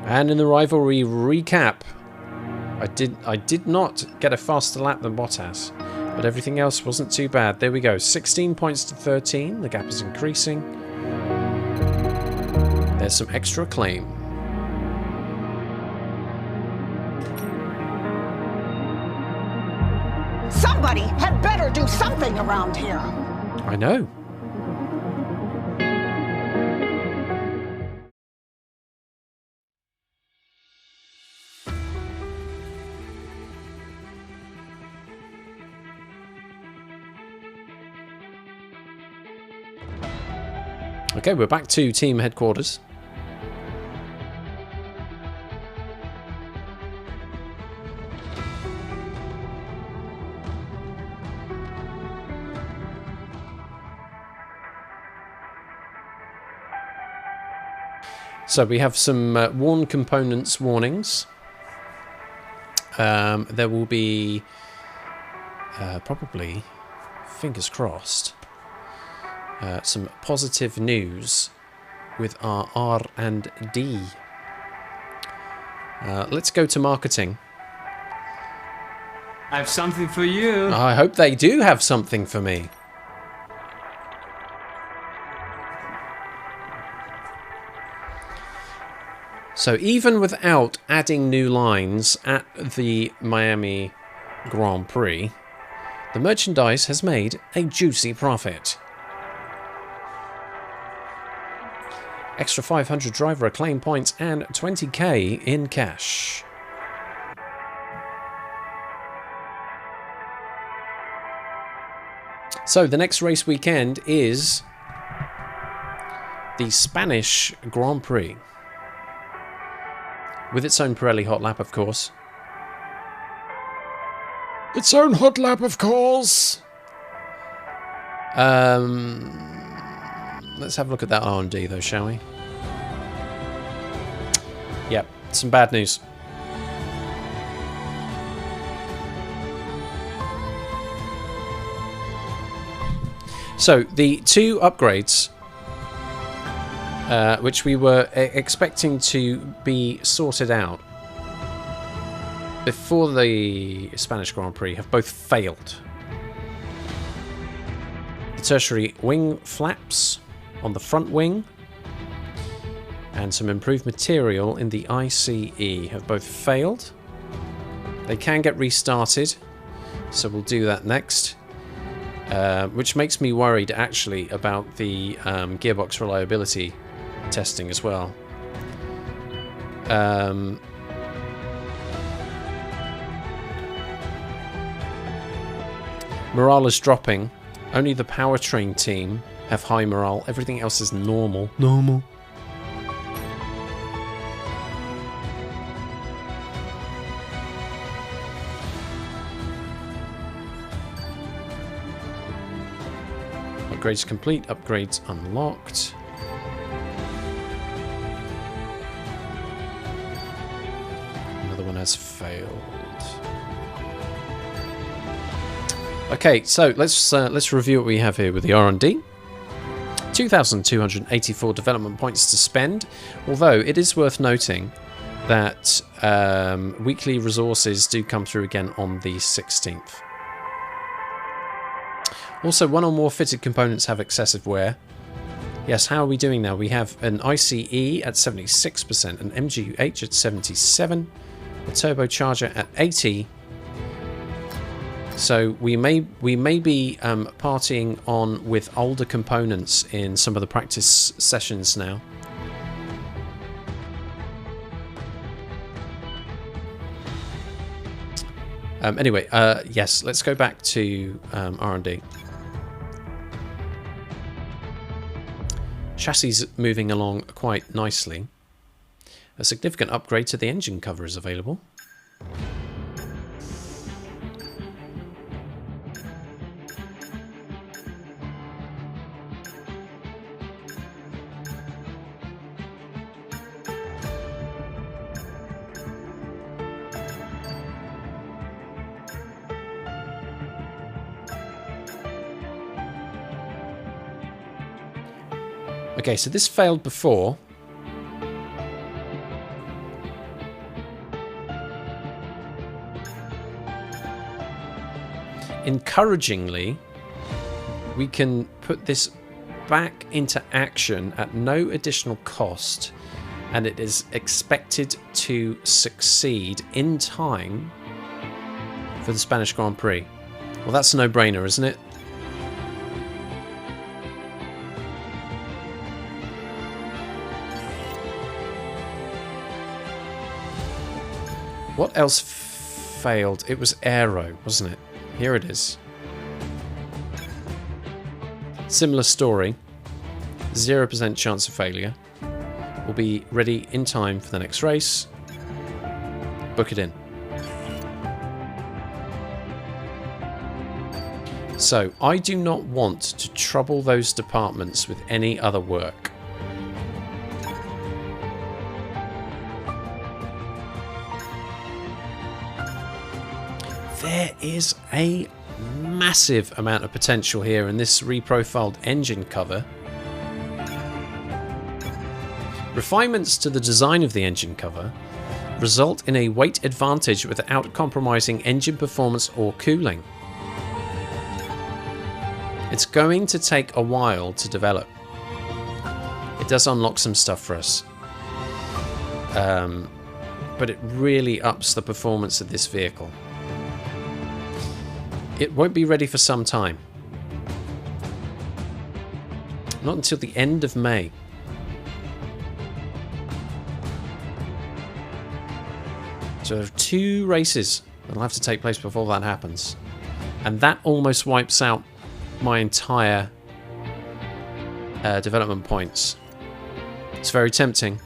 And in the rivalry recap, I did not get a faster lap than Bottas, but everything else wasn't too bad. There we go, 16 points to 13. The gap is increasing. There's some extra acclaim. Somebody had better do something around here. I know. Okay, we're back to team headquarters. So we have some worn components warnings. There will be probably fingers crossed, some positive news with our R&D. Let's go to marketing. I have something for you. I hope they do have something for me. So even without adding new lines at the Miami Grand Prix, the merchandise has made a juicy profit. Extra 500 driver acclaim points and 20k in cash. So the next race weekend is the Spanish Grand Prix. With its own Pirelli Hot Lap, of course. Its own Hot Lap, of course! Let's have a look at that R&D, though, shall we? Yep, some bad news. So, the two upgrades, which we were expecting to be sorted out before the Spanish Grand Prix, have both failed. The tertiary wing flaps on the front wing and some improved material in the ICE have both failed. They can get restarted, so we'll do that next. Which makes me worried, actually, about the gearbox reliability testing as well. Morale is dropping. Only the powertrain team have high morale. Everything else is normal. Normal. Upgrades complete. Upgrades unlocked. Another one has failed. Okay, so let's review what we have here with the R&D. 2,284 development points to spend, although it is worth noting that weekly resources do come through again on the 16th. Also, one or more fitted components have excessive wear. Yes, how are we doing now? We have an ICE at 76%, an MGU-H at 77%, a turbocharger at 80%. So we may be partying on with older components in some of the practice sessions now. Anyway, yes, let's go back to R&D. Chassis moving along quite nicely. A significant upgrade to the engine cover is available. Okay, so this failed before. Encouragingly, we can put this back into action at no additional cost, and it is expected to succeed in time for the Spanish Grand Prix. Well, that's a no-brainer, isn't it? What else failed? It was aero, wasn't it? Here it is. Similar story. 0% chance of failure. We'll be ready in time for the next race. Book it in. So, I do not want to trouble those departments with any other work. There is a massive amount of potential here in this reprofiled engine cover. Refinements to the design of the engine cover result in a weight advantage without compromising engine performance or cooling. It's going to take a while to develop. It does unlock some stuff for us. But it really ups the performance of this vehicle. It won't be ready for some time. Not until the end of May. So there are 2 races that'll have to take place before that happens. And that almost wipes out my entire development points. It's very tempting.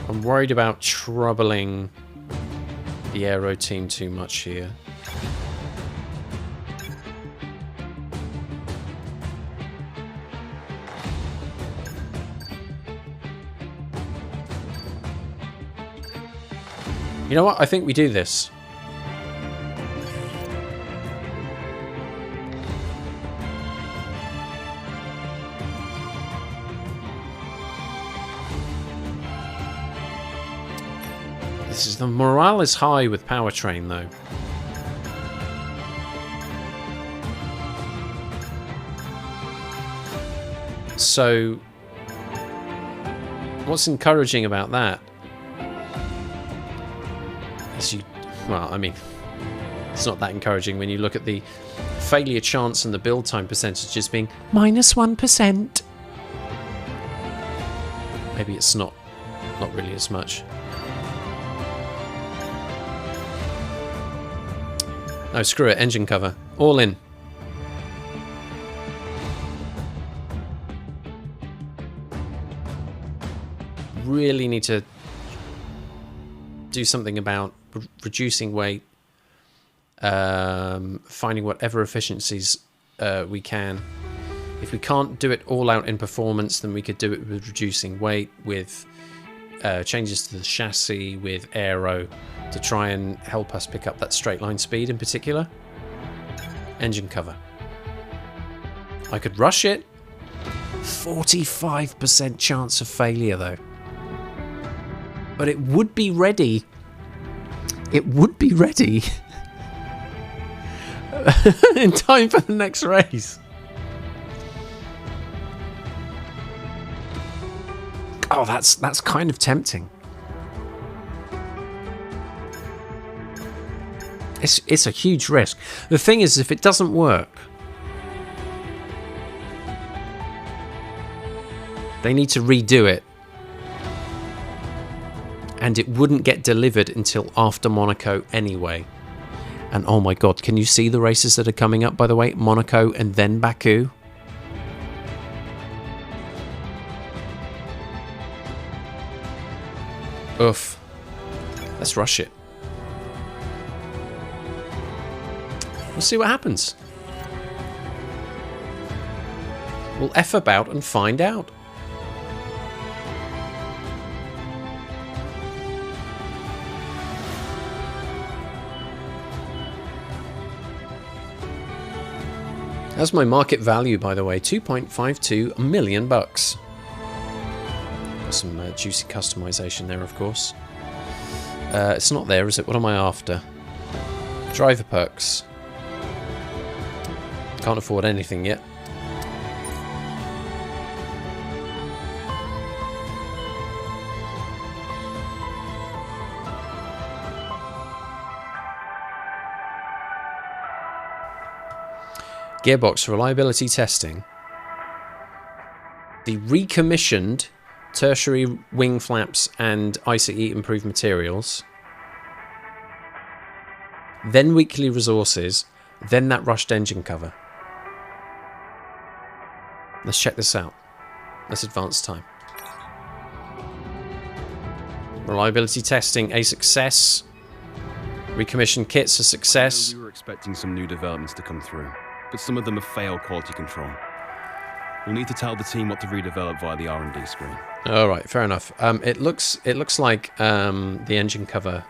I'm worried about troubling the aero team too much here. You know what? I think we do this. The morale is high with Powertrain, though. So, what's encouraging about that is well, I mean, it's not that encouraging when you look at the failure chance and the build time percentages being -1%. Maybe it's not really as much. No, screw it. Engine cover. All in. Really need to do something about reducing weight. Finding whatever efficiencies we can. If we can't do it all out in performance, then we could do it with reducing weight, with changes to the chassis, with aero, to try and help us pick up that straight line speed in particular. Engine cover. I could rush it. 45% chance of failure though. But it would be ready. It would be ready in time for the next race. Oh, that's kind of tempting. It's a huge risk. The thing is, if it doesn't work, they need to redo it. And it wouldn't get delivered until after Monaco anyway. And oh my god, can you see the races that are coming up, by the way? Monaco and then Baku. Oof. Let's rush it. We'll see what happens. We'll F about and find out. That's my market value, by the way, 2.52 million bucks. Got some juicy customization there, of course. It's not there, is it? What am I after? Driver perks. Can't afford anything yet. Gearbox reliability testing. The recommissioned tertiary wing flaps and ICE improved materials. Then weekly resources. Then that rushed engine cover. Let's check this out. Let's advance time. Reliability testing, a success. Recommissioned kits, a success. We were expecting some new developments to come through, but some of them have failed quality control. We'll need to tell the team what to redevelop via the R&D screen. All right, fair enough. It looks like the engine cover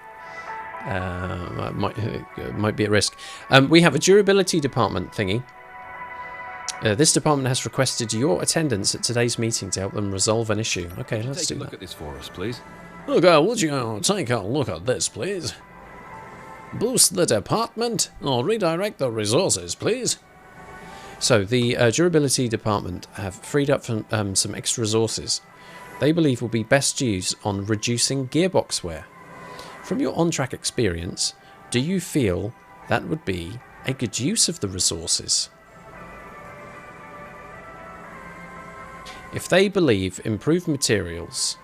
might be at risk. We have a durability department thingy. This department has requested your attendance at today's meeting to help them resolve an issue. Okay, let's do that. Take a look at this for us, please. Okay, would you take a look at this, please? Boost the department or redirect the resources, please. So the durability department have freed up some extra resources they believe will be best used on reducing gearbox wear. From your on-track experience, do you feel that would be a good use of the resources? If they believe improved materials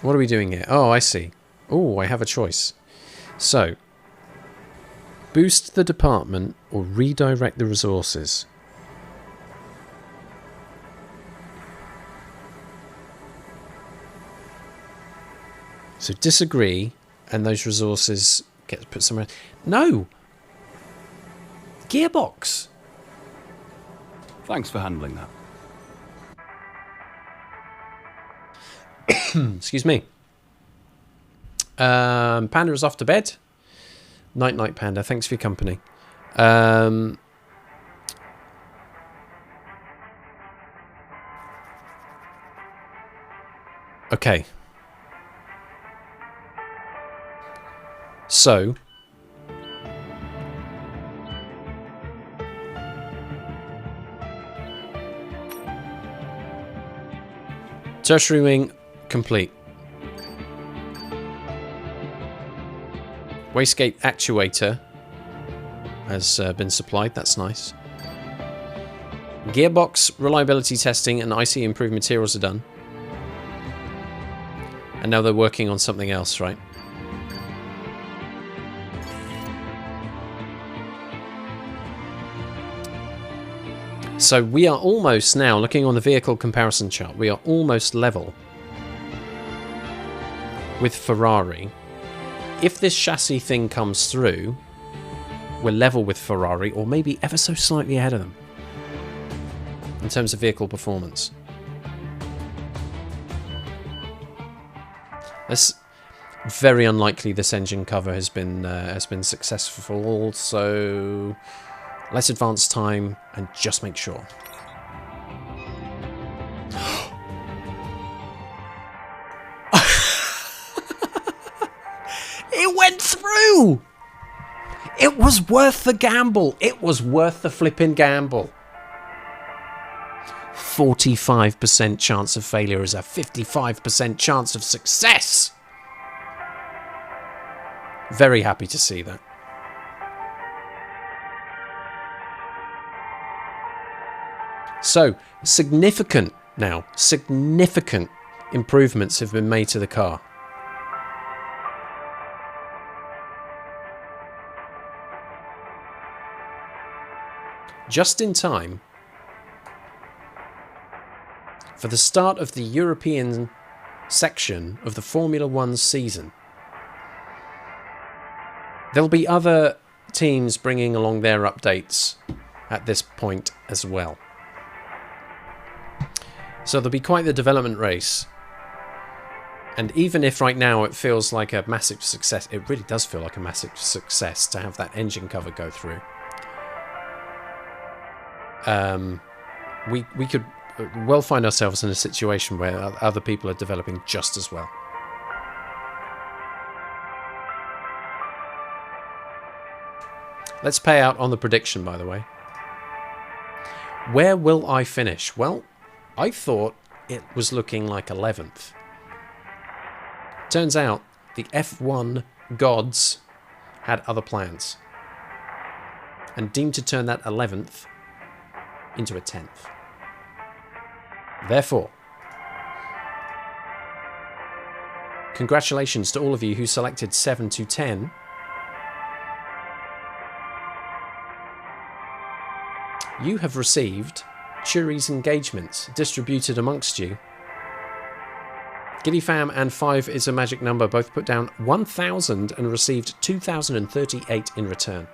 what are we doing here? Oh, I see. Oh, I have a choice. So, boost the department or redirect the resources. So disagree, and those resources get put somewhere. No! Gearbox! Thanks for handling that. Excuse me. Panda is off to bed. Night, night, Panda. Thanks for your company. Okay. So. Tertiary wing complete. Wastegate actuator has been supplied. That's nice. Gearbox reliability testing and IC improved materials are done. And now they're working on something else, right? So we are almost now, looking on the vehicle comparison chart, we are almost level with Ferrari. If this chassis thing comes through, we're level with Ferrari, or maybe ever so slightly ahead of them in terms of vehicle performance. It's very unlikely this engine cover has been successful, so let's advance time and just make sure. It went through! It was worth the gamble. It was worth the flipping gamble. 45% chance of failure is a 55% chance of success. Very happy to see that. So, significant improvements have been made to the car. Just in time for the start of the European section of the Formula 1 season. There'll be other teams bringing along their updates at this point as well. So there'll be quite the development race. And even if right now it feels like a massive success, it really does feel like a massive success to have that engine cover go through. We could well find ourselves in a situation where other people are developing just as well. Let's pay out on the prediction, by the way. Where will I finish? Well, I thought it was looking like 11th. Turns out the F1 gods had other plans and deemed to turn that 11th into a 10th. Therefore, congratulations to all of you who selected 7 to 10. You have received jury's engagements distributed amongst you. Giddy Fam and 5 is a magic number. Both put down 1,000 and received 2,038 in return.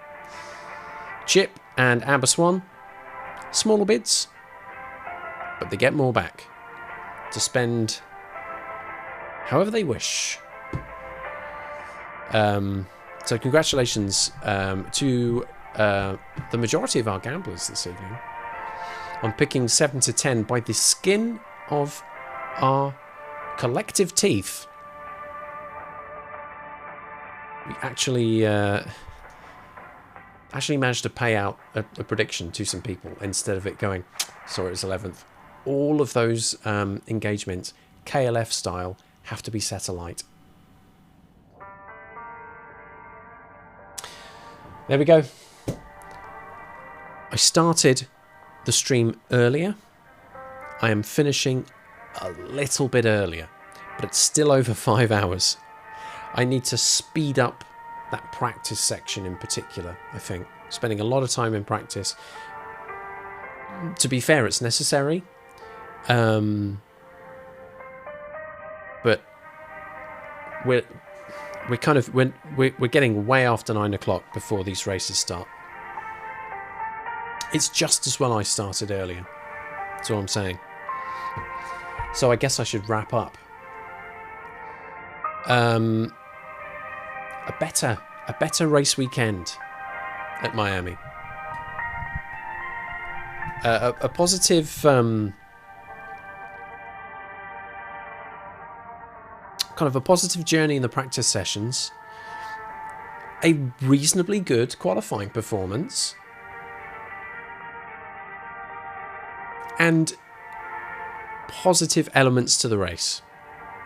Chip and Amber Swan, smaller bids, but they get more back to spend however they wish. So congratulations to the majority of our gamblers this evening on picking 7 to 10 by the skin of our collective teeth. We actually managed to pay out a prediction to some people instead of it going, sorry, it's 11th. All of those engagements, KLF style, have to be set alight. There we go. I started the stream earlier. I am finishing a little bit earlier, but it's still over 5 hours. I need to speed up that practice section in particular, I think. Spending a lot of time in practice. To be fair, it's necessary. But we're getting way after 9 o'clock before these races start. It's just as well I started earlier. That's all I'm saying. So I guess I should wrap up. A better race weekend at Miami. A positive kind of a positive journey in the practice sessions. A reasonably good qualifying performance. And positive elements to the race.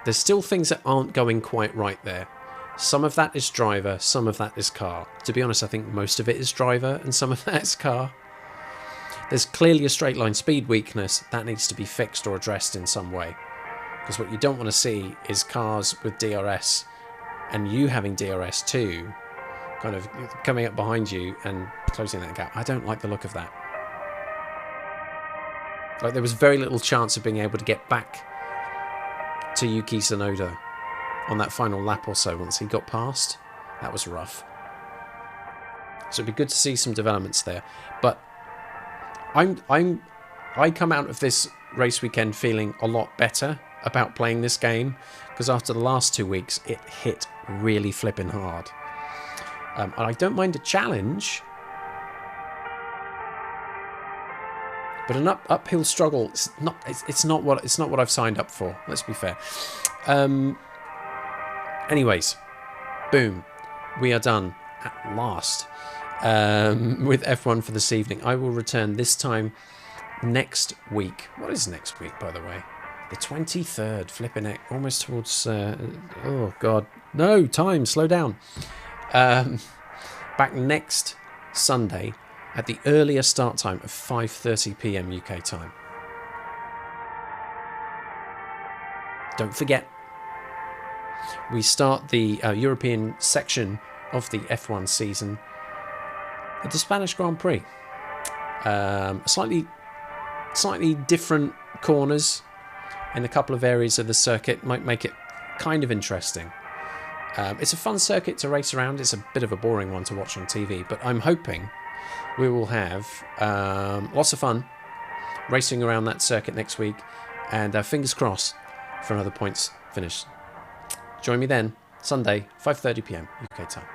There's still things that aren't going quite right there. Some of that is driver, some of that is car. To be honest, I think most of it is driver and some of that is car. There's clearly a straight line speed weakness that needs to be fixed or addressed in some way. Because what you don't want to see is cars with DRS and you having DRS too, kind of coming up behind you and closing that gap. I don't like the look of that. Like, there was very little chance of being able to get back to Yuki Tsunoda on that final lap or so once he got past. That was rough. So it'd be good to see some developments there. But I come out of this race weekend feeling a lot better about playing this game, because after the last 2 weeks it hit really flipping hard. And I don't mind a challenge. But an uphill struggle, it's not what I've signed up for. Let's be fair. Anyways, boom, we are done at last with F1 for this evening. I will return this time next week. What is next week, by the way? The 23rd, flipping it, almost towards. Oh God, no time. Slow down. Back next Sunday. At the earlier start time of 5:30 PM UK time. Don't forget, we start the European section of the F1 season at the Spanish Grand Prix. Slightly different corners in a couple of areas of the circuit might make it kind of interesting. It's a fun circuit to race around. It's a bit of a boring one to watch on TV, but I'm hoping we will have lots of fun racing around that circuit next week, and fingers crossed for another points finish. Join me then, Sunday, 5:30 PM UK time.